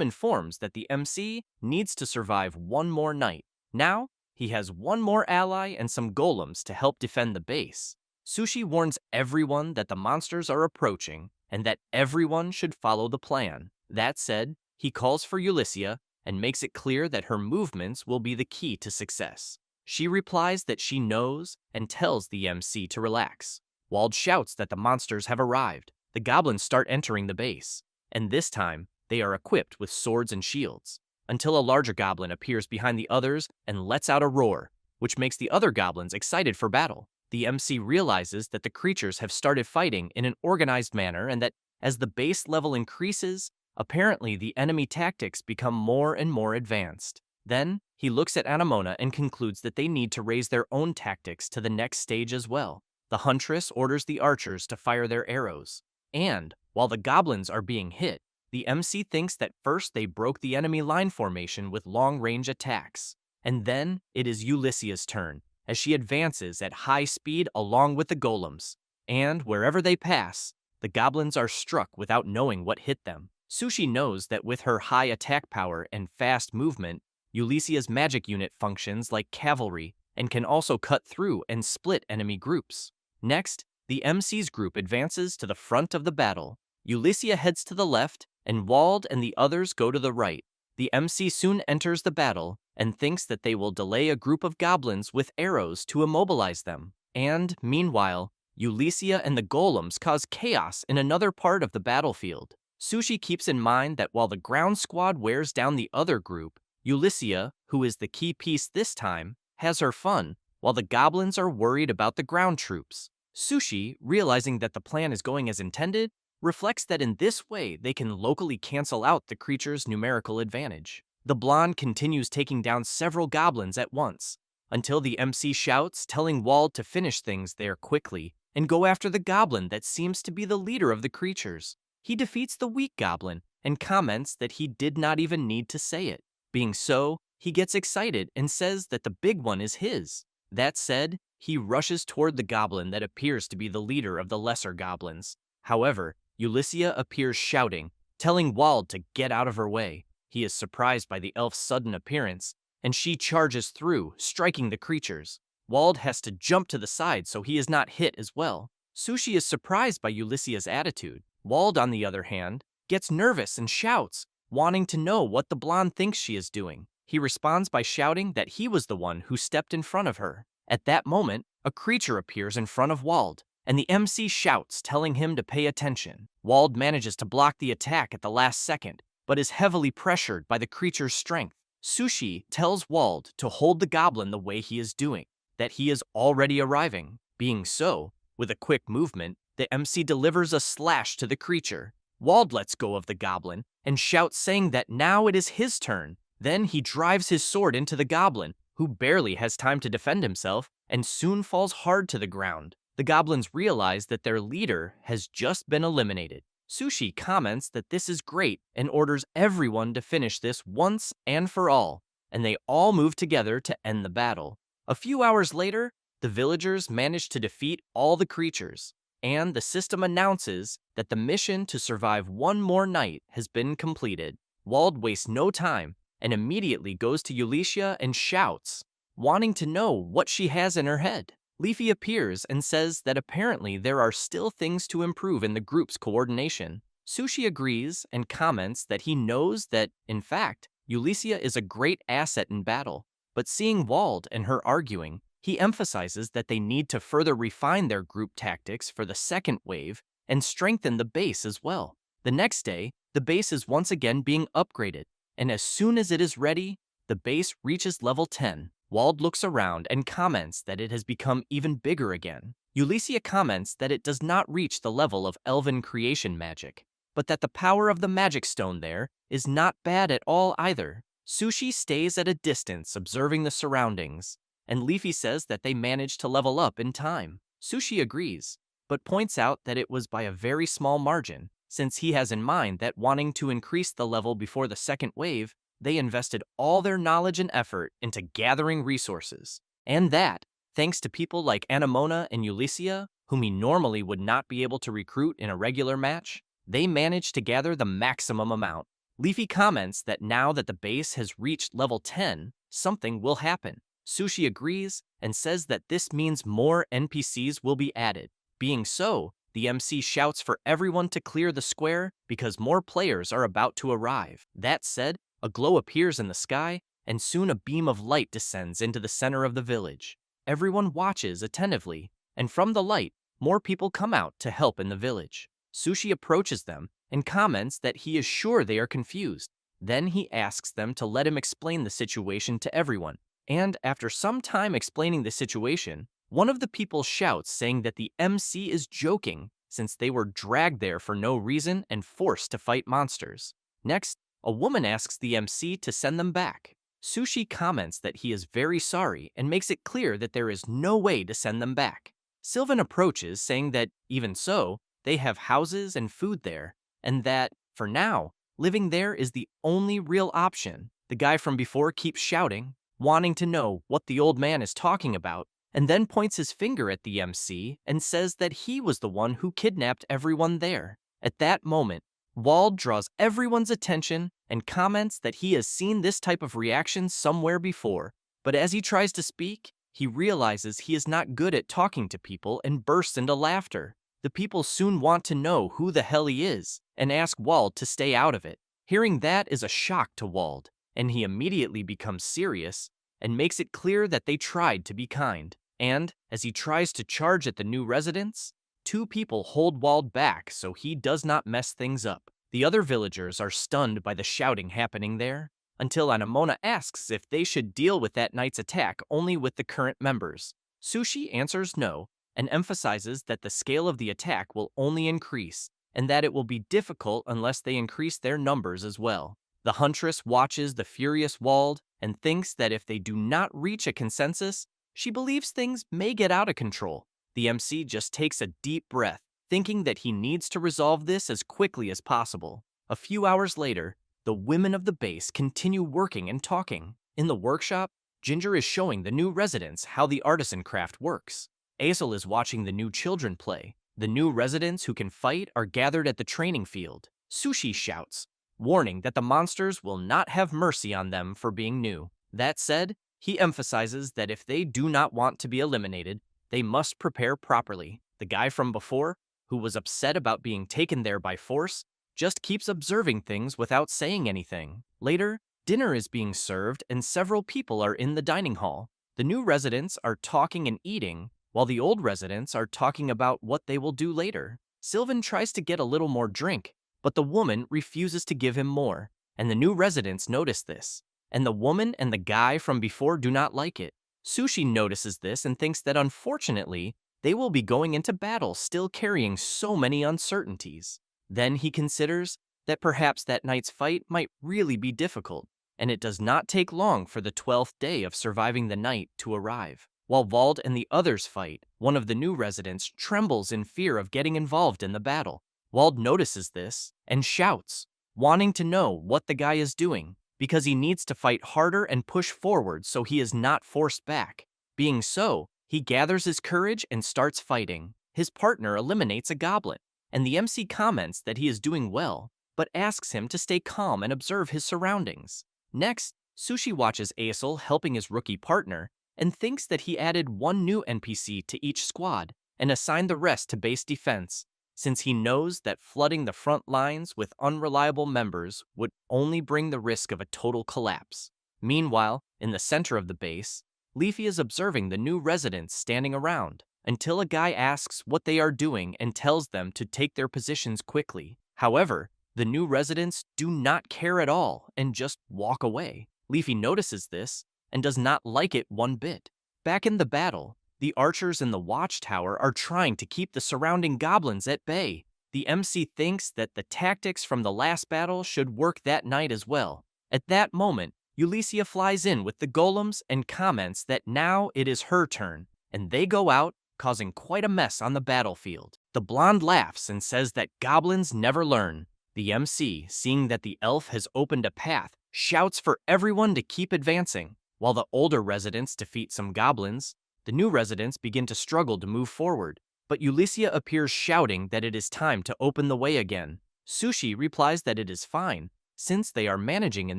informs that the MC needs to survive one more night. Now, he has one more ally and some golems to help defend the base. Sushi warns everyone that the monsters are approaching, and that everyone should follow the plan. That said, he calls for Ulysses and makes it clear that her movements will be the key to success. She replies that she knows and tells the MC to relax. Wald shouts that the monsters have arrived. The goblins start entering the base, and this time, they are equipped with swords and shields, until a larger goblin appears behind the others and lets out a roar, which makes the other goblins excited for battle. The MC realizes that the creatures have started fighting in an organized manner and that, as the base level increases, apparently the enemy tactics become more and more advanced. Then, he looks at Anemona and concludes that they need to raise their own tactics to the next stage as well. The huntress orders the archers to fire their arrows. And, while the goblins are being hit, the MC thinks that first they broke the enemy line formation with long-range attacks. And then, it is Ulysses' turn, as she advances at high speed along with the golems. And, wherever they pass, the goblins are struck without knowing what hit them. Sushi knows that with her high attack power and fast movement, Ulysses' magic unit functions like cavalry and can also cut through and split enemy groups. Next, the MC's group advances to the front of the battle. Ulysses heads to the left, and Wald and the others go to the right. The MC soon enters the battle and thinks that they will delay a group of goblins with arrows to immobilize them. And, meanwhile, Ulysses and the golems cause chaos in another part of the battlefield. Sushi keeps in mind that while the ground squad wears down the other group, Ulysses, who is the key piece this time, has her fun, while the goblins are worried about the ground troops. Sushi, realizing that the plan is going as intended, reflects that in this way they can locally cancel out the creature's numerical advantage. The blonde continues taking down several goblins at once, until the MC shouts, telling Wald to finish things there quickly and go after the goblin that seems to be the leader of the creatures. He defeats the weak goblin and comments that he did not even need to say it. Being so, he gets excited and says that the big one is his. That said, he rushes toward the goblin that appears to be the leader of the lesser goblins. However, Ulysses appears shouting, telling Wald to get out of her way. He is surprised by the elf's sudden appearance, and she charges through, striking the creatures. Wald has to jump to the side so he is not hit as well. Sushi is surprised by Ulysses' attitude. Wald, on the other hand, gets nervous and shouts, wanting to know what the blonde thinks she is doing. He responds by shouting that he was the one who stepped in front of her. At that moment, a creature appears in front of Wald, and the MC shouts, telling him to pay attention. Wald manages to block the attack at the last second, but is heavily pressured by the creature's strength. Sushi tells Wald to hold the goblin the way he is doing, that he is already arriving. Being so, with a quick movement, the MC delivers a slash to the creature. Wald lets go of the goblin and shouts, saying that now it is his turn. Then he drives his sword into the goblin, who barely has time to defend himself and soon falls hard to the ground. The goblins realize that their leader has just been eliminated. Sushi comments that this is great and orders everyone to finish this once and for all, and they all move together to end the battle. A few hours later, the villagers manage to defeat all the creatures, and the system announces that the mission to survive one more night has been completed. Wald wastes no time and immediately goes to Ulysses and shouts, wanting to know what she has in her head. Leafy appears and says that apparently there are still things to improve in the group's coordination. Sushi agrees and comments that he knows that, in fact, Ulysses is a great asset in battle, but seeing Wald and her arguing, he emphasizes that they need to further refine their group tactics for the second wave and strengthen the base as well. The next day, the base is once again being upgraded, and as soon as it is ready, the base reaches level 10. Wald looks around and comments that it has become even bigger again. Ulysses comments that it does not reach the level of elven creation magic, but that the power of the magic stone there is not bad at all either. Sushi stays at a distance observing the surroundings, and Leafy says that they managed to level up in time. Sushi agrees, but points out that it was by a very small margin, since he has in mind that wanting to increase the level before the second wave, they invested all their knowledge and effort into gathering resources. And that, thanks to people like Anemona and Ulysses, whom he normally would not be able to recruit in a regular match, they managed to gather the maximum amount. Leafy comments that now that the base has reached level 10, something will happen. Sushi agrees and says that this means more NPCs will be added. Being so, the MC shouts for everyone to clear the square because more players are about to arrive. That said, a glow appears in the sky, and soon a beam of light descends into the center of the village. Everyone watches attentively, and from the light, more people come out to help in the village. Sushi approaches them and comments that he is sure they are confused. Then he asks them to let him explain the situation to everyone. And after some time explaining the situation, one of the people shouts, saying that the MC is joking since they were dragged there for no reason and forced to fight monsters. Next, a woman asks the MC to send them back. Sushi comments that he is very sorry and makes it clear that there is no way to send them back. Sylvan approaches, saying that, even so, they have houses and food there, and that, for now, living there is the only real option. The guy from before keeps shouting, wanting to know what the old man is talking about, and then points his finger at the MC and says that he was the one who kidnapped everyone there. At that moment, Wald draws everyone's attention and comments that he has seen this type of reaction somewhere before, but as he tries to speak, he realizes he is not good at talking to people and bursts into laughter. The people soon want to know who the hell he is and ask Wald to stay out of it. Hearing that is a shock to Wald, and he immediately becomes serious and makes it clear that they tried to be kind. And, as he tries to charge at the new residents, two people hold Wald back so he does not mess things up. The other villagers are stunned by the shouting happening there, until Anemona asks if they should deal with that night's attack only with the current members. Sushi answers no, and emphasizes that the scale of the attack will only increase, and that it will be difficult unless they increase their numbers as well. The Huntress watches the furious Wald and thinks that if they do not reach a consensus, she believes things may get out of control. The MC just takes a deep breath, thinking that he needs to resolve this as quickly as possible. A few hours later, the women of the base continue working and talking. In the workshop, Ginger is showing the new residents how the artisan craft works. Aesel is watching the new children play. The new residents who can fight are gathered at the training field. Sushi shouts, warning that the monsters will not have mercy on them for being new. That said, he emphasizes that if they do not want to be eliminated, they must prepare properly. The guy from before, who was upset about being taken there by force, just keeps observing things without saying anything. Later, dinner is being served and several people are in the dining hall. The new residents are talking and eating, while the old residents are talking about what they will do later. Sylvan tries to get a little more drink, but the woman refuses to give him more, and the new residents notice this. And the woman and the guy from before do not like it. Sushi notices this and thinks that unfortunately, they will be going into battle still carrying so many uncertainties. Then he considers that perhaps that night's fight might really be difficult, and it does not take long for the 12th day of surviving the night to arrive. While Wald and the others fight, one of the new residents trembles in fear of getting involved in the battle. Wald notices this and shouts, wanting to know what the guy is doing, because he needs to fight harder and push forward so he is not forced back. Being so, he gathers his courage and starts fighting. His partner eliminates a goblin, and the MC comments that he is doing well, but asks him to stay calm and observe his surroundings. Next, Sushi watches Aesel helping his rookie partner and thinks that he added one new NPC to each squad and assigned the rest to base defense, since he knows that flooding the front lines with unreliable members would only bring the risk of a total collapse. Meanwhile, in the center of the base, Leafy is observing the new residents standing around, until a guy asks what they are doing and tells them to take their positions quickly. However, the new residents do not care at all and just walk away. Leafy notices this and does not like it one bit. Back in the battle, the archers in the watchtower are trying to keep the surrounding goblins at bay. The MC thinks that the tactics from the last battle should work that night as well. At that moment, Ulyssia flies in with the golems and comments that now it is her turn, and they go out, causing quite a mess on the battlefield. The blonde laughs and says that goblins never learn. The MC, seeing that the elf has opened a path, shouts for everyone to keep advancing. While the older residents defeat some goblins, the new residents begin to struggle to move forward, but Ulyssia appears shouting that it is time to open the way again. Sushi replies that it is fine, since they are managing in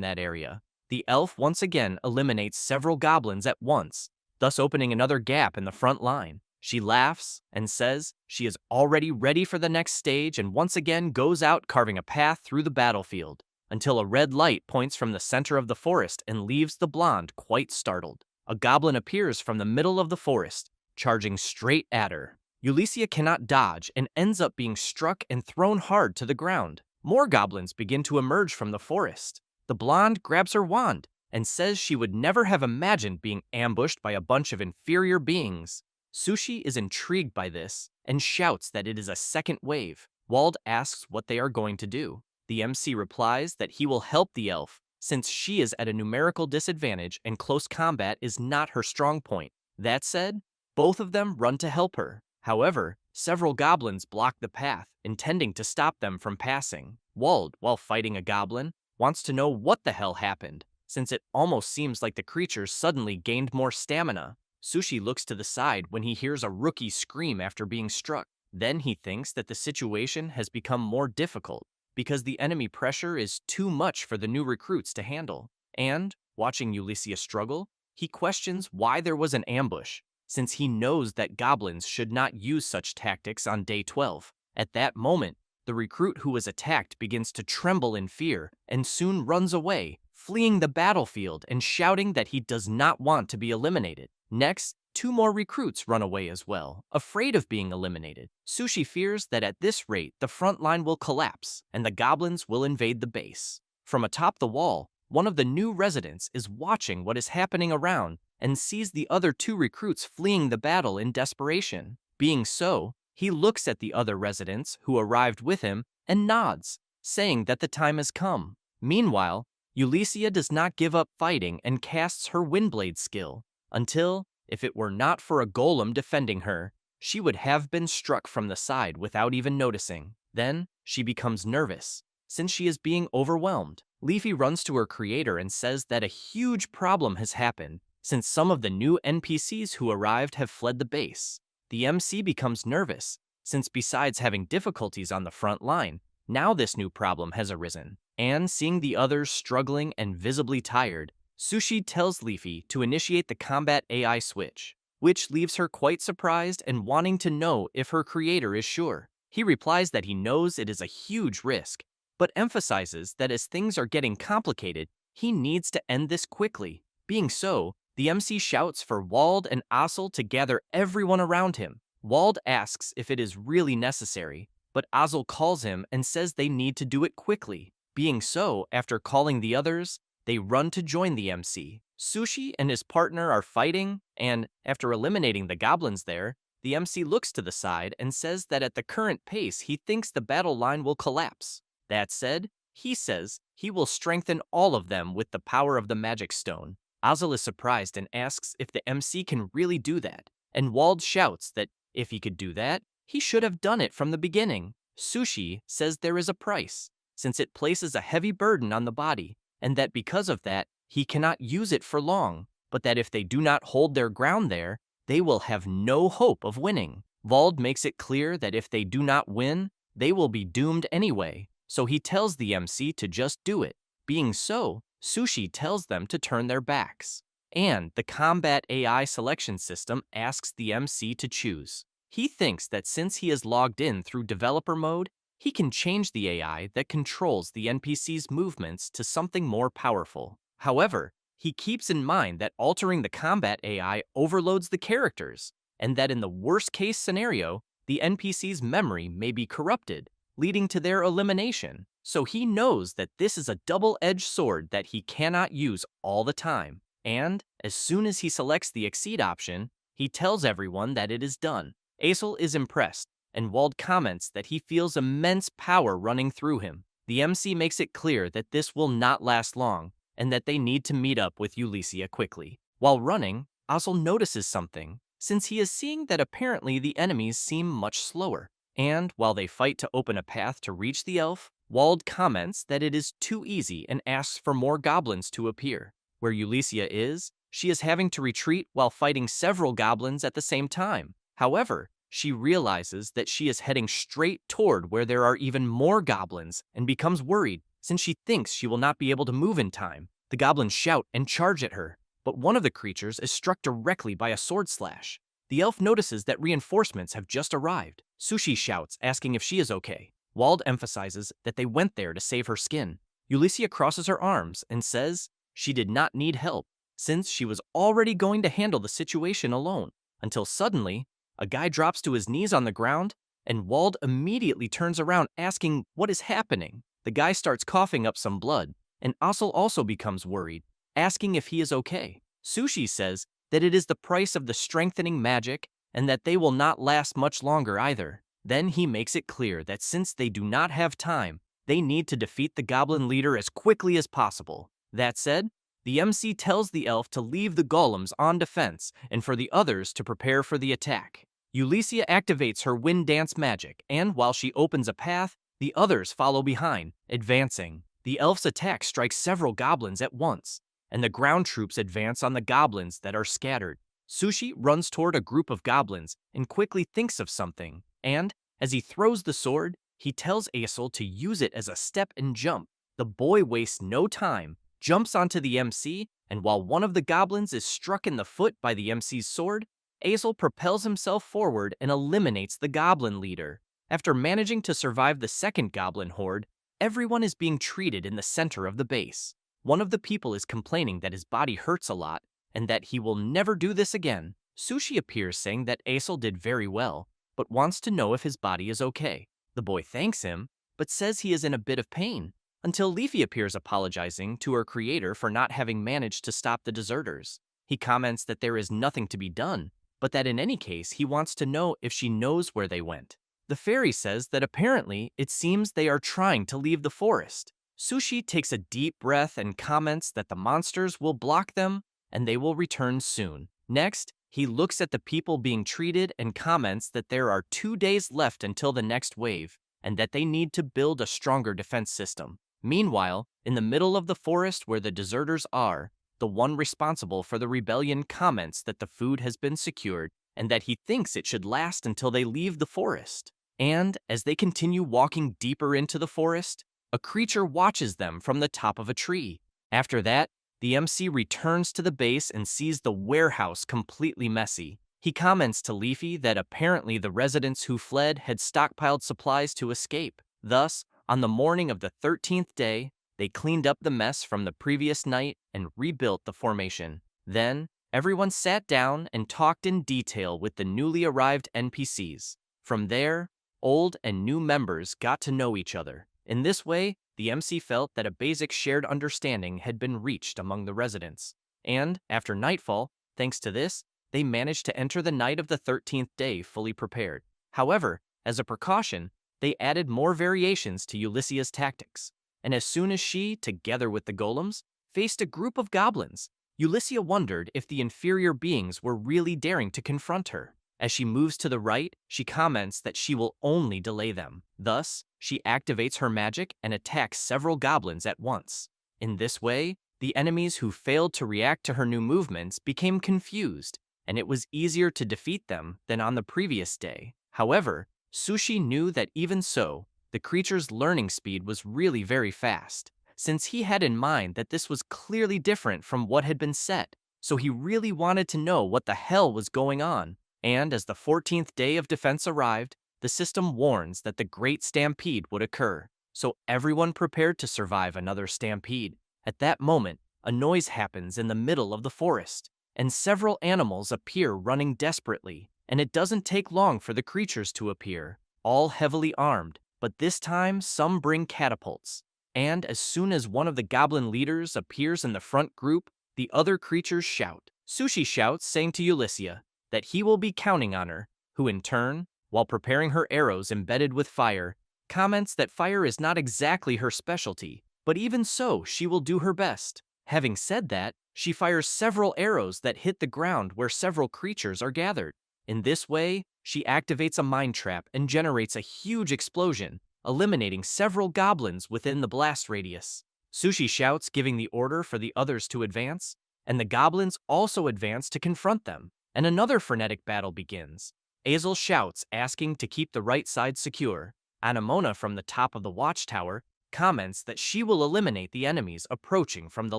that area. The elf once again eliminates several goblins at once, thus opening another gap in the front line. She laughs and says she is already ready for the next stage and once again goes out carving a path through the battlefield, until a red light points from the center of the forest and leaves the blonde quite startled. A goblin appears from the middle of the forest, charging straight at her. Ulyssia cannot dodge and ends up being struck and thrown hard to the ground. More goblins begin to emerge from the forest. The blonde grabs her wand and says she would never have imagined being ambushed by a bunch of inferior beings. Sushi is intrigued by this and shouts that it is a second wave. Wald asks what they are going to do. The MC replies that he will help the elf, since she is at a numerical disadvantage and close combat is not her strong point. That said, both of them run to help her. However, several goblins block the path, intending to stop them from passing. Wald, while fighting a goblin, wants to know what the hell happened, since it almost seems like the creatures suddenly gained more stamina. Sushi looks to the side when he hears a rookie scream after being struck. Then he thinks that the situation has become more difficult, because the enemy pressure is too much for the new recruits to handle. And, watching Ulyssia struggle, he questions why there was an ambush, since he knows that goblins should not use such tactics on day 12. At that moment, the recruit who was attacked begins to tremble in fear and soon runs away, fleeing the battlefield and shouting that he does not want to be eliminated. Next, two more recruits run away as well, afraid of being eliminated. Sushi fears that at this rate, the front line will collapse and the goblins will invade the base. From atop the wall, one of the new residents is watching what is happening around and sees the other two recruits fleeing the battle in desperation. Being so, he looks at the other residents who arrived with him and nods, saying that the time has come. Meanwhile, Ulyssia does not give up fighting and casts her Windblade skill, until, if it were not for a golem defending her, she would have been struck from the side without even noticing. Then, she becomes nervous, since she is being overwhelmed. Leafy runs to her creator and says that a huge problem has happened since some of the new NPCs who arrived have fled the base. The MC becomes nervous, since besides having difficulties on the front line, now this new problem has arisen. And seeing the others struggling and visibly tired, Sushi tells Leafy to initiate the combat AI switch, which leaves her quite surprised and wanting to know if her creator is sure. He replies that he knows it is a huge risk, but emphasizes that as things are getting complicated, he needs to end this quickly. Being so, the MC shouts for Wald and Asel to gather everyone around him. Wald asks if it is really necessary, but Asel calls him and says they need to do it quickly. Being so, after calling the others, they run to join the MC. Sushi and his partner are fighting, and after eliminating the goblins there, the MC looks to the side and says that at the current pace he thinks the battle line will collapse. That said, he says he will strengthen all of them with the power of the magic stone. Asel is surprised and asks if the MC can really do that, and Wald shouts that if he could do that, he should have done it from the beginning. Sushi says there is a price, since it places a heavy burden on the body, and that because of that, he cannot use it for long, but that if they do not hold their ground there, they will have no hope of winning. Wald makes it clear that if they do not win, they will be doomed anyway, so he tells the MC to just do it. Being so, Sushi tells them to turn their backs, and the combat AI selection system asks the MC to choose. He thinks that since he is logged in through developer mode, he can change the AI that controls the NPC's movements to something more powerful. However, he keeps in mind that altering the combat AI overloads the characters, and that in the worst-case scenario, the NPC's memory may be corrupted, leading to their elimination. So he knows that this is a double-edged sword that he cannot use all the time. And, as soon as he selects the exceed option, he tells everyone that it is done. Asel is impressed, and Wald comments that he feels immense power running through him. The MC makes it clear that this will not last long, and that they need to meet up with Ulyssia quickly. While running, Asel notices something, since he is seeing that apparently the enemies seem much slower. And while they fight to open a path to reach the elf, Wald comments that it is too easy and asks for more goblins to appear. Where Ulyssia is, she is having to retreat while fighting several goblins at the same time. However, she realizes that she is heading straight toward where there are even more goblins and becomes worried since she thinks she will not be able to move in time. The goblins shout and charge at her, but one of the creatures is struck directly by a sword slash. The elf notices that reinforcements have just arrived. Sushi shouts, asking if she is okay. Wald emphasizes that they went there to save her skin. Ulyssia crosses her arms and says she did not need help, since she was already going to handle the situation alone, until suddenly, a guy drops to his knees on the ground, and Wald immediately turns around asking what is happening. The guy starts coughing up some blood, and Asel also becomes worried, asking if he is okay. Sushi says that it is the price of the strengthening magic and that they will not last much longer either. Then he makes it clear that since they do not have time, they need to defeat the goblin leader as quickly as possible. That said, the MC tells the elf to leave the golems on defense and for the others to prepare for the attack. Ulyssia activates her wind dance magic, and while she opens a path, the others follow behind, advancing. The elf's attack strikes several goblins at once, and the ground troops advance on the goblins that are scattered. Sushi runs toward a group of goblins and quickly thinks of something, and, as he throws the sword, he tells Asel to use it as a step and jump. The boy wastes no time, jumps onto the MC, and while one of the goblins is struck in the foot by the MC's sword, Asel propels himself forward and eliminates the goblin leader. After managing to survive the second goblin horde, everyone is being treated in the center of the base. One of the people is complaining that his body hurts a lot and that he will never do this again. Sushi appears saying that Asel did very well, but wants to know if his body is okay. The boy thanks him, but says he is in a bit of pain, until Leafy appears apologizing to her creator for not having managed to stop the deserters. He comments that there is nothing to be done, but that in any case he wants to know if she knows where they went. The fairy says that apparently it seems they are trying to leave the forest. Sushi takes a deep breath and comments that the monsters will block them and they will return soon. Next, he looks at the people being treated and comments that there are 2 days left until the next wave. and that they need to build a stronger defense system. Meanwhile, in the middle of the forest where the deserters are, the one responsible for the rebellion comments that the food has been secured and that he thinks it should last until they leave the forest. And as they continue walking deeper into the forest, a creature watches them from the top of a tree. After that, the MC returns to the base and sees the warehouse completely messy. He comments to Leafy that apparently the residents who fled had stockpiled supplies to escape. Thus, on the morning of the 13th day, they cleaned up the mess from the previous night and rebuilt the formation. Then, everyone sat down and talked in detail with the newly arrived NPCs. From there, old and new members got to know each other. In this way, the MC felt that a basic shared understanding had been reached among the residents. And, after nightfall, thanks to this, they managed to enter the night of the 13th day fully prepared. However, as a precaution, they added more variations to Ulysses' tactics. And as soon as she, together with the golems, faced a group of goblins, Ulysses wondered if the inferior beings were really daring to confront her. As she moves to the right, she comments that she will only delay them. Thus, she activates her magic and attacks several goblins at once. In this way, the enemies who failed to react to her new movements became confused, and it was easier to defeat them than on the previous day. However, Sushi knew that even so, the creature's learning speed was really very fast, since he had in mind that this was clearly different from what had been set, so he really wanted to know what the hell was going on. And as the 14th day of defense arrived, the system warns that the Great Stampede would occur, so everyone prepared to survive another stampede. At that moment, a noise happens in the middle of the forest, and several animals appear running desperately, and it doesn't take long for the creatures to appear, all heavily armed, but this time some bring catapults. And as soon as one of the goblin leaders appears in the front group, the other creatures shout. Sushi shouts, saying to Ulysses that he will be counting on her, who in turn, while preparing her arrows embedded with fire, comments that fire is not exactly her specialty, but even so, she will do her best. Having said that, she fires several arrows that hit the ground where several creatures are gathered. In this way, she activates a mine trap and generates a huge explosion, eliminating several goblins within the blast radius. Sushi shouts, giving the order for the others to advance, and the goblins also advance to confront them, and another frenetic battle begins. Azel shouts, asking to keep the right side secure. Anemona from the top of the watchtower comments that she will eliminate the enemies approaching from the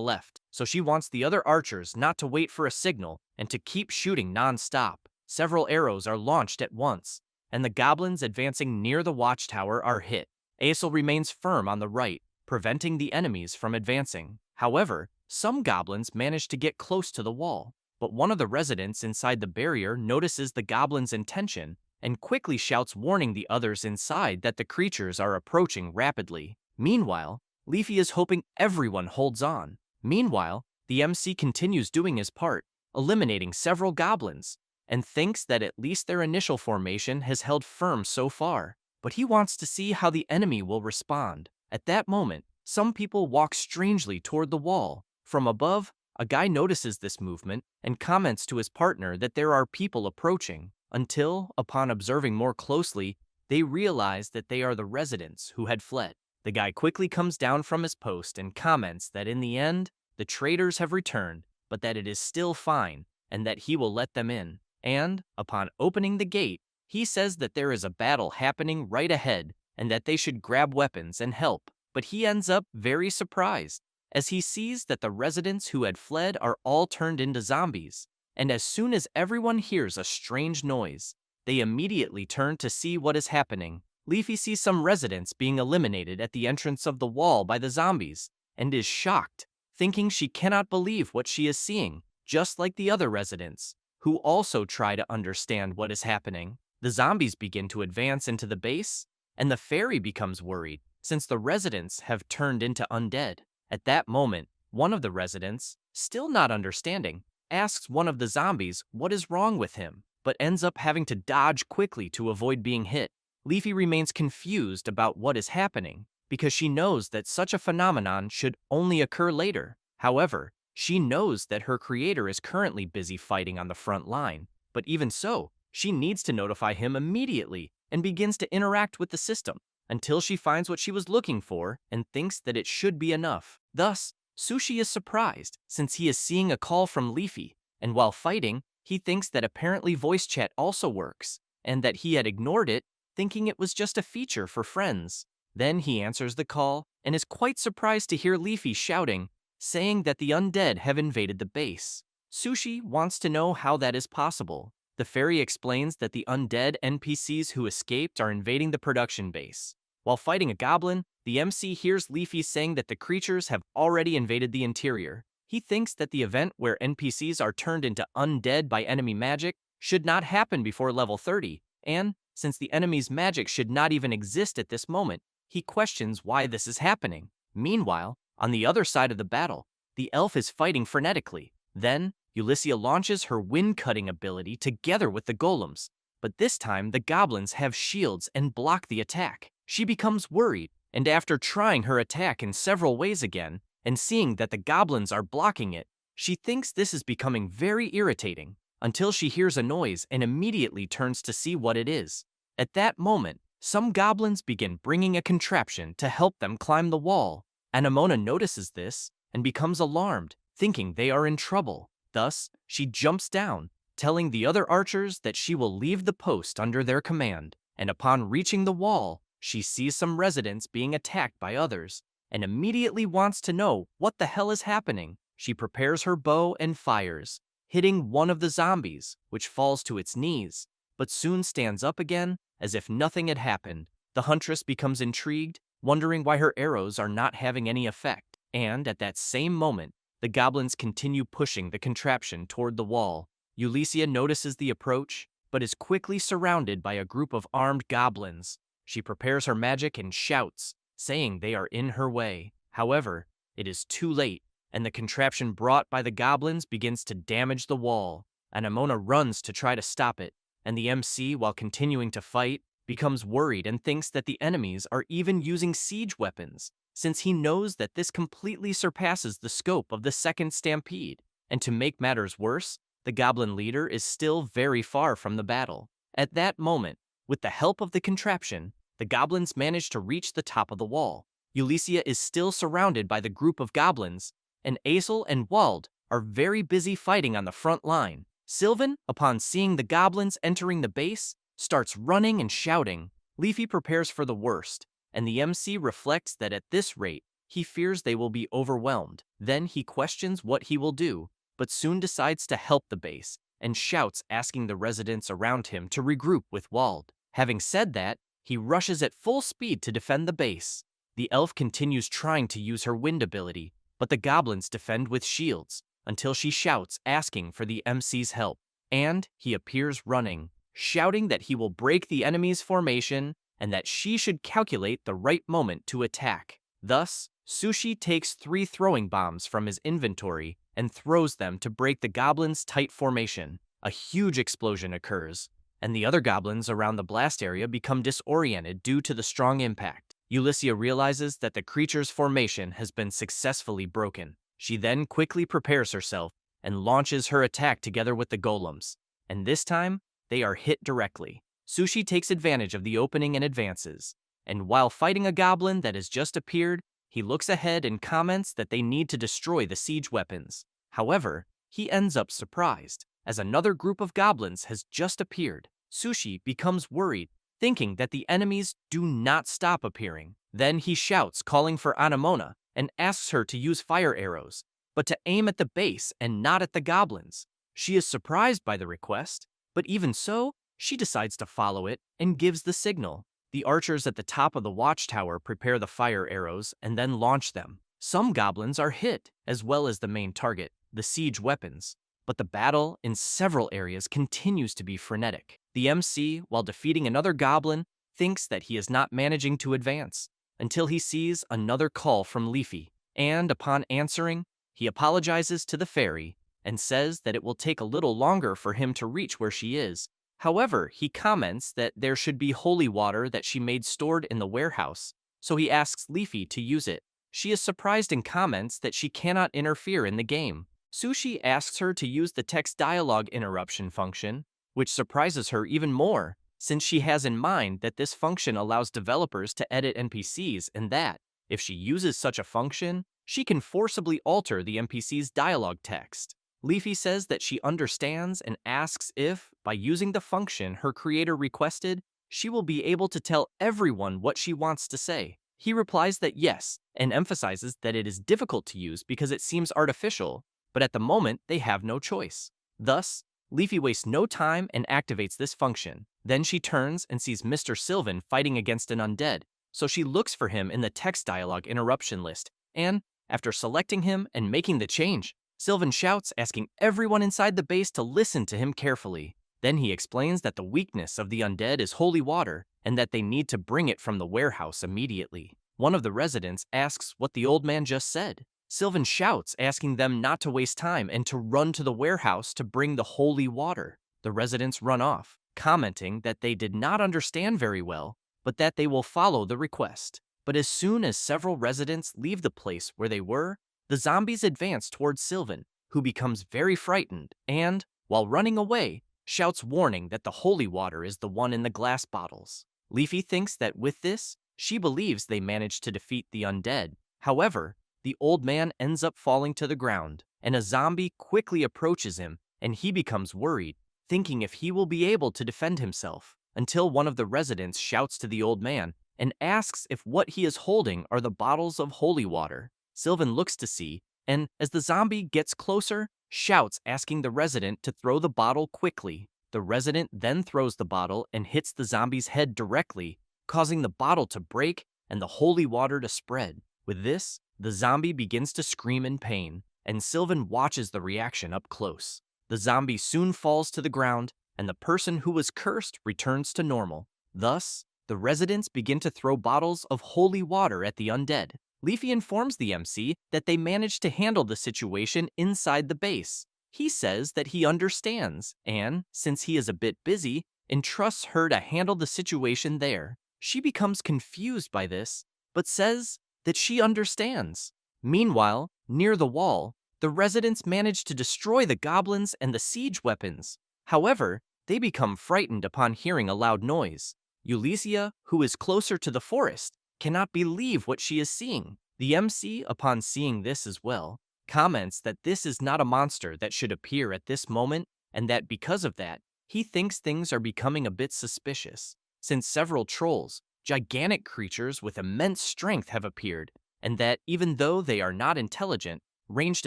left, so she wants the other archers not to wait for a signal and to keep shooting non-stop. Several arrows are launched at once, and the goblins advancing near the watchtower are hit. Azel remains firm on the right, preventing the enemies from advancing. However, some goblins manage to get close to the wall, but one of the residents inside the barrier notices the goblin's intention and quickly shouts, warning the others inside that the creatures are approaching rapidly. Meanwhile, Leafy is hoping everyone holds on. Meanwhile, the MC continues doing his part, eliminating several goblins, and thinks that at least their initial formation has held firm so far, but he wants to see how the enemy will respond. At that moment, some people walk strangely toward the wall. From above, a guy notices this movement and comments to his partner that there are people approaching, until, upon observing more closely, they realize that they are the residents who had fled. The guy quickly comes down from his post and comments that in the end, the traitors have returned, but that it is still fine, and that he will let them in. And, upon opening the gate, he says that there is a battle happening right ahead, and that they should grab weapons and help. But he ends up very surprised, as he sees that the residents who had fled are all turned into zombies. And as soon as everyone hears a strange noise, they immediately turn to see what is happening. Leafy sees some residents being eliminated at the entrance of the wall by the zombies, and is shocked, thinking she cannot believe what she is seeing, just like the other residents, who also try to understand what is happening. The zombies begin to advance into the base, and the fairy becomes worried, since the residents have turned into undead. At that moment, one of the residents, still not understanding, asks one of the zombies what is wrong with him, but ends up having to dodge quickly to avoid being hit. Leafy remains confused about what is happening, because she knows that such a phenomenon should only occur later. However, she knows that her creator is currently busy fighting on the front line, but even so, she needs to notify him immediately and begins to interact with the system. until she finds what she was looking for and thinks that it should be enough. Thus, Sushi is surprised since he is seeing a call from Leafy, and while fighting, he thinks that apparently voice chat also works, and that he had ignored it, thinking it was just a feature for friends. Then he answers the call and is quite surprised to hear Leafy shouting, saying that the undead have invaded the base. Sushi wants to know how that is possible. The fairy explains that the undead NPCs who escaped are invading the production base. While fighting a goblin, the MC hears Leafy saying that the creatures have already invaded the interior. He thinks that the event where NPCs are turned into undead by enemy magic should not happen before level 30, and, since the enemy's magic should not even exist at this moment, he questions why this is happening. Meanwhile, on the other side of the battle, the elf is fighting frenetically. Then, Ulyssia launches her wind-cutting ability together with the golems, but this time the goblins have shields and block the attack. She becomes worried, and after trying her attack in several ways again, and seeing that the goblins are blocking it, she thinks this is becoming very irritating, until she hears a noise and immediately turns to see what it is. At that moment, some goblins begin bringing a contraption to help them climb the wall. Anemona notices this and becomes alarmed, thinking they are in trouble. Thus, she jumps down, telling the other archers that she will leave the post under their command, and upon reaching the wall, she sees some residents being attacked by others, and immediately wants to know what the hell is happening. She prepares her bow and fires, hitting one of the zombies, which falls to its knees, but soon stands up again as if nothing had happened. The huntress becomes intrigued, wondering why her arrows are not having any effect, and at that same moment, the goblins continue pushing the contraption toward the wall. Ulyssia notices the approach, but is quickly surrounded by a group of armed goblins. She prepares her magic and shouts, saying they are in her way. However, it is too late, and the contraption brought by the goblins begins to damage the wall. Anemona runs to try to stop it, and the MC, while continuing to fight, becomes worried and thinks that the enemies are even using siege weapons, since he knows that this completely surpasses the scope of the second stampede. And to make matters worse, the goblin leader is still very far from the battle. At that moment, with the help of the contraption, the goblins manage to reach the top of the wall. Ulyssia is still surrounded by the group of goblins, and Aesel and Wald are very busy fighting on the front line. Sylvan, upon seeing the goblins entering the base, starts running and shouting. Leafy prepares for the worst, and the MC reflects that at this rate, he fears they will be overwhelmed. Then he questions what he will do, but soon decides to help the base, and shouts asking the residents around him to regroup with Wald. Having said that, he rushes at full speed to defend the base. The elf continues trying to use her wind ability, but the goblins defend with shields, until she shouts asking for the MC's help, and he appears running, shouting that he will break the enemy's formation and that she should calculate the right moment to attack. Thus, Sushi takes 3 throwing bombs from his inventory and throws them to break the goblins' tight formation. A huge explosion occurs, and the other goblins around the blast area become disoriented due to the strong impact. Ulyssia realizes that the creature's formation has been successfully broken. She then quickly prepares herself and launches her attack together with the golems, and this time, they are hit directly. Sushi takes advantage of the opening and advances, and while fighting a goblin that has just appeared, he looks ahead and comments that they need to destroy the siege weapons. However, he ends up surprised, as another group of goblins has just appeared. Sushi becomes worried, thinking that the enemies do not stop appearing. Then he shouts, calling for Anemona, and asks her to use fire arrows, but to aim at the base and not at the goblins. She is surprised by the request, but even so, she decides to follow it and gives the signal. The archers at the top of the watchtower prepare the fire arrows and then launch them. Some goblins are hit, as well as the main target, the siege weapons, but the battle in several areas continues to be frenetic. The MC, while defeating another goblin, thinks that he is not managing to advance, until he sees another call from Leafy, and upon answering, he apologizes to the fairy and says that it will take a little longer for him to reach where she is. However, he comments that there should be holy water that she made stored in the warehouse, so he asks Leafy to use it. She is surprised and comments that she cannot interfere in the game. Sushi asks her to use the text dialogue interruption function, which surprises her even more, since she has in mind that this function allows developers to edit NPCs and that, if she uses such a function, she can forcibly alter the NPC's dialogue text. Leafy says that she understands and asks if, by using the function her creator requested, she will be able to tell everyone what she wants to say. He replies that yes, and emphasizes that it is difficult to use because it seems artificial, but at the moment they have no choice. Thus, Leafy wastes no time and activates this function. Then she turns and sees Mr. Sylvan fighting against an undead, so she looks for him in the text dialogue interruption list, and, after selecting him and making the change, Sylvan shouts, asking everyone inside the base to listen to him carefully. Then he explains that the weakness of the undead is holy water, and that they need to bring it from the warehouse immediately. One of the residents asks what the old man just said. Sylvan shouts, asking them not to waste time and to run to the warehouse to bring the holy water. The residents run off, commenting that they did not understand very well, but that they will follow the request. But as soon as several residents leave the place where they were, the zombies advance towards Sylvan, who becomes very frightened and, while running away, shouts warning that the holy water is the one in the glass bottles. Leafy thinks that with this, she believes they managed to defeat the undead. However, the old man ends up falling to the ground, and a zombie quickly approaches him, and he becomes worried, thinking if he will be able to defend himself, until one of the residents shouts to the old man and asks if what he is holding are the bottles of holy water. Sylvan looks to see, and as the zombie gets closer, shouts asking the resident to throw the bottle quickly. The resident then throws the bottle and hits the zombie's head directly, causing the bottle to break and the holy water to spread. With this, the zombie begins to scream in pain, and Sylvan watches the reaction up close. The zombie soon falls to the ground, and the person who was cursed returns to normal. Thus, the residents begin to throw bottles of holy water at the undead. Leafy informs the MC that they managed to handle the situation inside the base. He says that he understands, and, since he is a bit busy, entrusts her to handle the situation there. She becomes confused by this, but says that she understands. Meanwhile, near the wall, the residents manage to destroy the goblins and the siege weapons. However, they become frightened upon hearing a loud noise. Ulysses, who is closer to the forest, cannot believe what she is seeing. The MC, upon seeing this as well, comments that this is not a monster that should appear at this moment, and that because of that, he thinks things are becoming a bit suspicious, since several trolls, gigantic creatures with immense strength, have appeared, and that even though they are not intelligent, ranged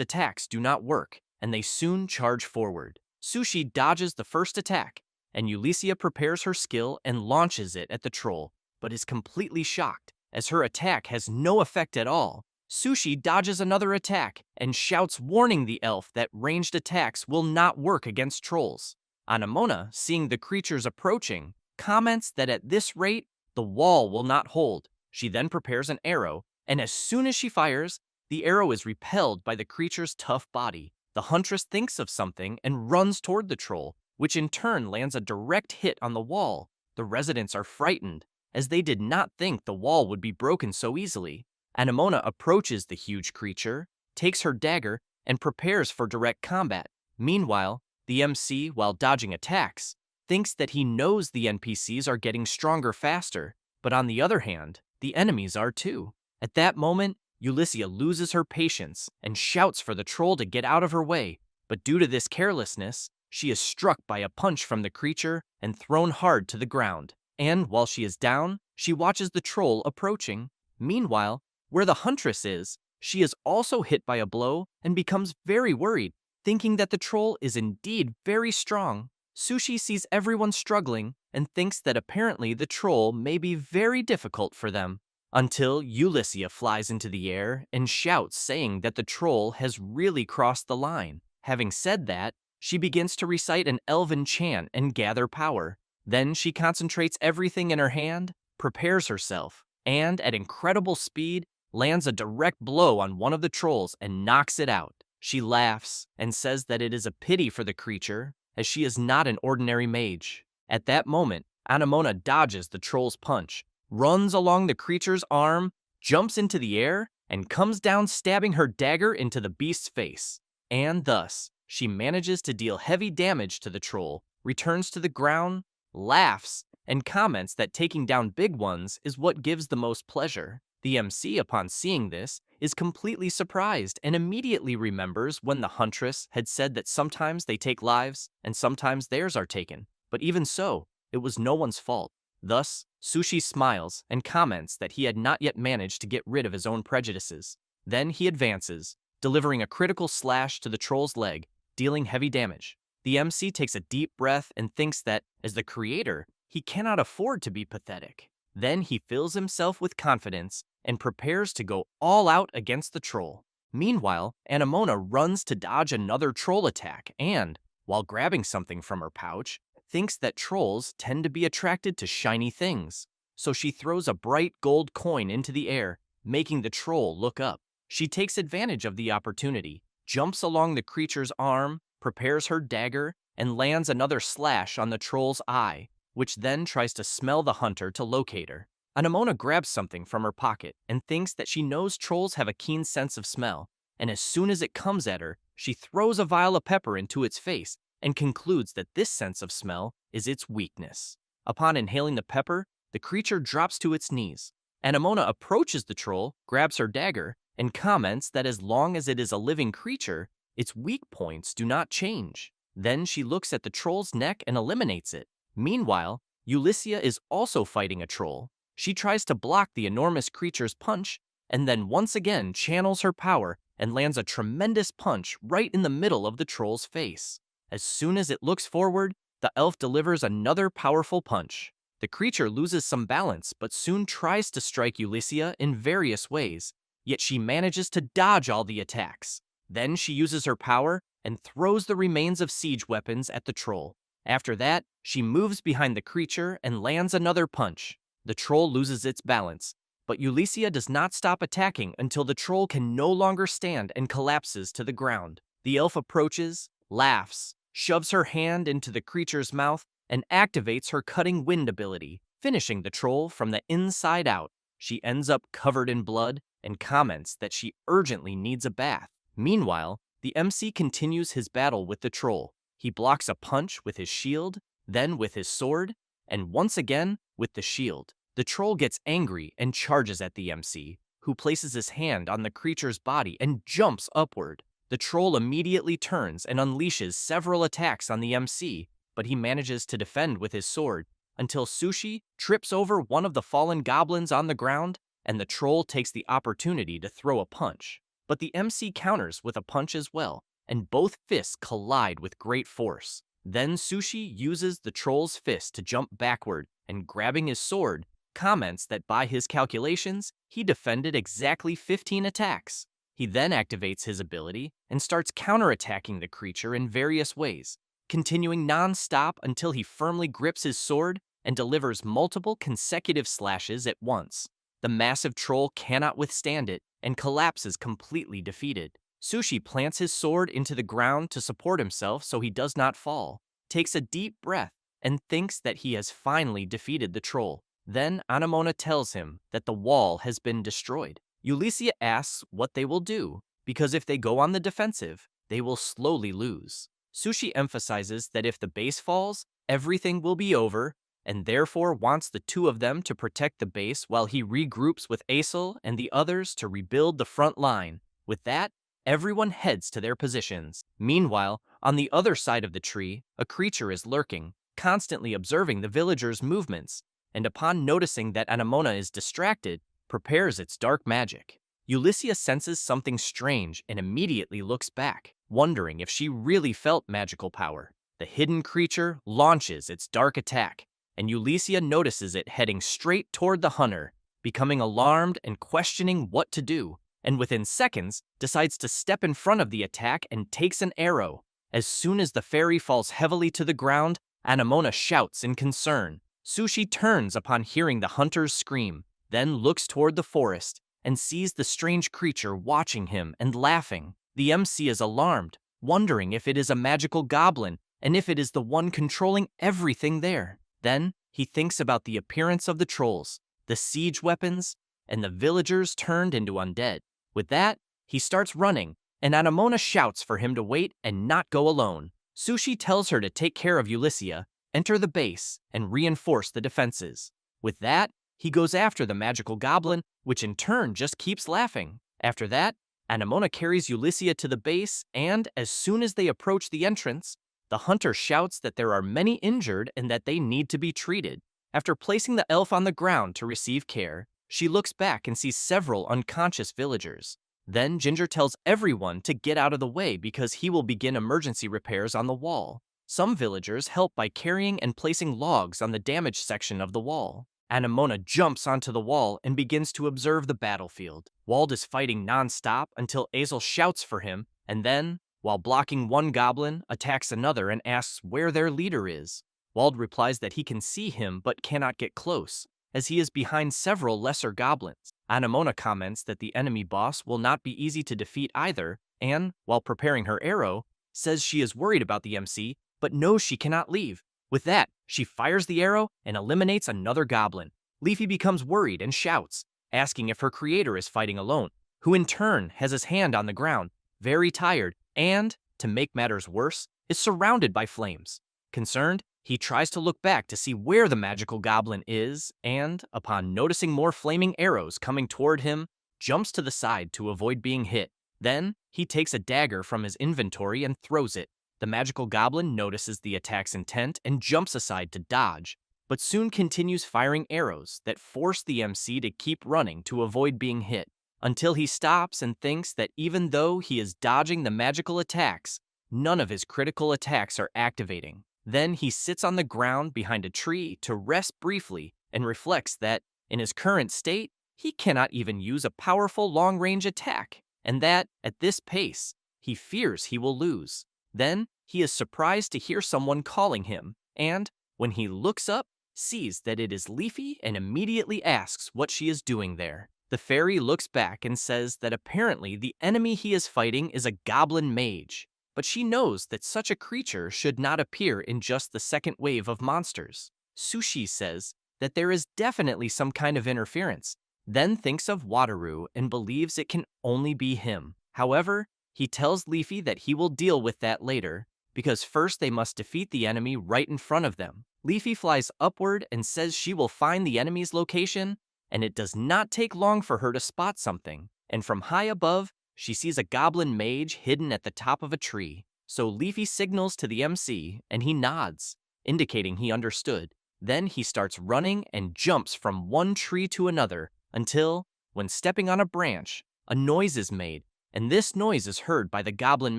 attacks do not work, and they soon charge forward. Sushi dodges the first attack, and Ulysses prepares her skill and launches it at the troll, but is completely shocked, as her attack has no effect at all. Sushi dodges another attack and shouts, warning the elf that ranged attacks will not work against trolls. Anemona, seeing the creatures approaching, comments that at this rate, the wall will not hold. She then prepares an arrow, and as soon as she fires, the arrow is repelled by the creature's tough body. The huntress thinks of something and runs toward the troll, which in turn lands a direct hit on the wall. The residents are frightened, as they did not think the wall would be broken so easily. Anemona approaches the huge creature, takes her dagger, and prepares for direct combat. Meanwhile, the MC, while dodging attacks, thinks that he knows the NPCs are getting stronger faster, but on the other hand, the enemies are too. At that moment, Ulysses loses her patience and shouts for the troll to get out of her way, but due to this carelessness, she is struck by a punch from the creature and thrown hard to the ground. And while she is down, she watches the troll approaching. Meanwhile, where the huntress is, she is also hit by a blow and becomes very worried, thinking that the troll is indeed very strong. Sushi sees everyone struggling and thinks that apparently the troll may be very difficult for them, until Ulysses flies into the air and shouts, saying that the troll has really crossed the line. Having said that, she begins to recite an elven chant and gather power. Then she concentrates everything in her hand, prepares herself, and at incredible speed, lands a direct blow on one of the trolls and knocks it out. She laughs and says that it is a pity for the creature, as she is not an ordinary mage. At that moment, Anemona dodges the troll's punch, runs along the creature's arm, jumps into the air, and comes down, stabbing her dagger into the beast's face. And thus, she manages to deal heavy damage to the troll, returns to the ground, laughs, and comments that taking down big ones is what gives the most pleasure. The MC, upon seeing this, is completely surprised and immediately remembers when the huntress had said that sometimes they take lives and sometimes theirs are taken. But even so, it was no one's fault. Thus, Sushi smiles and comments that he had not yet managed to get rid of his own prejudices. Then he advances, delivering a critical slash to the troll's leg, dealing heavy damage. The MC takes a deep breath and thinks that, as the creator, he cannot afford to be pathetic. Then he fills himself with confidence and prepares to go all out against the troll. Meanwhile, Anemona runs to dodge another troll attack and, while grabbing something from her pouch, thinks that trolls tend to be attracted to shiny things. So she throws a bright gold coin into the air, making the troll look up. She takes advantage of the opportunity, jumps along the creature's arm, prepares her dagger, and lands another slash on the troll's eye, which then tries to smell the hunter to locate her. Anemona grabs something from her pocket and thinks that she knows trolls have a keen sense of smell, and as soon as it comes at her, she throws a vial of pepper into its face and concludes that this sense of smell is its weakness. Upon inhaling the pepper, the creature drops to its knees. Anemona approaches the troll, grabs her dagger, and comments that as long as it is a living creature, its weak points do not change. Then she looks at the troll's neck and eliminates it. Meanwhile, Ulyssia is also fighting a troll. She tries to block the enormous creature's punch, and then once again channels her power and lands a tremendous punch right in the middle of the troll's face. As soon as it looks forward, the elf delivers another powerful punch. The creature loses some balance but soon tries to strike Ulyssia in various ways, yet she manages to dodge all the attacks. Then she uses her power and throws the remains of siege weapons at the troll. After that, she moves behind the creature and lands another punch. The troll loses its balance, but Ulyssia does not stop attacking until the troll can no longer stand and collapses to the ground. The elf approaches, laughs, shoves her hand into the creature's mouth, and activates her cutting wind ability, finishing the troll from the inside out. She ends up covered in blood and comments that she urgently needs a bath. Meanwhile, the MC continues his battle with the troll. He blocks a punch with his shield, then with his sword, and once again with the shield. The troll gets angry and charges at the MC, who places his hand on the creature's body and jumps upward. The troll immediately turns and unleashes several attacks on the MC, but he manages to defend with his sword until Sushi trips over one of the fallen goblins on the ground, and the troll takes the opportunity to throw a punch. But the MC counters with a punch as well, and both fists collide with great force. Then Sushi uses the troll's fist to jump backward and, grabbing his sword, comments that by his calculations, he defended exactly 15 attacks. He then activates his ability and starts counterattacking the creature in various ways, continuing non-stop until he firmly grips his sword and delivers multiple consecutive slashes at once. The massive troll cannot withstand it and collapses completely defeated. Sushi plants his sword into the ground to support himself so he does not fall, takes a deep breath, and thinks that he has finally defeated the troll. Then Anemona tells him that the wall has been destroyed. Ulyssia asks what they will do, because if they go on the defensive, they will slowly lose. Sushi emphasizes that if the base falls, everything will be over, and therefore wants the two of them to protect the base while he regroups with Aesel and the others to rebuild the front line. With that, everyone heads to their positions. Meanwhile, on the other side of the tree, a creature is lurking, constantly observing the villagers' movements, and upon noticing that Anemona is distracted, prepares its dark magic. Ulyssia senses something strange and immediately looks back, wondering if she really felt magical power. The hidden creature launches its dark attack, and Ulyssia notices it heading straight toward the hunter, becoming alarmed and questioning what to do, and within seconds decides to step in front of the attack and takes an arrow. As soon as the fairy falls heavily to the ground, Anemona shouts in concern. Sushi turns upon hearing the hunter's scream, then looks toward the forest and sees the strange creature watching him and laughing. The MC is alarmed, wondering if it is a magical goblin and if it is the one controlling everything there. Then he thinks about the appearance of the trolls, the siege weapons, and the villagers turned into undead. With that, he starts running, and Anemona shouts for him to wait and not go alone. Sushi tells her to take care of Ulyssia, enter the base and reinforce the defenses. With that, he goes after the magical goblin, which in turn just keeps laughing. After that, Anemona carries Ulysses to the base, and as soon as they approach the entrance, the hunter shouts that there are many injured and that they need to be treated. After placing the elf on the ground to receive care, she looks back and sees several unconscious villagers. Then Ginger tells everyone to get out of the way because he will begin emergency repairs on the wall. Some villagers help by carrying and placing logs on the damaged section of the wall. Anemona jumps onto the wall and begins to observe the battlefield. Wald is fighting non-stop until Azel shouts for him, and then, while blocking one goblin, attacks another and asks where their leader is. Wald replies that he can see him but cannot get close, as he is behind several lesser goblins. Anemona comments that the enemy boss will not be easy to defeat either, and, while preparing her arrow, says she is worried about the MC, but knows she cannot leave. With that, she fires the arrow and eliminates another goblin. Leafy becomes worried and shouts, asking if her creator is fighting alone, who in turn has his hand on the ground, very tired, and, to make matters worse, is surrounded by flames. Concerned, he tries to look back to see where the magical goblin is, and, upon noticing more flaming arrows coming toward him, jumps to the side to avoid being hit. Then, he takes a dagger from his inventory and throws it. The magical goblin notices the attack's intent and jumps aside to dodge, but soon continues firing arrows that force the MC to keep running to avoid being hit, until he stops and thinks that even though he is dodging the magical attacks, none of his critical attacks are activating. Then he sits on the ground behind a tree to rest briefly and reflects that, in his current state, he cannot even use a powerful long-range attack, and that, at this pace, he fears he will lose. Then, he is surprised to hear someone calling him, and, when he looks up, sees that it is Leafy and immediately asks what she is doing there. The fairy looks back and says that apparently the enemy he is fighting is a goblin mage, but she knows that such a creature should not appear in just the second wave of monsters. Sushi says that there is definitely some kind of interference, then thinks of Wataru and believes it can only be him. However, he tells Leafy that he will deal with that later, because first they must defeat the enemy right in front of them. Leafy flies upward and says she will find the enemy's location, and it does not take long for her to spot something, and from high above, she sees a goblin mage hidden at the top of a tree. So Leafy signals to the MC, and he nods, indicating he understood. Then he starts running and jumps from one tree to another until, when stepping on a branch, a noise is made, and this noise is heard by the goblin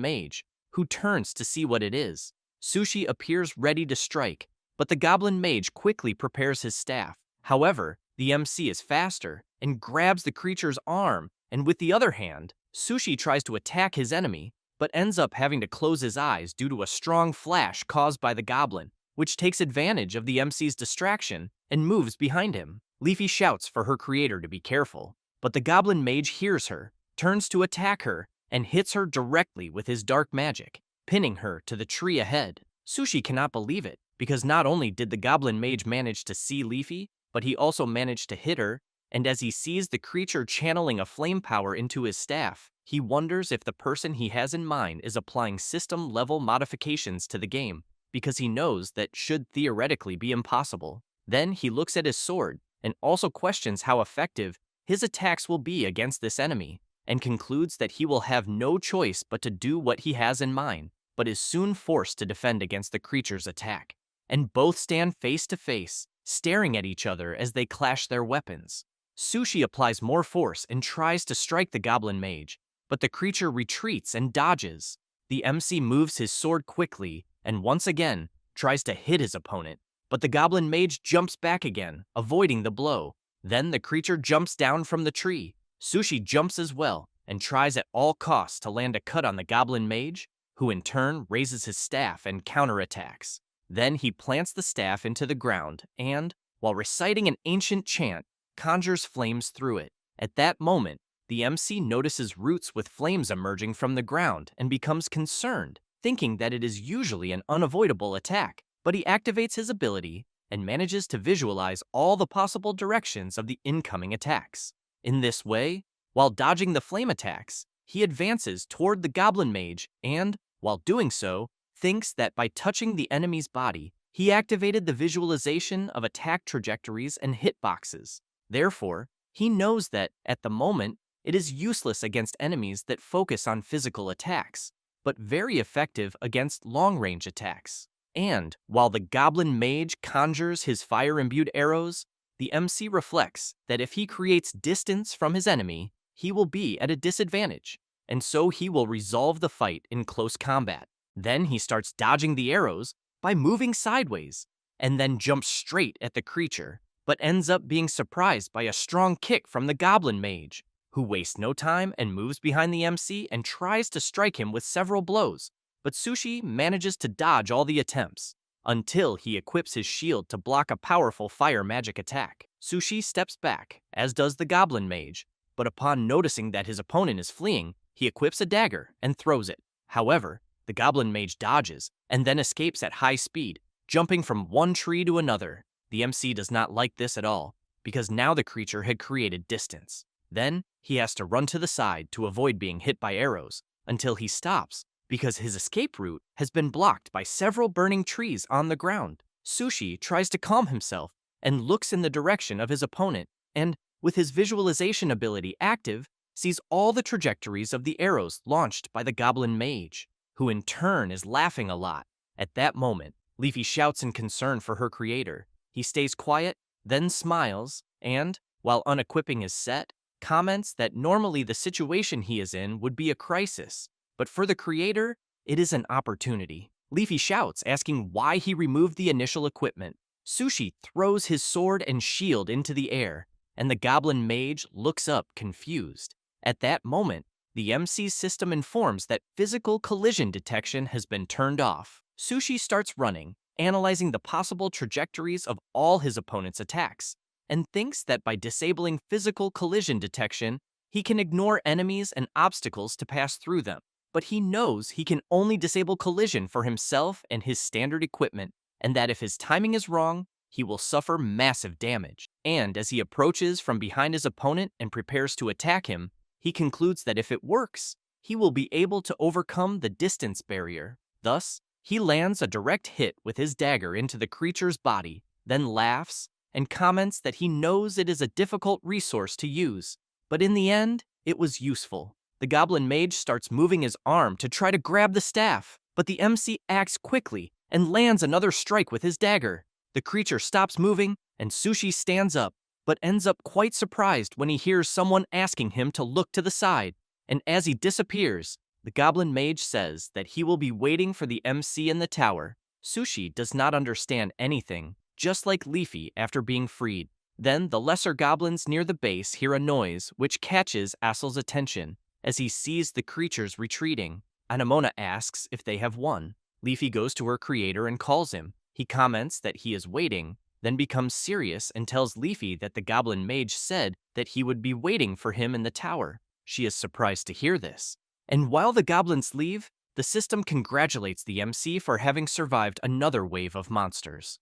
mage, who turns to see what it is. Sushi appears ready to strike, but the goblin mage quickly prepares his staff. However, the MC is faster and grabs the creature's arm, and with the other hand, Sushi tries to attack his enemy, but ends up having to close his eyes due to a strong flash caused by the goblin, which takes advantage of the MC's distraction and moves behind him. Leafy shouts for her creator to be careful, but the goblin mage hears her, turns to attack her, and hits her directly with his dark magic, pinning her to the tree ahead. Sushi cannot believe it, because not only did the goblin mage manage to see Leafy, but he also managed to hit her, and as he sees the creature channeling a flame power into his staff, he wonders if the person he has in mind is applying system-level modifications to the game, because he knows that should theoretically be impossible. Then he looks at his sword, and also questions how effective his attacks will be against this enemy, and concludes that he will have no choice but to do what he has in mind, but is soon forced to defend against the creature's attack. And both stand face to face, staring at each other as they clash their weapons. Sushi applies more force and tries to strike the goblin mage, but the creature retreats and dodges. The MC moves his sword quickly and once again tries to hit his opponent, but the goblin mage jumps back again, avoiding the blow. Then the creature jumps down from the tree. Sushi jumps as well and tries at all costs to land a cut on the goblin mage, who in turn raises his staff and counterattacks. Then he plants the staff into the ground and, while reciting an ancient chant, conjures flames through it. At that moment, the MC notices roots with flames emerging from the ground and becomes concerned, thinking that it is usually an unavoidable attack. But he activates his ability and manages to visualize all the possible directions of the incoming attacks. In this way, while dodging the flame attacks, he advances toward the goblin mage and, while doing so, thinks that by touching the enemy's body, He activated the visualization of attack trajectories and hitboxes. Therefore, he knows that, at the moment, it is useless against enemies that focus on physical attacks, but very effective against long-range attacks. And, while the goblin mage conjures his fire-imbued arrows, the MC reflects that if he creates distance from his enemy, he will be at a disadvantage, and so he will resolve the fight in close combat. Then he starts dodging the arrows by moving sideways, and then jumps straight at the creature, but ends up being surprised by a strong kick from the goblin mage, who wastes no time and moves behind the MC and tries to strike him with several blows. But Sushi manages to dodge all the attempts, until he equips his shield to block a powerful fire magic attack. Sushi steps back, as does the goblin mage, but upon noticing that his opponent is fleeing, he equips a dagger and throws it. However, the goblin mage dodges and then escapes at high speed, jumping from one tree to another. The MC does not like this at all, because now the creature had created distance. Then, he has to run to the side to avoid being hit by arrows, until he stops, because his escape route has been blocked by several burning trees on the ground. Sushi tries to calm himself and looks in the direction of his opponent, and, with his visualization ability active, sees all the trajectories of the arrows launched by the goblin mage, who in turn is laughing a lot. At that moment, Leafy shouts in concern for her creator. He stays quiet, then smiles, and, while unequipping his set, comments that normally the situation he is in would be a crisis, but for the creator, it is an opportunity. Leafy shouts, asking why he removed the initial equipment. Sushi throws his sword and shield into the air, and the goblin mage looks up confused. At that moment, the MC's system informs that physical collision detection has been turned off. Sushi starts running, analyzing the possible trajectories of all his opponent's attacks, and thinks that by disabling physical collision detection, he can ignore enemies and obstacles to pass through them. But he knows he can only disable collision for himself and his standard equipment, and that if his timing is wrong, he will suffer massive damage. And as he approaches from behind his opponent and prepares to attack him, he concludes that if it works, he will be able to overcome the distance barrier. Thus, he lands a direct hit with his dagger into the creature's body, then laughs and comments that he knows it is a difficult resource to use, but in the end, it was useful. The goblin mage starts moving his arm to try to grab the staff, but the MC acts quickly and lands another strike with his dagger. The creature stops moving, and Sushi stands up, but ends up quite surprised when he hears someone asking him to look to the side, and as he disappears, the goblin mage says that he will be waiting for the MC in the tower. Sushi does not understand anything, just like Leafy after being freed. Then the lesser goblins near the base hear a noise which catches Asel's attention as he sees the creatures retreating. Anemona asks if they have won. Leafy goes to her creator and calls him. He comments that he is waiting, then becomes serious and tells Leafy that the goblin mage said that he would be waiting for him in the tower. She is surprised to hear this. And while the goblins leave, the system congratulates the MC for having survived another wave of monsters.